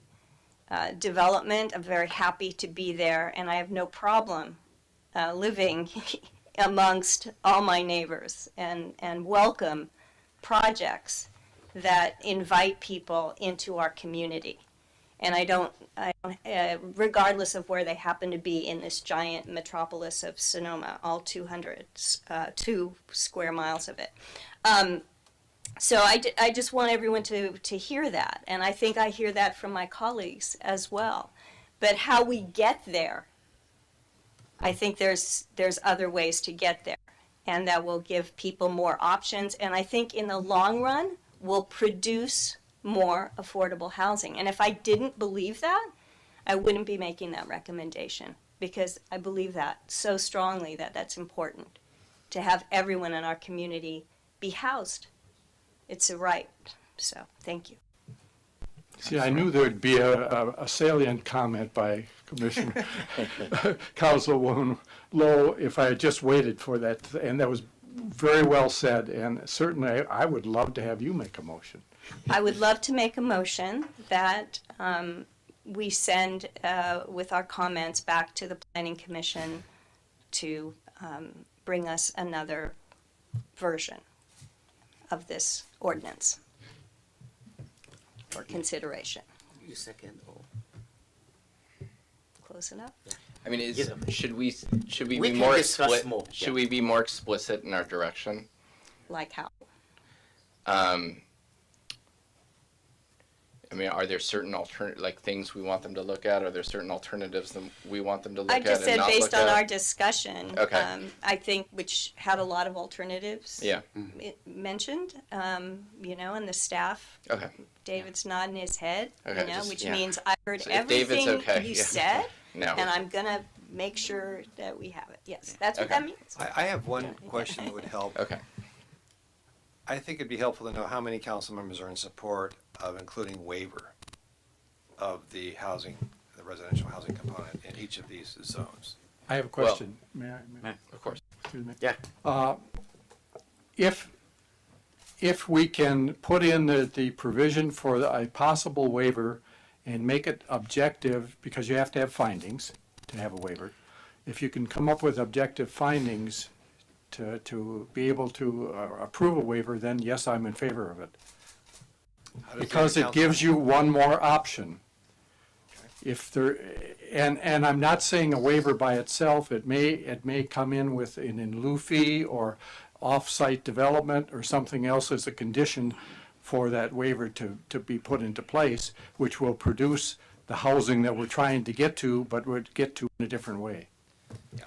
development. I'm very happy to be there, and I have no problem living amongst all my neighbors and welcome projects that invite people into our community. And I don't, regardless of where they happen to be in this giant metropolis of Sonoma, all 2 square miles of it. So I just want everyone to hear that, and I think I hear that from my colleagues as well. But how we get there, I think there's other ways to get there, and that will give people more options, and I think in the long run will produce more affordable housing. And if I didn't believe that, I wouldn't be making that recommendation, because I believe that so strongly that that's important, to have everyone in our community be housed. It's a right. So, thank you. See, I knew there'd be a salient comment by Commissioner Councilwoman Lowe if I had just waited for that, and that was very well said, and certainly I would love to have you make a motion. I would love to make a motion that we send with our comments back to the Planning Commission to bring us another version of this ordinance for consideration. You second, or? Close enough? I mean, should we We be can more discuss explicit? more, Should yeah. we be more explicit in our direction? Like how? I mean, are there certain like things we want them to look at? Are there certain alternatives that we want them to look I at just and said not based look on at? our discussion, Okay. I think, which had a lot of alternatives. Yeah. Mentioned, you know, and the staff. Okay. David's nodding his head, Okay, you know, just- which yeah. means I heard So if David's everything okay, you yeah. said, No. and I'm gonna make sure that we have it. Yes, that's what Okay. that means. I have one question that would help. Okay. I think it'd be helpful to know how many council members are in support of including waiver of the housing, the residential housing component in each of these zones. I have a question. May I? Of course. Excuse me. Yeah. If we can put in the provision for a possible waiver and make it objective, because you have to have findings to have a waiver. If you can come up with objective findings to be able to approve a waiver, then yes, I'm in favor of it. How does Because the it council- gives you one more option. If there, and I'm not saying a waiver by itself, it may come in with an in lieu fee or off-site development or something else as a condition for that waiver to be put into place, which will produce the housing that we're trying to get to, but would get to in a different way.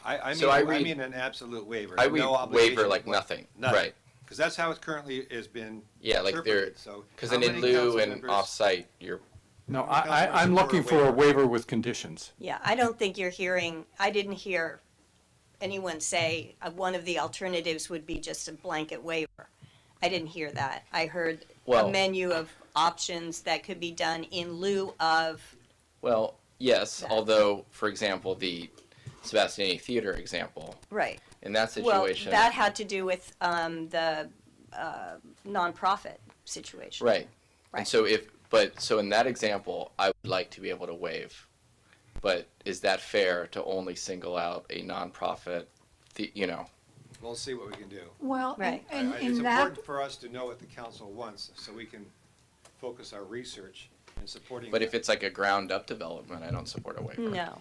I So I mean, read- mean an absolute waiver. I no read obligation waiver like whatsoever. nothing, Nothing. right. Because that's how it currently has been Yeah, like they're, interpreted. So because how an in many lieu council and members- off-site, you're, No, Councilman I'm support looking a for a waiver. waiver with conditions. Yeah, I don't think you're hearing, I didn't hear anyone say one of the alternatives would be just a blanket waiver. I didn't hear that. I heard a Well- menu of options that could be done in lieu of, well, yes, although, for example, the Sebastiani Theater example, right. in that Well, situation. that had to do with the nonprofit situation. Right. Right. And so in that example, I would like to be able to waive. But is that fair to only single out a nonprofit, We'll see what we can do. Well, Right. and It's in that, important for us to know what the council wants so we can focus our research in supporting. but if it's like a ground up development, I don't support a waiver. No.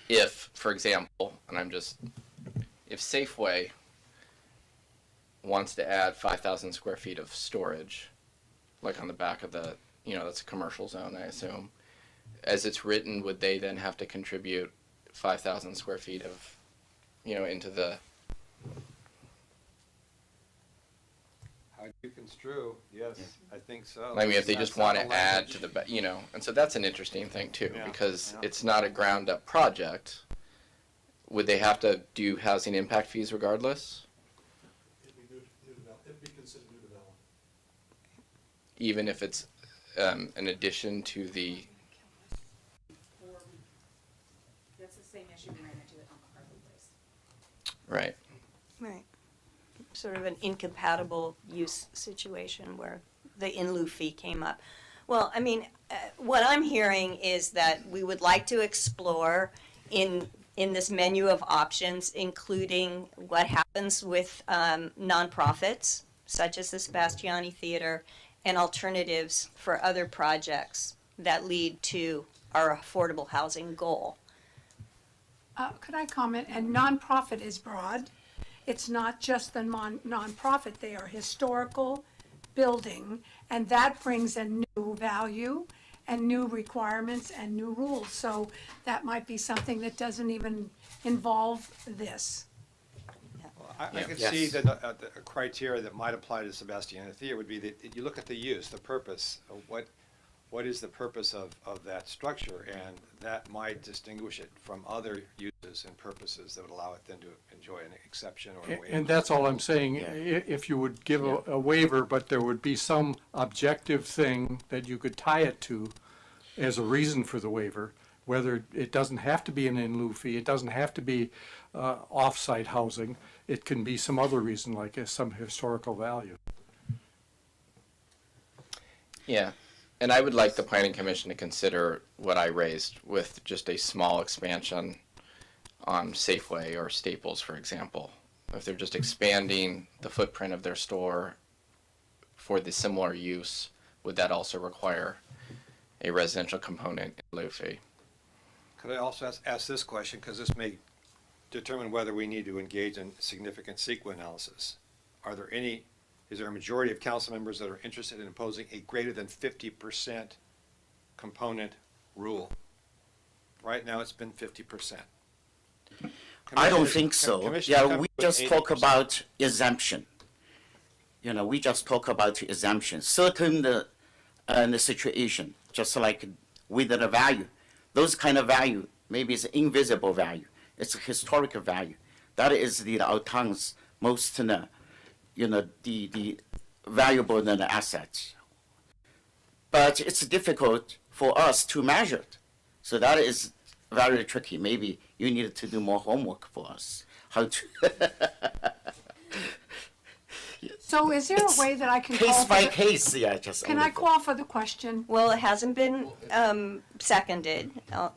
If, for example, if Safeway wants to add 5,000 square feet of storage, like on the back of that's a commercial zone, I assume. As it's written, would they then have to contribute 5,000 square feet of, into the, How you construe, yes, I think so. I mean, if they That's just not want the to add language. to and so that's an interesting thing too, Yeah, because yeah. it's not a ground up project. Would they have to do housing impact fees regardless? It'd be considered new development. Even if it's an addition to the, That's the same issue we ran into at McCarthy Place. right? Right. Sort of an incompatible use situation where the in lieu fee came up. Well, I mean, what I'm hearing is that we would like to explore in this menu of options, including what happens with nonprofits, such as the Sebastiani Theater, and alternatives for other projects that lead to our affordable housing goal. could I comment? And nonprofit is broad. It's not just the nonprofit. They are historical building, and that brings a new value and new requirements and new rules. So that might be something that doesn't even involve this. I could Yes. see that a criteria that might apply to Sebastiani Theater would be that you look at the use, the purpose, of what is the purpose of that structure? And that might distinguish it from other uses and purposes that would allow it then to enjoy an exception or a waiver. And that's all I'm saying. If you would give a waiver, but there would be some objective thing that you could tie it to as a reason for the waiver, whether it doesn't have to be an in lieu fee, it doesn't have to be off-site housing, it can be some other reason, like some historical value. Yeah, and I would like the planning commission to consider what I raised with just a small expansion on Safeway or Staples, for example. If they're just expanding the footprint of their store for the similar use, would that also require a residential component in lieu fee? Could I also ask this question, because this may determine whether we need to engage in significant CEQA analysis. Is there a majority of council members that are interested in imposing a greater than 50% component rule? Right now, it's been 50%. I don't think so. Commissioner, Yeah, come we with just talk 80%. about exemption. You know, we just talk about exemption. Certain the situation, just like with the value, those kind of value, maybe it's invisible value. It's a historical value. That is our town's most, the valuable than the assets. But it's difficult for us to measure it. So that is very tricky. Maybe you need to do more homework for us. How to So is there a way that I can call case for by the- case, yeah, just. Can I call for the question? Well, it hasn't been seconded,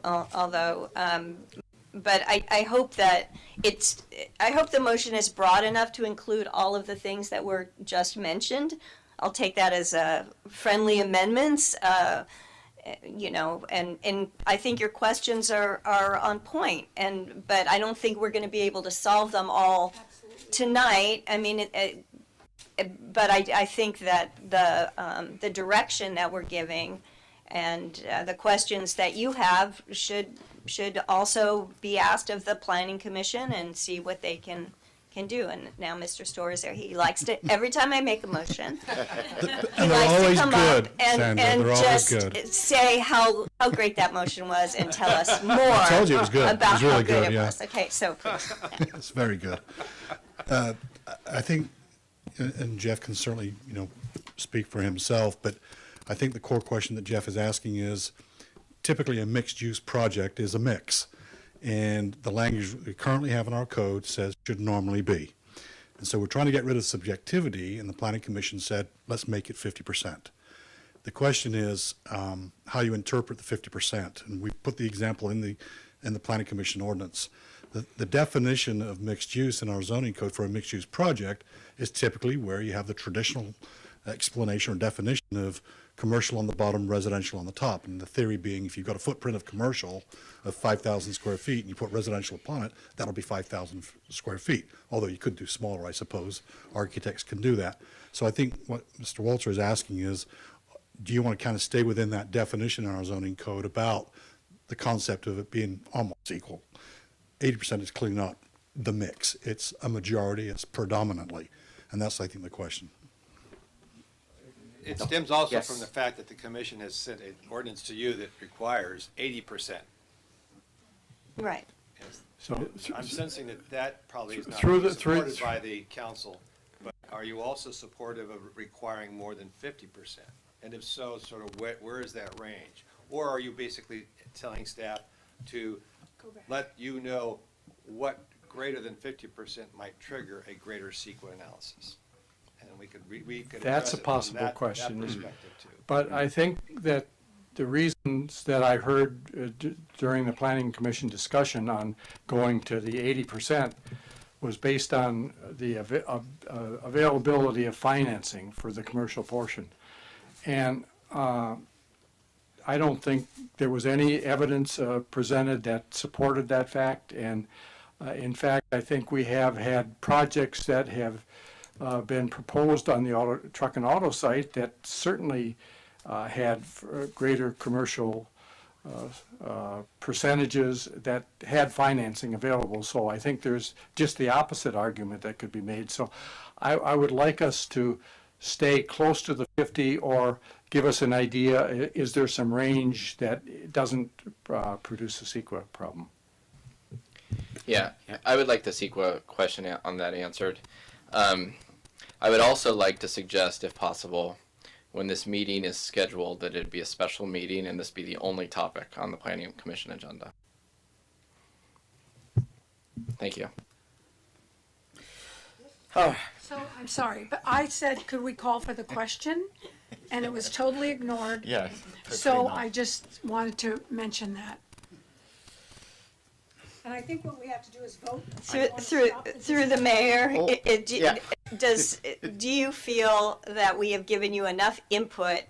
although, but I hope that I hope the motion is broad enough to include all of the things that were just mentioned. I'll take that as friendly amendments, and I think your questions are on point, but I don't think we're going to be able to solve them all tonight. I mean, but I think that the direction that we're giving and the questions that you have should also be asked of the Planning Commission and see what they can do. And now Mr. Storr is there. He likes to, every time I make a motion, he And they're likes to always come good, up and Sandra. They're always just good. say how great that motion was and tell us more I told you it was good. It about was really how good good, it yeah. was. Okay, so It's very good. I think, and Jeff can certainly, speak for himself, but I think the core question that Jeff is asking is, typically a mixed-use project is a mix. And the language we currently have in our code says should normally be. And so we're trying to get rid of subjectivity, and the Planning Commission said, let's make it 50%. The question is how you interpret the 50%. And we put the example in the Planning Commission ordinance. The definition of mixed use in our zoning code for a mixed use project is typically where you have the traditional explanation or definition of commercial on the bottom, residential on the top. And the theory being, if you've got a footprint of commercial of 5,000 square feet and you put residential upon it, that'll be 5,000 square feet. Although you could do smaller, I suppose. Architects can do that. So I think what Mr. Walter is asking is, do you want to kind of stay within that definition in our zoning code about the concept of it being almost equal? 80% is clearly not the mix. It's a majority, it's predominantly. And that's, I think, the question. It stems also Yes. from the fact that the commission has sent an ordinance to you that requires 80%. right. So I'm sensing that probably is not Through the- supported by the council, but are you also supportive of requiring more than 50%? And if so, sort of where is that range? Or are you basically telling staff to let you know what greater than 50% might trigger a greater CEQA analysis? And we could That's address a it from possible that question. perspective too. But I think that the reasons that I heard during the Planning Commission discussion on going to the 80% was based on the availability of financing for the commercial portion. And I don't think there was any evidence presented that supported that fact. And in fact, I think we have had projects that have been proposed on the truck and auto site that certainly had greater commercial percentages that had financing available. So I think there's just the opposite argument that could be made. So I would like us to stay close to the 50 or give us an idea, is there some range that doesn't produce a CEQA problem? Yeah, I would like the CEQA question on that answered. I would also like to suggest, if possible, when this meeting is scheduled, that it be a special meeting and this be the only topic on the Planning Commission agenda. Thank you. Oh, So, I'm sorry, but I said, could we call for the question? And it was totally ignored. yes. So I just wanted to mention that. And I think what we have to do is vote. Through the mayor, Oh, yeah. do you feel that we have given you enough input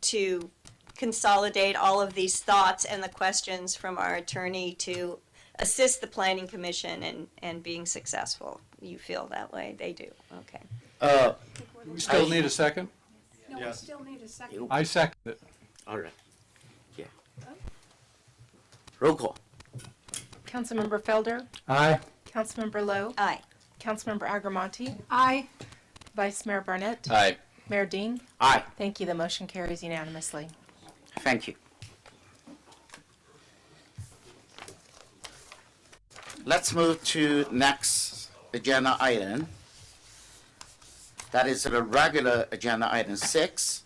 to consolidate all of these thoughts and the questions from our attorney to assist the planning commission in being successful? You feel that way? They do. Okay. We still need a second? No, we still need a second. I second it. All right. Yeah. Roll call. Councilmember Felder, Aye. Councilmember Lowe, Aye. Councilmember Agramonte, Aye. Vice Mayor Barnett, Aye. Mayor Ding. Aye. Thank you. The motion carries unanimously. Thank you. Let's move to next agenda item. That is the regular agenda item 6.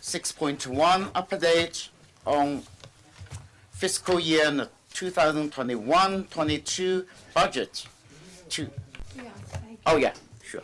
6.1 update on fiscal year 2021-22 budget. Oh yeah, sure.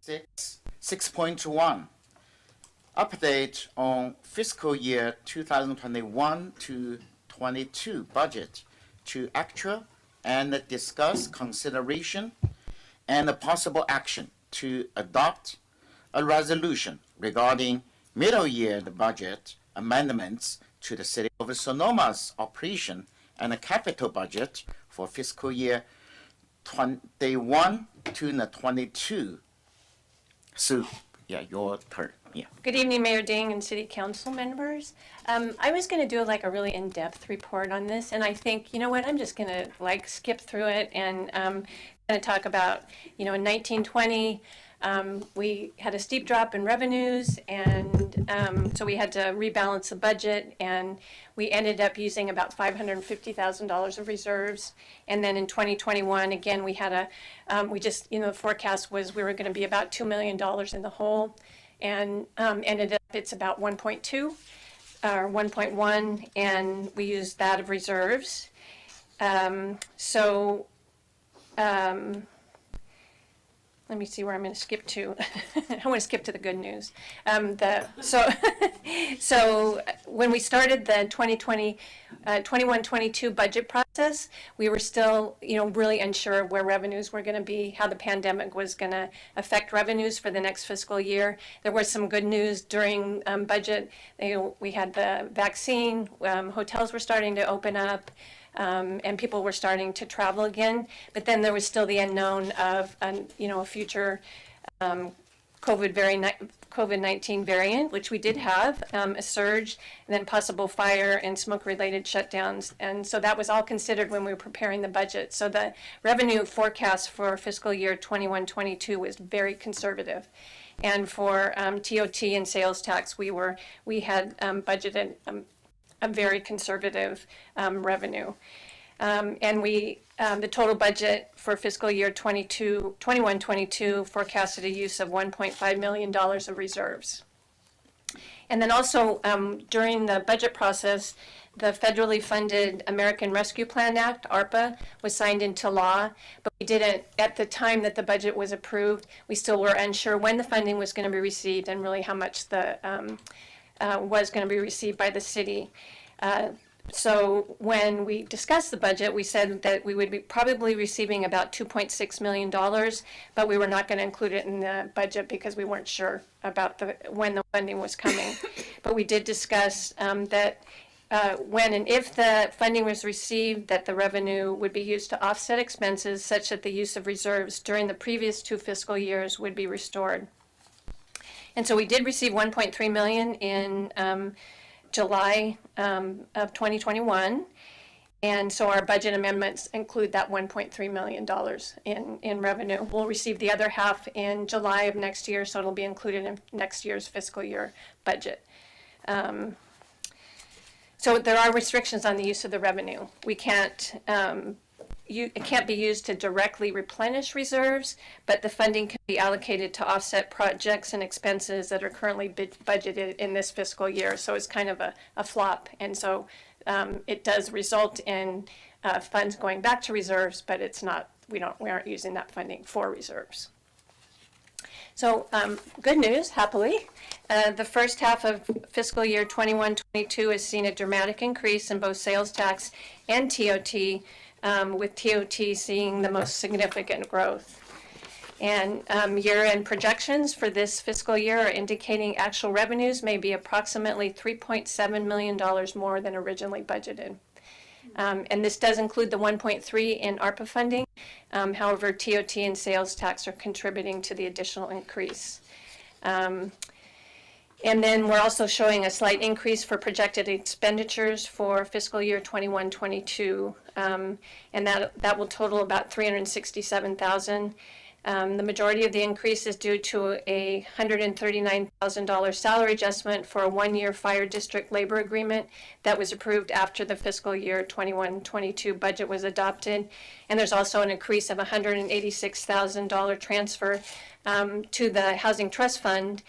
6.1, update on fiscal year 2021 to 22 budget to actual and discuss consideration and a possible action to adopt a resolution regarding middle year budget amendments to the City of Sonoma's operation and a capital budget for fiscal year 21 to 22. Sue, yeah, your turn. Yeah. Good evening, Mayor Ding and City Council members. I was going to do like a really in-depth report on this, and I think, you know what, I'm just going to like skip through it and kind of talk about, in 1920, we had a steep drop in revenues, and so we had to rebalance the budget, and we ended up using about $550,000 of reserves. And then in 2021, again, we had the forecast was we were going to be about $2 million in the hole, and ended up it's about 1.2 or 1.1, and we used that of reserves. Let me see where I'm going to skip to. I want to skip to the good news. So when we started the 21-22 budget process, we were still, really unsure of where revenues were going to be, how the pandemic was going to affect revenues for the next fiscal year. There was some good news during budget. We had the vaccine. Hotels were starting to open up. And people were starting to travel again, but then there was still the unknown of, a future COVID-19 variant, which we did have, a surge, and then possible fire and smoke-related shutdowns. And so that was all considered when we were preparing the budget. So the revenue forecast for fiscal year 21-22 was very conservative. And for TOT and sales tax, we had budgeted a very conservative revenue. And the total budget for fiscal year 21-22 forecasted a use of $1.5 million of reserves. And then also during the budget process, the federally funded American Rescue Plan Act, ARPA, was signed into law, but we didn't, at the time that the budget was approved, we still were unsure when the funding was going to be received and really how much the was going to be received by the city. So when we discussed the budget, we said that we would be probably receiving about $2.6 million, but we were not going to include it in the budget because we weren't sure about when the funding was coming. But we did discuss that when and if the funding was received, that the revenue would be used to offset expenses such that the use of reserves during the previous 2 fiscal years would be restored. And so we did receive $1.3 million in July of 2021. And so our budget amendments include that $1.3 million in revenue. We'll receive the other half in July of next year, so it'll be included in next year's fiscal year budget. So there are restrictions on the use of the revenue. We can't, it can't be used to directly replenish reserves, but the funding can be allocated to offset projects and expenses that are currently budgeted in this fiscal year. So it's kind of a flop. And so it does result in funds going back to reserves, but it's not, we aren't using that funding for reserves. So good news, happily. The first half of fiscal year 21-22 has seen a dramatic increase in both sales tax and TOT, with TOT seeing the most significant growth. And year-end projections for this fiscal year are indicating actual revenues may be approximately $3.7 million more than originally budgeted. And this does include the 1.3 in ARPA funding. However, TOT and sales tax are contributing to the additional increase. And then we're also showing a slight increase for projected expenditures for fiscal year 21-22, and that will total about $367,000. The majority of the increase is due to a $139,000 salary adjustment for a 1-year fire district labor agreement that was approved after the fiscal year 21-22 budget was adopted. And there's also an increase of $186,000 transfer to the Housing Trust Fund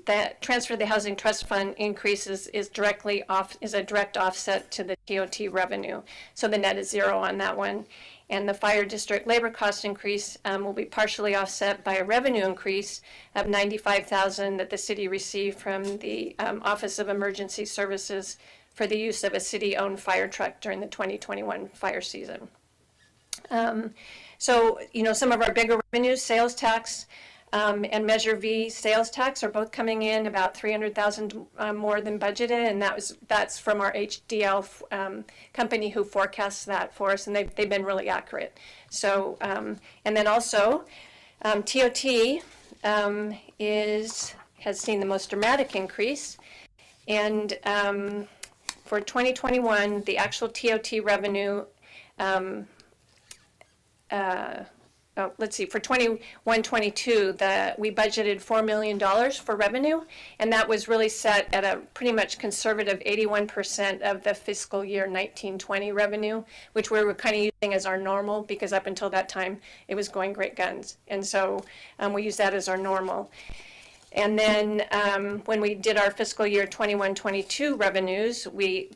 that transfer of the Housing Trust Fund increases is a direct offset to the TOT revenue. So the net is zero on that one. And the fire district labor cost increase will be partially offset by a revenue increase of $95,000 that the city received from the Office of Emergency Services for the use of a city-owned fire truck during the 2021 fire season. So, some of our bigger revenues, sales tax and Measure V sales tax are both coming in about $300,000 more than budgeted, and that's from our HDL company who forecasts that for us, and they've been really accurate. So, and then also, TOT has seen the most dramatic increase, and for 2021, the actual TOT revenue, let's see, for 21-22, we budgeted $4 million for revenue, and that was really set at a pretty much conservative 81% of the fiscal year 19-20 revenue, which we were kind of using as our normal, because up until that time, it was going great guns. And so we used that as our normal. And then when we did our fiscal year 21-22 revenues, we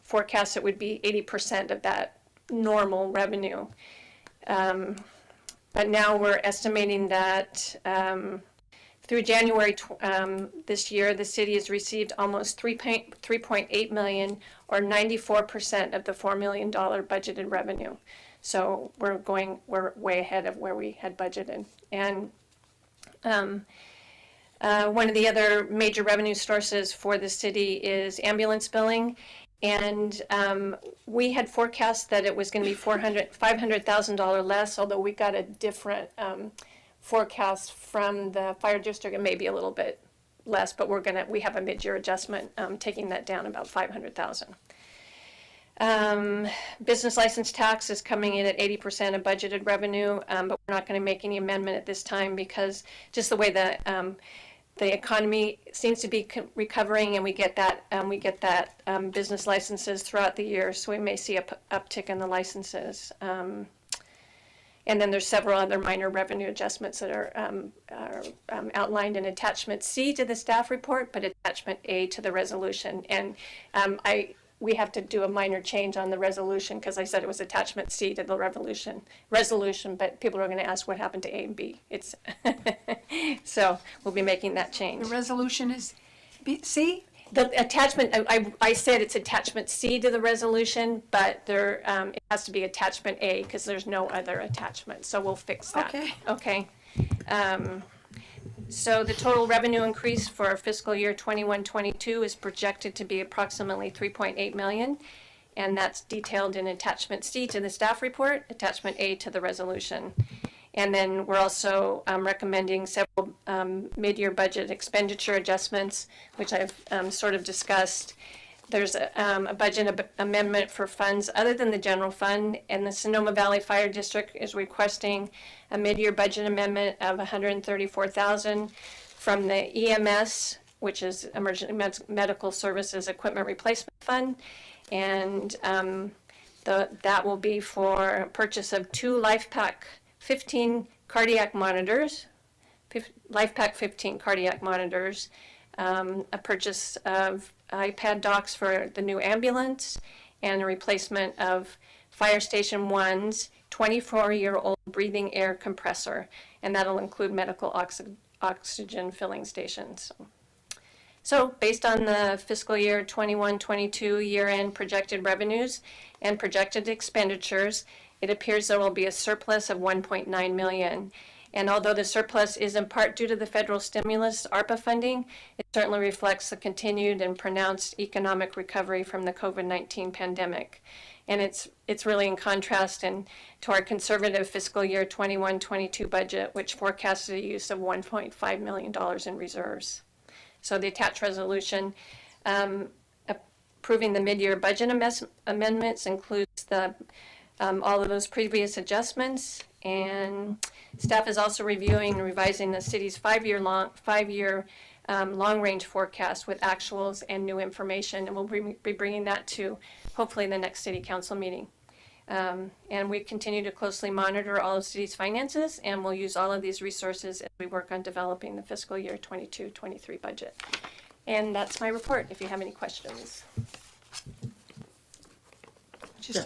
forecast it would be 80% of that normal revenue. But now we're estimating that through January this year, the city has received almost $3.8 million, or 94% of the $4 million budgeted revenue. So we're way ahead of where we had budgeted. And one of the other major revenue sources for the city is ambulance billing. And we had forecast that it was going to be $500,000 less, although we got a different forecast from the fire district. It may be a little bit less, but we have a mid-year adjustment taking that down about $500,000. Business license tax is coming in at 80% of budgeted revenue, but we're not going to make any amendment at this time because just the way the economy seems to be recovering, and we get that business licenses throughout the year, so we may see a uptick in the licenses. And then there's several other minor revenue adjustments that are outlined in Attachment C to the staff report, but Attachment A to the resolution. And we have to do a minor change on the resolution because I said it was Attachment C to the resolution, but people are going to ask what happened to A and B. So we'll be making that change. The resolution is C? The attachment, I said it's Attachment C to the resolution, but it has to be Attachment A because there's no other attachment, so we'll fix that. Okay. So the total revenue increase for fiscal year 21-22 is projected to be approximately $3.8 million, and that's detailed in Attachment C to the staff report, Attachment A to the resolution. And then we're also recommending several mid-year budget expenditure adjustments, which I've sort of discussed. There's a budget amendment for funds other than the general fund, and the Sonoma Valley Fire District is requesting a mid-year budget amendment of $134,000 from the EMS, which is Emergency Medical Services Equipment Replacement Fund, and that will be for purchase of 2 LifePak 15 cardiac monitors, LifePak 15 cardiac monitors, a purchase of iPad docks for the new ambulance, and a replacement of Fire Station 1's 24-year-old breathing air compressor, and that'll include medical oxygen filling stations. So based on the fiscal year 21-22 year-end projected revenues and projected expenditures, it appears there will be a surplus of $1.9 million. And although the surplus is in part due to the federal stimulus, ARPA funding, it certainly reflects the continued and pronounced economic recovery from the COVID-19 pandemic. And it's really in contrast to our conservative fiscal year 21-22 budget, which forecasted a use of $1.5 million in reserves. So the attached resolution approving the mid-year budget amendments includes all of those previous adjustments, and staff is also reviewing and revising the city's five-year long-range forecast with actuals and new information, and we'll be bringing that to hopefully the next city council meeting. And we continue to closely monitor all of the city's finances, and we'll use all of these resources as we work on developing the fiscal year 22-23 budget. And that's my report, if you have any questions.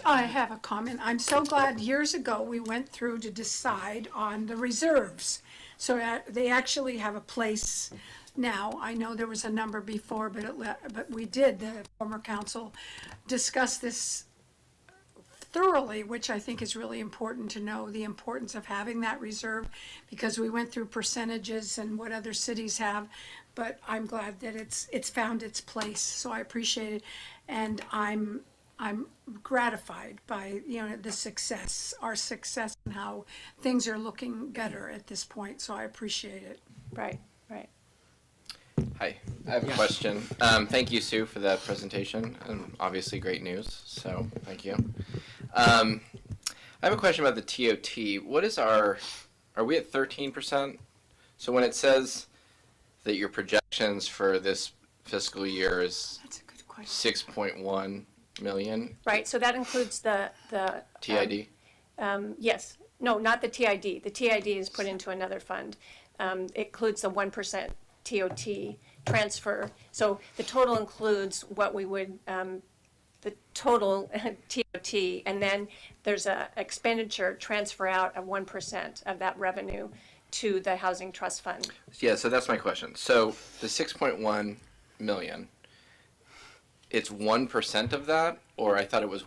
I have a comment. I'm so glad years ago we went through to decide on the reserves. So they actually have a place now. I know there was a number before, but we did, the former council, discuss this thoroughly, which I think is really important to know the importance of having that reserve, because we went through percentages and what other cities have, but I'm glad that it's found its place, so I appreciate it. And I'm gratified by, the success, our success, and how things are looking better at this point, so I appreciate it. Right. Hi, I have a question. Thank you, Sue, for that presentation, and obviously great news, so thank you. I have a question about the TOT. What is are we at 13%? So when it says that your projections for this fiscal year is 6.1 million? Right, so that includes the TID? Yes. No, not the TID. The TID is put into another fund. It includes the 1% TOT transfer. So the total includes what we would, the total TOT, and then there's a expenditure transfer out of 1% of that revenue to the Housing Trust Fund. Yeah, so that's my question. So the 6.1 million, it's 1% of that, or I thought it was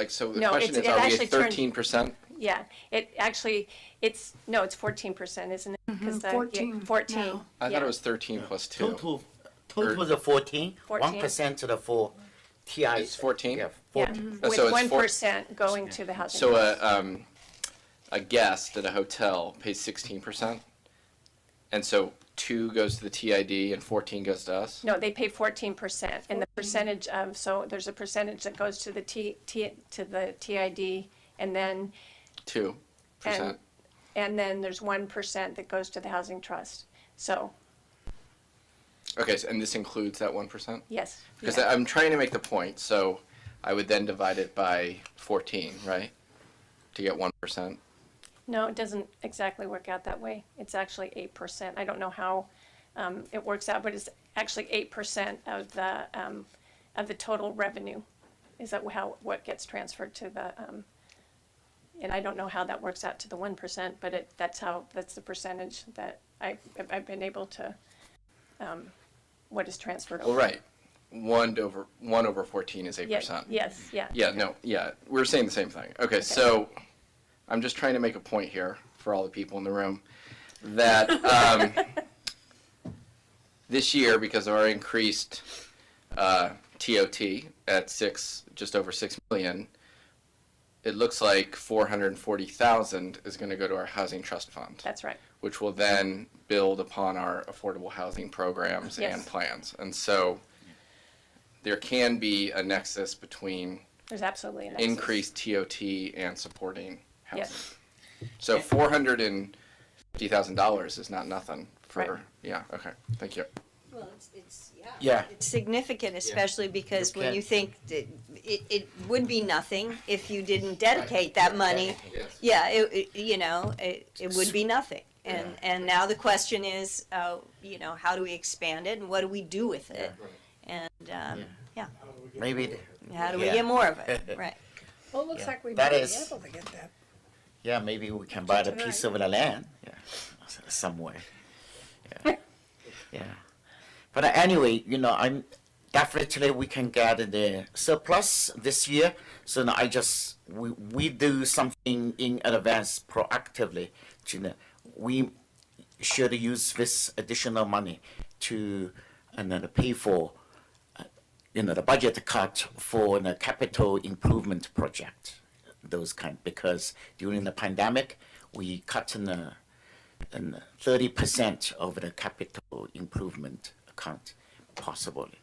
so the No, question is, are we at 13%? Yeah, it's 14%, isn't it? Because 14 14. now. I thought it was 13 plus 2. Total was a 14, 14. 1% to the full TI. It's 14? Yeah, Yeah, 14. with So it's 1% going to the Housing So Trust. a guest at a hotel pays 16%, and so 2 goes to the TID and 14 goes to us? No, they pay 14%, and the percentage of, so there's a percentage that goes to the to the TID, and then 2%. and then there's 1% that goes to the Housing Trust. So, Okay, so, and this includes that 1%? yes. Because yeah. I'm trying to make the point, so I would then divide it by 14, right? To get 1%. No, it doesn't exactly work out that way. It's actually 8%. I don't know how it works out, but it's actually 8% of the total revenue. Is that what gets transferred to the? And I don't know how that works out to the 1%, but that's the percentage that I've been able to. What is transferred over? Well, right. 1 over 14 is 8%. Yes. Yeah. Yeah, no, yeah, we're saying the same thing. Okay, so I'm just trying to make a point here for all the people in the room that this year, because of our increased TOT at just over 6 million, it looks like 440,000 is going to go to our Housing Trust Fund. That's right. Which will then build upon our affordable housing programs Yes. and plans. And so there can be a nexus between There's absolutely a nexus. increased TOT and supporting housing. Yes. So $450,000 is not nothing for, Right. yeah, okay, thank you. Well, Yeah. It's significant, especially because when Okay. you think that it would be nothing if you didn't dedicate that money. Yes. Yeah, it would be nothing. And now the question is, how do we expand it and what do we do with it? And, yeah, Maybe. how do we Yeah. get more of it? Right. Well, it looks Yeah. like we That might be is- able to get that. Yeah, maybe we can buy the piece of the land, somewhere. Yeah. Yeah. But anyway, I'm definitely we can get the surplus this year. So now we do something in advance proactively. We should use this additional money to pay for the budget cut for the capital improvement project, those because during the pandemic we cut in 30% of the capital improvement account possibly.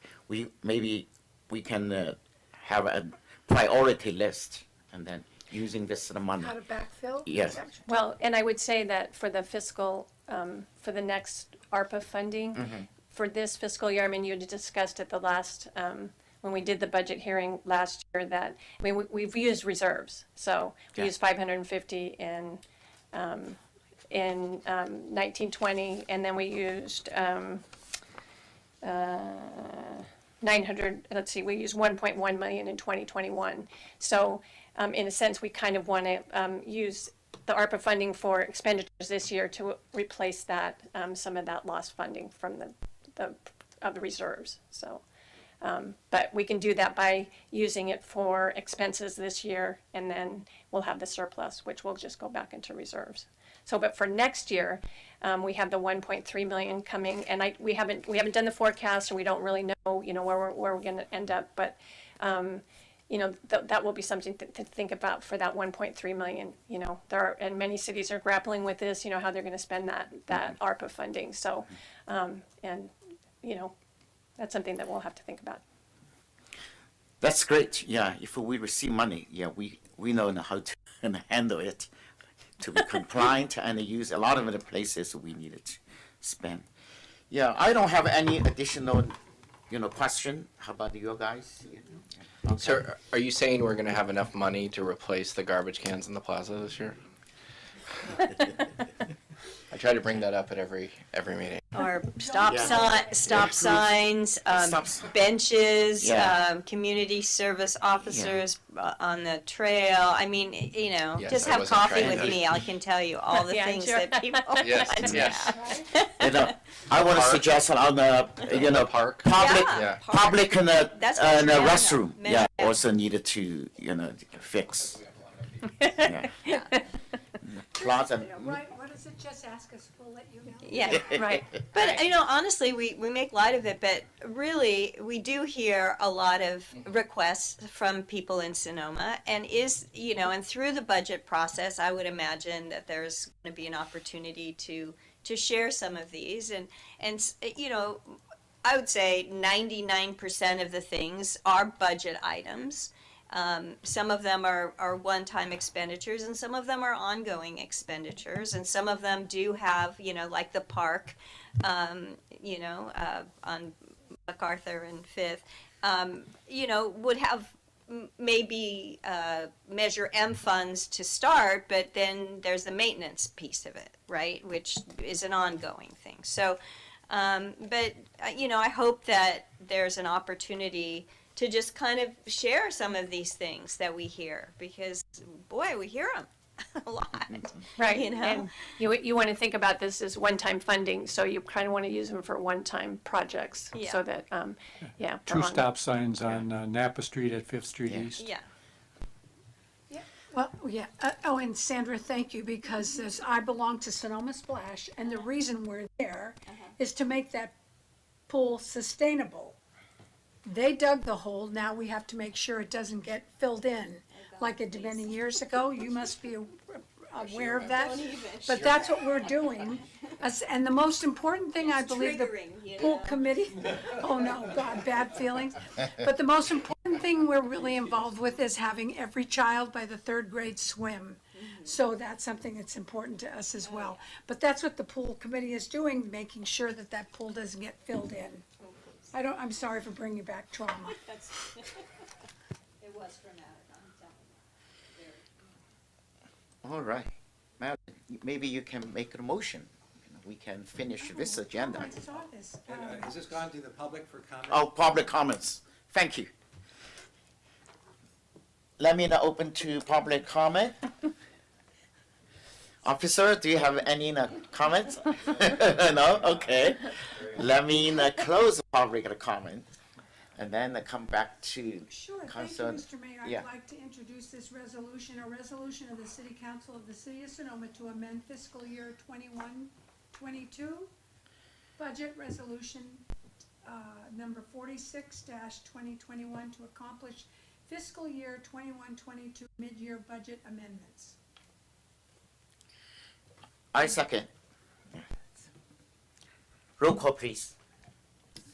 Maybe we can have a priority list and then using this money. How to backfill? Yes. Well, and I would say that for the fiscal, for the next ARPA funding, for this fiscal year, I mean, you had discussed at the last when we did the budget hearing last year that, I mean, we've used reserves. So we Yeah. used 550 in 1920, and then we used 900, let's see, we used 1.1 million in 2021. So in a sense, we kind of want to use the ARPA funding for expenditures this year to replace that, some of that lost funding from the reserves. So, but we can do that by using it for expenses this year, and then we'll have the surplus, which will just go back into reserves. So, but for next year, we have the 1.3 million coming, and we haven't done the forecast, and we don't really know, where we're going to end up. But, that will be something to think about for that 1.3 million. And many cities are grappling with this. How they're going to spend that ARPA funding. So, that's something that we'll have to think about. That's great. Yeah, if we receive money, yeah, we know how to handle it, to be compliant and use a lot of the places we needed to spend. Yeah, I don't have any additional, question. How about you guys? Okay. So are you saying we're going to have enough money to replace the garbage cans in the plaza this year? I try to bring that up at every meeting. Or stop Yeah. signs, Stops. benches, Yeah. community service officers on the trail. I mean, Yes, just I have wasn't coffee trying with to- me. I can tell you all the Yeah, things sure. that people Yes, want. yes. I want to Park. suggest on the Park. public Yeah, public and That's what the you're gonna restroom. know. Yeah, also needed to fix. Yeah. Plaza. Right, what is it, just ask us, we'll let you know. Yeah. Right. But honestly, we make light of it, but really, we do hear a lot of requests from people in Sonoma, and and through the budget process, I would imagine that there's going to be an opportunity to share some of these, and I would say 99% of the things are budget items. Some of them are one-time expenditures, and some of them are ongoing expenditures, and some of them do have, like the park, on MacArthur and Fifth, would have maybe Measure M funds to start, but then there's the maintenance piece of it, right, which is an ongoing thing. So, but I hope that there's an opportunity to just kind of share some of these things that we hear, because boy, we hear them a lot. Right. You know? And you want to think about this as one-time funding, so you kind of want to use them for one-time projects. Yeah. So that, Two stop signs on Napa Street at Fifth Street East. Yeah. Well, yeah, and Sandra, thank you, because I belong to Sonoma Splash, and the reason we're there is to make that pool sustainable. They dug the hole, now we have to make sure it doesn't get filled in like it did many years ago. You must be aware of that. But that's what we're doing. And the most important thing, I believe, the pool committee, oh no, God, bad feelings. But the most important thing we're really involved with is having every child by the 3rd grade swim. So that's something that's important to us as well. But that's what the pool committee is doing, making sure that that pool doesn't get filled in. I'm sorry for bringing back trauma. It was dramatic, I'm telling you. All right, Madam, maybe you can make a motion. We can finish this agenda. I saw this. Has this gone to the public for comment? Oh, public comments. Thank you. Let me now open to public comment. Officer, do you have any comments? No? Okay. Let me close the public comment, and then come back to Sure, thank you, Council. Mr. Mayor. Yeah. I'd like to introduce this resolution, a resolution of the City Council of the City of Sonoma to amend fiscal year 21-22 budget resolution number 46-2021 to accomplish fiscal year 21-22 mid-year budget amendments. I second. Roll call, please.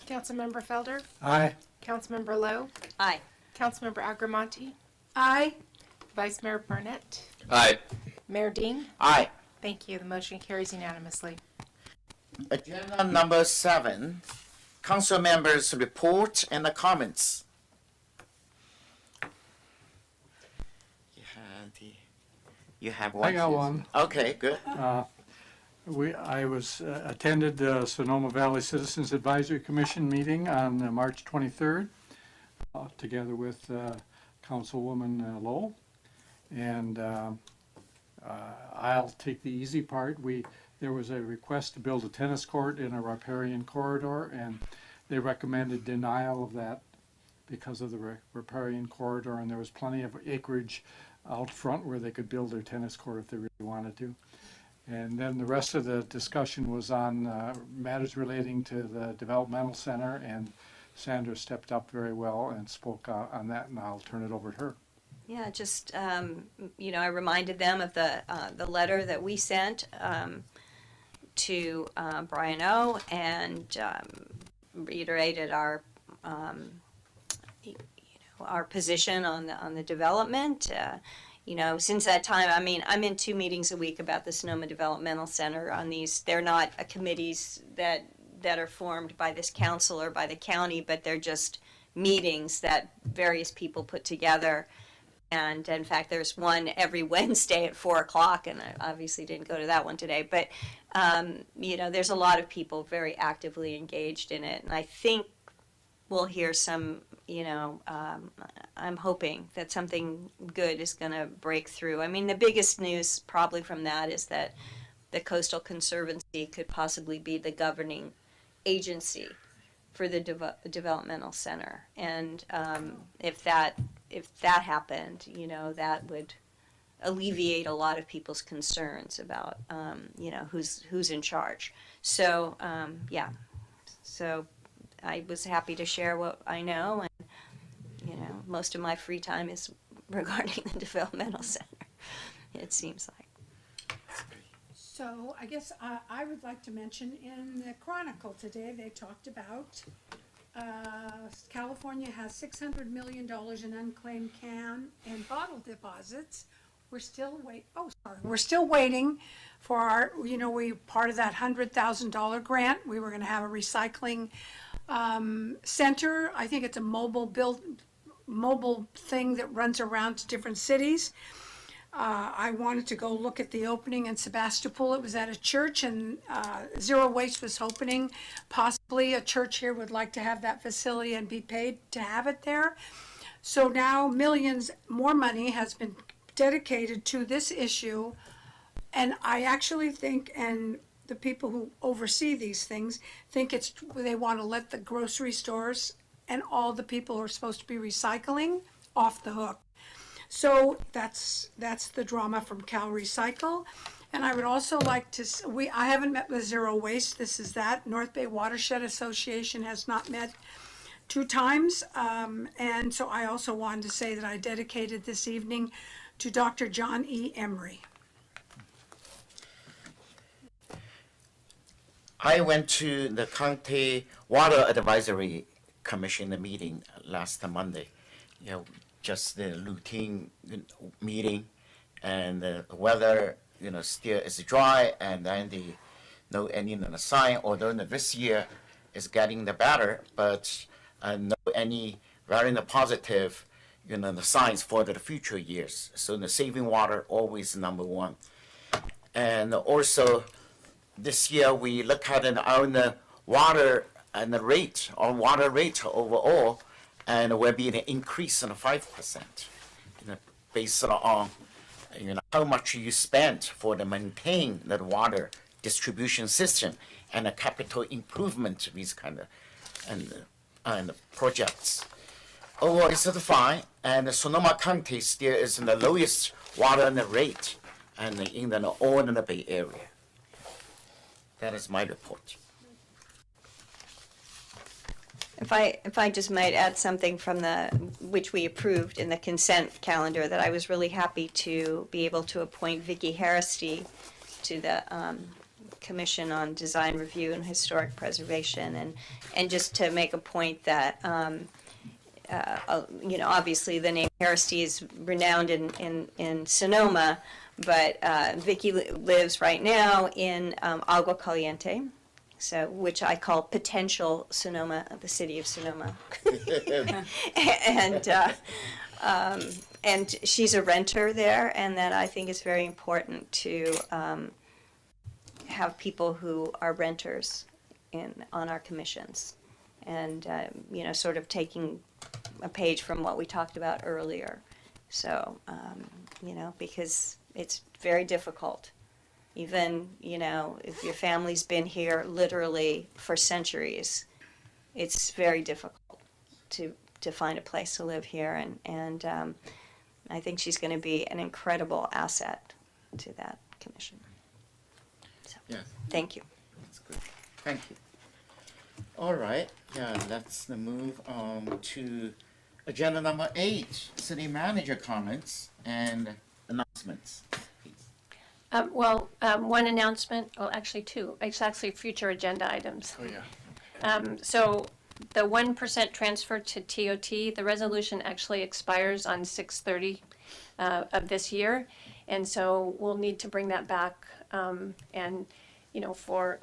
Councilmember Felder, Aye. Councilmember Lowe, Aye. Councilmember Agramonte, Aye. Vice Mayor Barnett, Aye. Mayor Dean. Aye. Thank you. The motion carries unanimously. Agenda number 7, council members' report and the comments. County? You have I one? got one. Okay, good. I attended the Sonoma Valley Citizens Advisory Commission meeting on March 23rd, together with Councilwoman Lowell. And I'll take the easy part. There was a request to build a tennis court in a riparian corridor, and they recommended denial of that because of the riparian corridor, and there was plenty of acreage out front where they could build their tennis court if they really wanted to. And then the rest of the discussion was on matters relating to the developmental center, and Sandra stepped up very well and spoke on that, and I'll turn it over to her. Yeah, just, I reminded them of the letter that we sent to Brian O. and reiterated our position on the development. Since that time, I'm in 2 meetings a week about the Sonoma Developmental Center on these. They're not committees that are formed by this council or by the county, but they're just meetings that various people put together. And in fact, there's one every Wednesday at 4 o'clock, and I obviously didn't go to that one today. But, there's a lot of people very actively engaged in it. And I think we'll hear some, I'm hoping that something good is going to break through. The biggest news probably from that is that the Coastal Conservancy could possibly be the governing agency for the developmental center. And if that happened, that would alleviate a lot of people's concerns about, who's in charge. So, So I was happy to share what I know, and, most of my free time is regarding the developmental center, it seems like. So I guess I would like to mention in the Chronicle today, they talked about California has $600 million in unclaimed can and bottle deposits. We're still waiting for our, we part of that $100,000 grant. We were going to have a recycling center. I think it's a mobile thing that runs around to different cities. I wanted to go look at the opening in Sebastopol. It was at a church, and Zero Waste was opening. Possibly a church here would like to have that facility and be paid to have it there. So now millions more money has been dedicated to this issue. And I actually think, and the people who oversee these things think they want to let the grocery stores and all the people who are supposed to be recycling off the hook. So that's the drama from Cal Recycle. And I would also like to, I haven't met with Zero Waste. This is that. North Bay Watershed Association has not met 2 times. And so I also wanted to say that I dedicated this evening to Dr. John E. Emery. I went to the County Water Advisory Commission meeting last Monday. Just the routine meeting, and the weather, still is dry, and then no any sign. Although this year is getting the better, but no any very positive, the signs for the future years. So the saving water always number one, and also this year we look at our water and the rate, our water rate overall. And will be an increase in 5%, based on how much you spend for the maintain the water distribution system and the capital improvement, these kind of and projects. Overall, it's fine, and Sonoma County still is in the lowest water rate, and in all in the Bay Area. That is my report. If I just might add something from which we approved in the consent calendar, that I was really happy to be able to appoint Vicki Harristy to the Commission on Design Review and Historic Preservation, and just to make a point that obviously the name Harristy is renowned in Sonoma, but Vicki lives right now in Agua Caliente. So, which I call potential Sonoma, the city of Sonoma, and she's a renter there, and that I think is very important to have people who are renters on our commissions, and you know, sort of taking a page from what we talked about earlier. So you know, because it's very difficult. Even, you know, if your family's been here literally for centuries, it's very difficult to find a place to live here, and I think she's going to be an incredible asset to that commission. So, Yes. thank you. That's good. Thank you. All right, yeah, let's move on to agenda number 8, city manager comments and announcements. One announcement, well, actually two. It's actually future agenda items. Oh, yeah. So the 1% transfer to TOT, the resolution actually expires on 6/30 of this year. And so we'll need to bring that back, and, you know, for,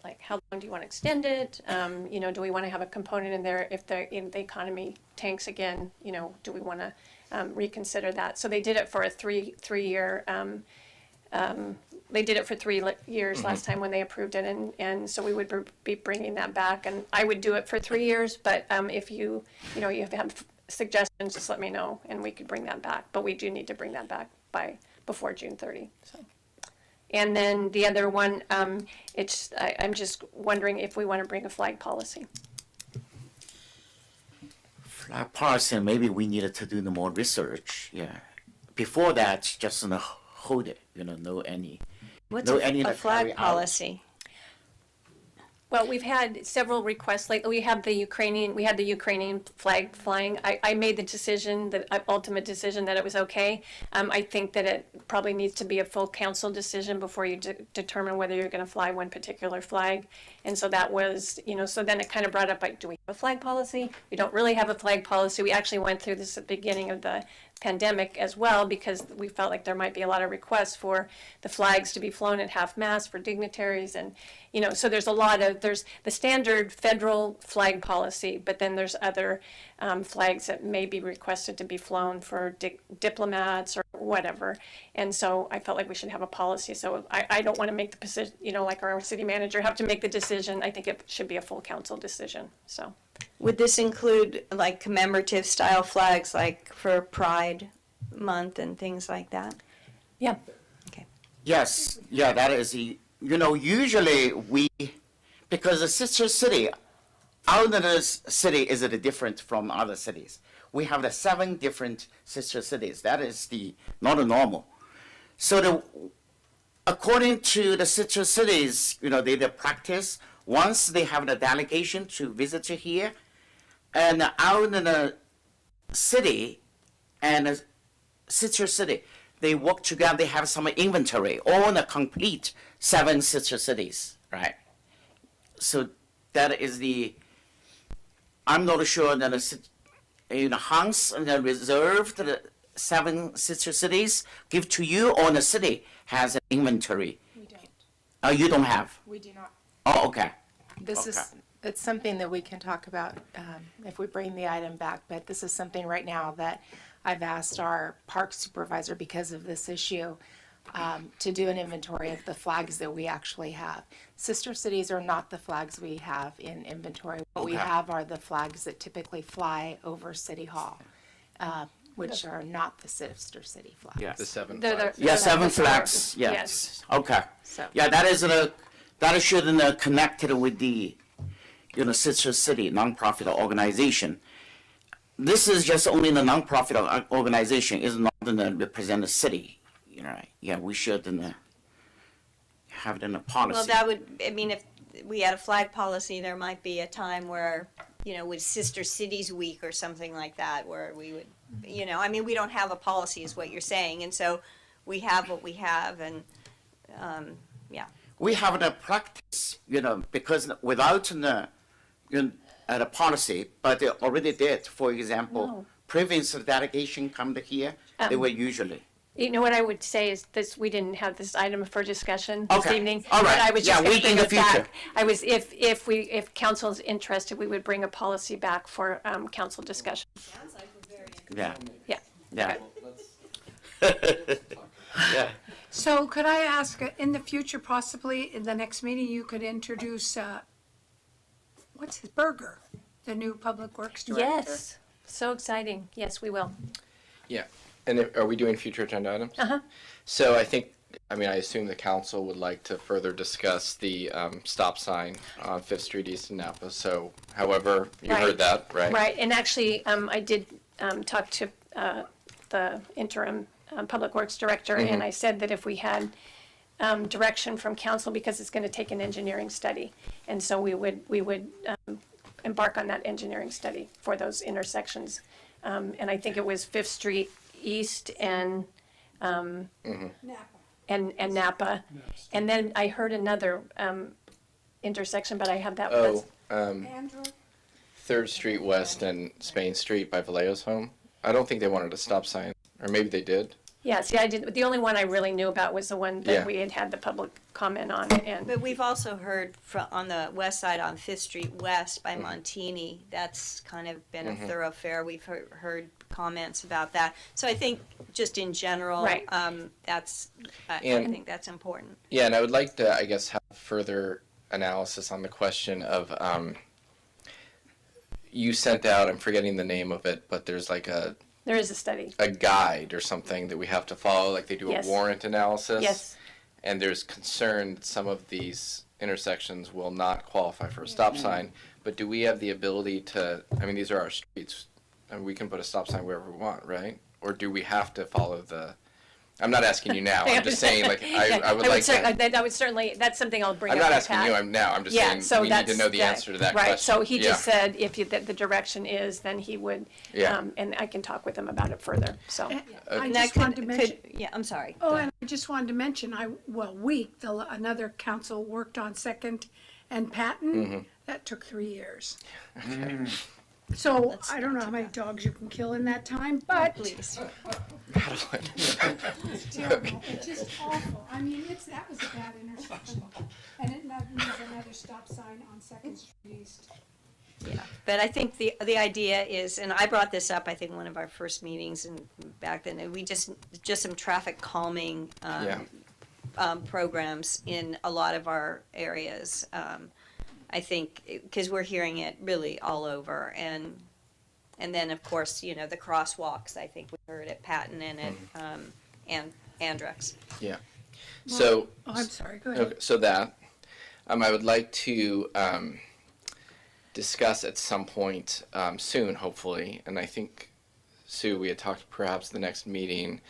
like, how long do you want to extend it? You know, do we want to have a component in there if the economy tanks again? You know, do we want to reconsider that? So they did it for a three-year. They did it for 3 years last time when they approved it, and so we would be bringing that back. And I would do it for 3 years, but if you know, you have suggestions, just let me know, and we could bring that back. But we do need to bring that back before June 30. So. And then the other one, I'm just wondering if we want to bring a flag policy. Flag policy, maybe we needed to do more research, yeah. Before that, just hold it, you know, What's any a flag carry out. policy? Well, we've had several requests lately. We had the Ukrainian flag flying. I made the decision, the ultimate decision, that it was okay. I think that it probably needs to be a full council decision before you determine whether you're going to fly one particular flag. And so that was, you know, so then it kind of brought up, like, do we have a flag policy? We don't really have a flag policy. We actually went through this at the beginning of the pandemic as well, because we felt like there might be a lot of requests for the flags to be flown at half-mast for dignitaries, and, you know, so there's the standard federal flag policy, but then there's other flags that may be requested to be flown for diplomats or whatever, and so I felt like we should have a policy. So I don't want to make the decision, you know, like our city manager have to make the decision. I think it should be a full council decision. So. Would this include, like, commemorative style flags, like for Pride Month and things like that? Yeah. Okay. Yes, yeah, that is, you know, usually because the sister city, our city is different from other cities. We have the 7 different sister cities. That is not a normal. So according to the sister cities, you know, they practice, once they have the delegation to visit here, and out in the city and the sister city, they work together, they have some inventory, all the complete 7 sister cities, right? So that is I'm not sure that Hans reserved the 7 sister cities give to you, or the city has an inventory? We don't. Oh, you don't have? We do not. Oh, okay. It's something that we can talk about if we bring the item back, but this is something right now that I've asked our park supervisor, because of this issue, to do an inventory of the flags that we actually have. Sister cities are not the flags we have in inventory. What we have are the flags that typically fly over City Hall, which are not the sister city flags. Yeah. The 7 They're flags. 7 flags, yes. Yes. Okay. So. Yeah, that shouldn't connected with the, you know, sister city nonprofit organization. This is just only the nonprofit organization, is not going to represent the city. You know, yeah, we should have it in a policy. Well, that would, I mean, if we had a flag policy, there might be a time where, you know, with Sister Cities Week or something like that, where we would, you know, I mean, we don't have a policy is what you're saying, and so we have what we have, and yeah. We have the practice, you know, because without the policy, but they already did. For example, previous delegation come to here, they were usually. You know what I would say is this: we didn't have this item for discussion this evening. All right. But I was just Yeah, going to bring in the it back. future. I was, if council's interested, we would bring a policy back for council discussion. Yeah. Yeah. Yeah. Yeah. So could I ask, in the future, possibly in the next meeting, you could introduce, what's his, Berger, the new Public Works Director? Yes, so exciting. Yes, we will. Yeah. And are we doing future agenda items? Uh-huh. So I assume the council would like to further discuss the stop sign on Fifth Street East in Napa. So however, you Right. heard that, right? Right, and actually, I did talk to the interim Public Works Director, Mm-hmm. and I said that if we had direction from council, because it's going to take an engineering study, and so we would embark on that engineering study for those intersections. And I think it was Fifth Street East and and Napa. And then I heard another intersection, but I have that. Oh, Andrew? 3rd Street West and Spain Street by Vallejo's home. I don't think they wanted a stop sign, or maybe they did. Yeah, see, I did, the only one I really knew about was the one Yeah. that we had the public comment on, and, But we've also heard on the west side on Fifth Street West by Montini, that's kind of been a thoroughfare. We've heard comments about that. So I think just in general, Right. I And- think that's important. Yeah, and I would like to, I guess, have further analysis on the question of, you sent out, I'm forgetting the name of it, but there's like there is a study. a guide or something that we have to follow, like they do Yes. a warrant analysis. Yes. And there's concern that some of these intersections will not qualify for a stop sign, but do we have the ability to, these are our streets, and we can put a stop sign wherever we want, right? Or do we have to follow I'm not asking you now, I'm just saying, like, I would like to. I would certainly, that's something I'll bring up I'm not with asking Pat. you, I'm just Yeah, saying, so we need to that's- know the that- answer to that right, question. so he just Yeah. said if the direction is, then he would, Yeah. and I can talk with him about it further, so. I And just wanted to mention, yeah, I'm sorry. oh, and I just wanted to mention, another council worked on Second and Patton. That took 3 years. So I don't know how many dogs you can kill in that time, but. Please. It's terrible. It's just awful. I mean, that was a bad intersection. And it needs another stop sign on Second Street East. Yeah, but I think the idea is, and I brought this up, I think, one of our first meetings and back then, and we just some traffic calming programs in a lot of our areas. I think, because we're hearing it really all over, and then, of course, the crosswalks, I think we heard at Patton and at Andrex. Yeah. So. Oh, I'm sorry, go ahead. Okay, so I would like to discuss at some point soon, hopefully, and I think, Sue, we had talked perhaps the next meeting,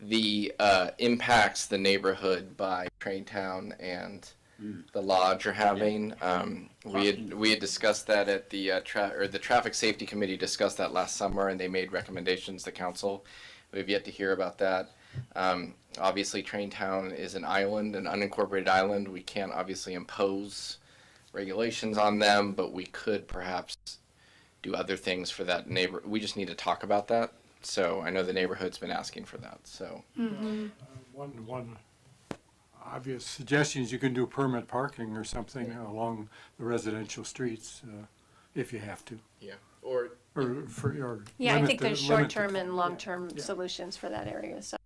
the impacts the neighborhood by Traintown and the lodge are having. We had discussed that at the the Traffic Safety Committee discussed that last summer, and they made recommendations to council. We have yet to hear about that. Obviously, Traintown is an island, an unincorporated island. We can't obviously impose regulations on them, but we could perhaps do other things for that neighbor. We just need to talk about that. So I know the neighborhood's been asking for that. So One obvious suggestion is you can do permit parking or something along the residential streets, if you have to. yeah, Or Yeah, I limit think the- there's limit the- short-term and long-term solutions for that area, so.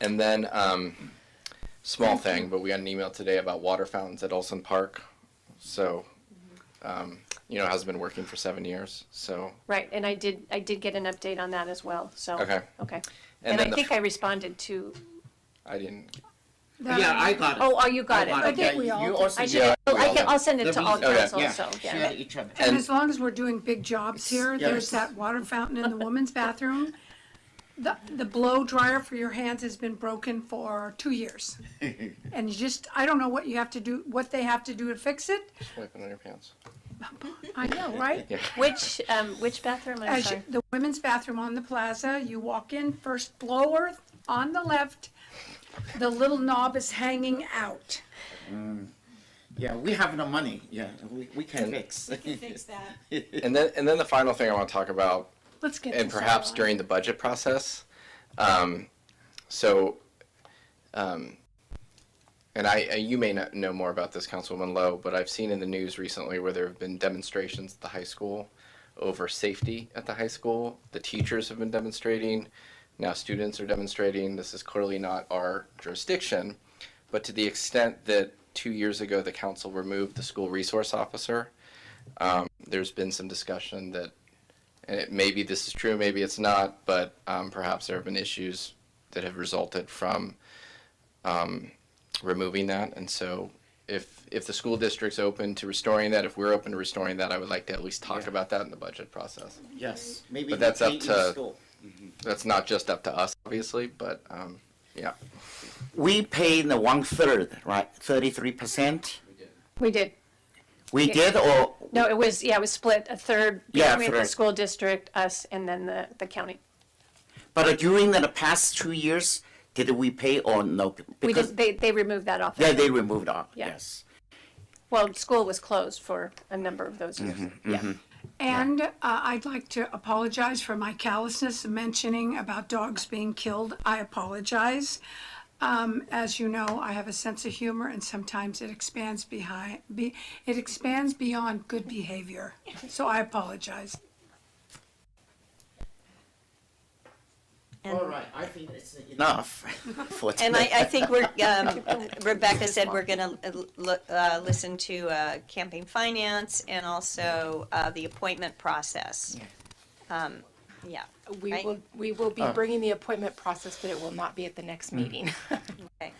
and then small thing, but we got an email today about water fountains at Olson Park. So hasn't been working for 7 years. So Right, and I did get an update on that as well, so. Okay. Okay. And And then I think I responded to, I didn't. Yeah, I got it. oh, you got it. I think we all You did. also I did. should, I'll send it to all The council, yeah, so, share yeah. each other. And as long as we're doing big jobs here, there's Yes. that water fountain in the women's bathroom. The blow dryer for your hands has been broken for 2 years. And I don't know what you have to do, what they have to do to fix it. Just wiping on your pants. I know, right? Yeah. Which bathroom, I'm sorry? The women's bathroom on the plaza, you walk in, first blower on the left, the little knob is hanging out. Yeah, we have the money. Yeah, we can fix. Fix that. And then the final thing I want to talk about, Let's get and this all perhaps on. during the budget process. And you may not know more about this, Councilwoman Lowe, but I've seen in the news recently where there have been demonstrations at the high school over safety at the high school. The teachers have been demonstrating. Now students are demonstrating. This is clearly not our jurisdiction, but to the extent that 2 years ago the council removed the school resource officer, there's been some discussion that, and maybe this is true, maybe it's not, but perhaps there have been issues that have resulted from removing that. And so if the school district's open to restoring that, if we're open to restoring that, I would like to at least talk about that in the budget process. Yes, maybe. But that's we up pay in to, school. that's not just up to us, obviously, but yeah. We pay the 1/3, right? 33%. We did. We did, or No, it was split, a third Yeah, between the third. school district, us, and then the county. but during the past 2 years, did we pay or no? We did, they removed that off. Yeah, they removed off. Yeah. Yes. Well, school was closed for a number of those years. Yeah. And I'd like to apologize for my callousness mentioning about dogs being killed. I apologize. As you know, I have a sense of humor, and sometimes it expands beyond good behavior. So I apologize. All right, I think it's enough for today. And I think we're, Rebecca said we're going to listen to campaign finance and also the appointment process. Yeah. We will be bringing the appointment process, but it will not be at the next meeting. Okay.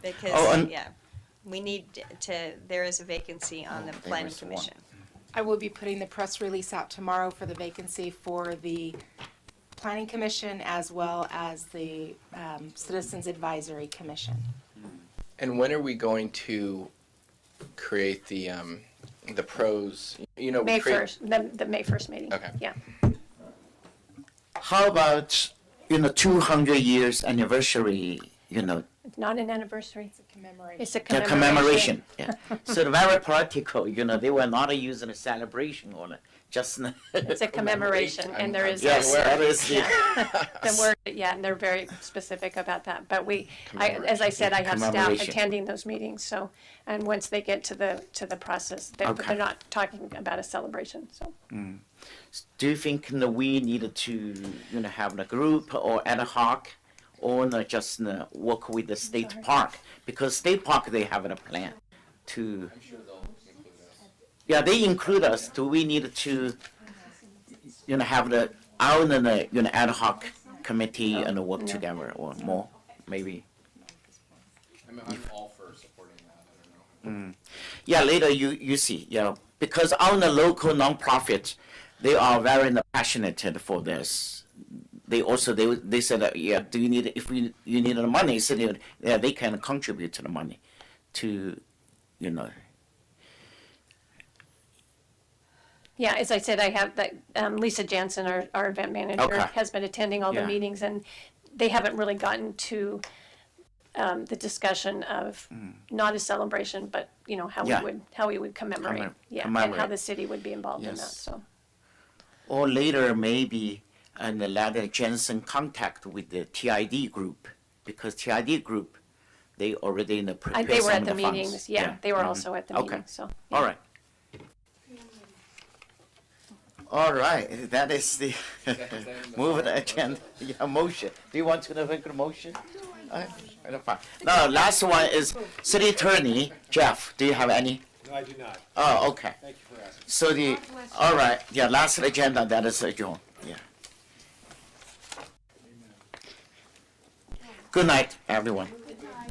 Because, yeah, we need to, there is a vacancy on the planning commission. I will be putting the press release out tomorrow for the vacancy for the Planning Commission as well as the Citizens Advisory Commission. And when are we going to create the pros? You know, May 1st, the May 1st meeting. Okay. Yeah. How about 200 years anniversary? It's not an anniversary. It's a commemoration. It's a The commemoration. commemoration. Yeah. So very practical. They were not using a celebration on it. Just It's a commemoration, and there is. Yes, that is the. The word, yeah, and they're very specific about that. But as I said, I have staff Commemoration. attending those meetings, so, and once they get to the process, they're Okay. not talking about a celebration, so. Do you think we needed to have a group or ad hoc, or just work with the state park? Because state park, they have a plan to. Yeah, they include us. Do we need to, have our ad hoc committee and work together, or more, maybe? I'm all for supporting that. I don't know. Yeah, later you see, because on the local nonprofit, they are very passionate for this. They also they said that, do you need, if you need the money, so they can contribute to the money, to. Yeah, as I said, I have Lisa Jansen, our event manager, Okay. has been attending all the Yeah. meetings, and they haven't really gotten to the discussion of not a celebration, but how Yeah. we would commemorate, and how Commemorate. the city would be involved in that. Yes. So Or later maybe, and let Jensen contact with the TID group, because TID group, they already prepare they were some at of the funds. meetings. Yeah, they were also at the Okay. meetings. So All right. All right, that is the moving agenda, motion. Do you want to make a motion? Fine. Now, last one is city attorney, Jeff, do you have any? No, I do not. Oh, okay. Thank you for asking. So all right, last agenda, that is adjourned, Good night, everyone.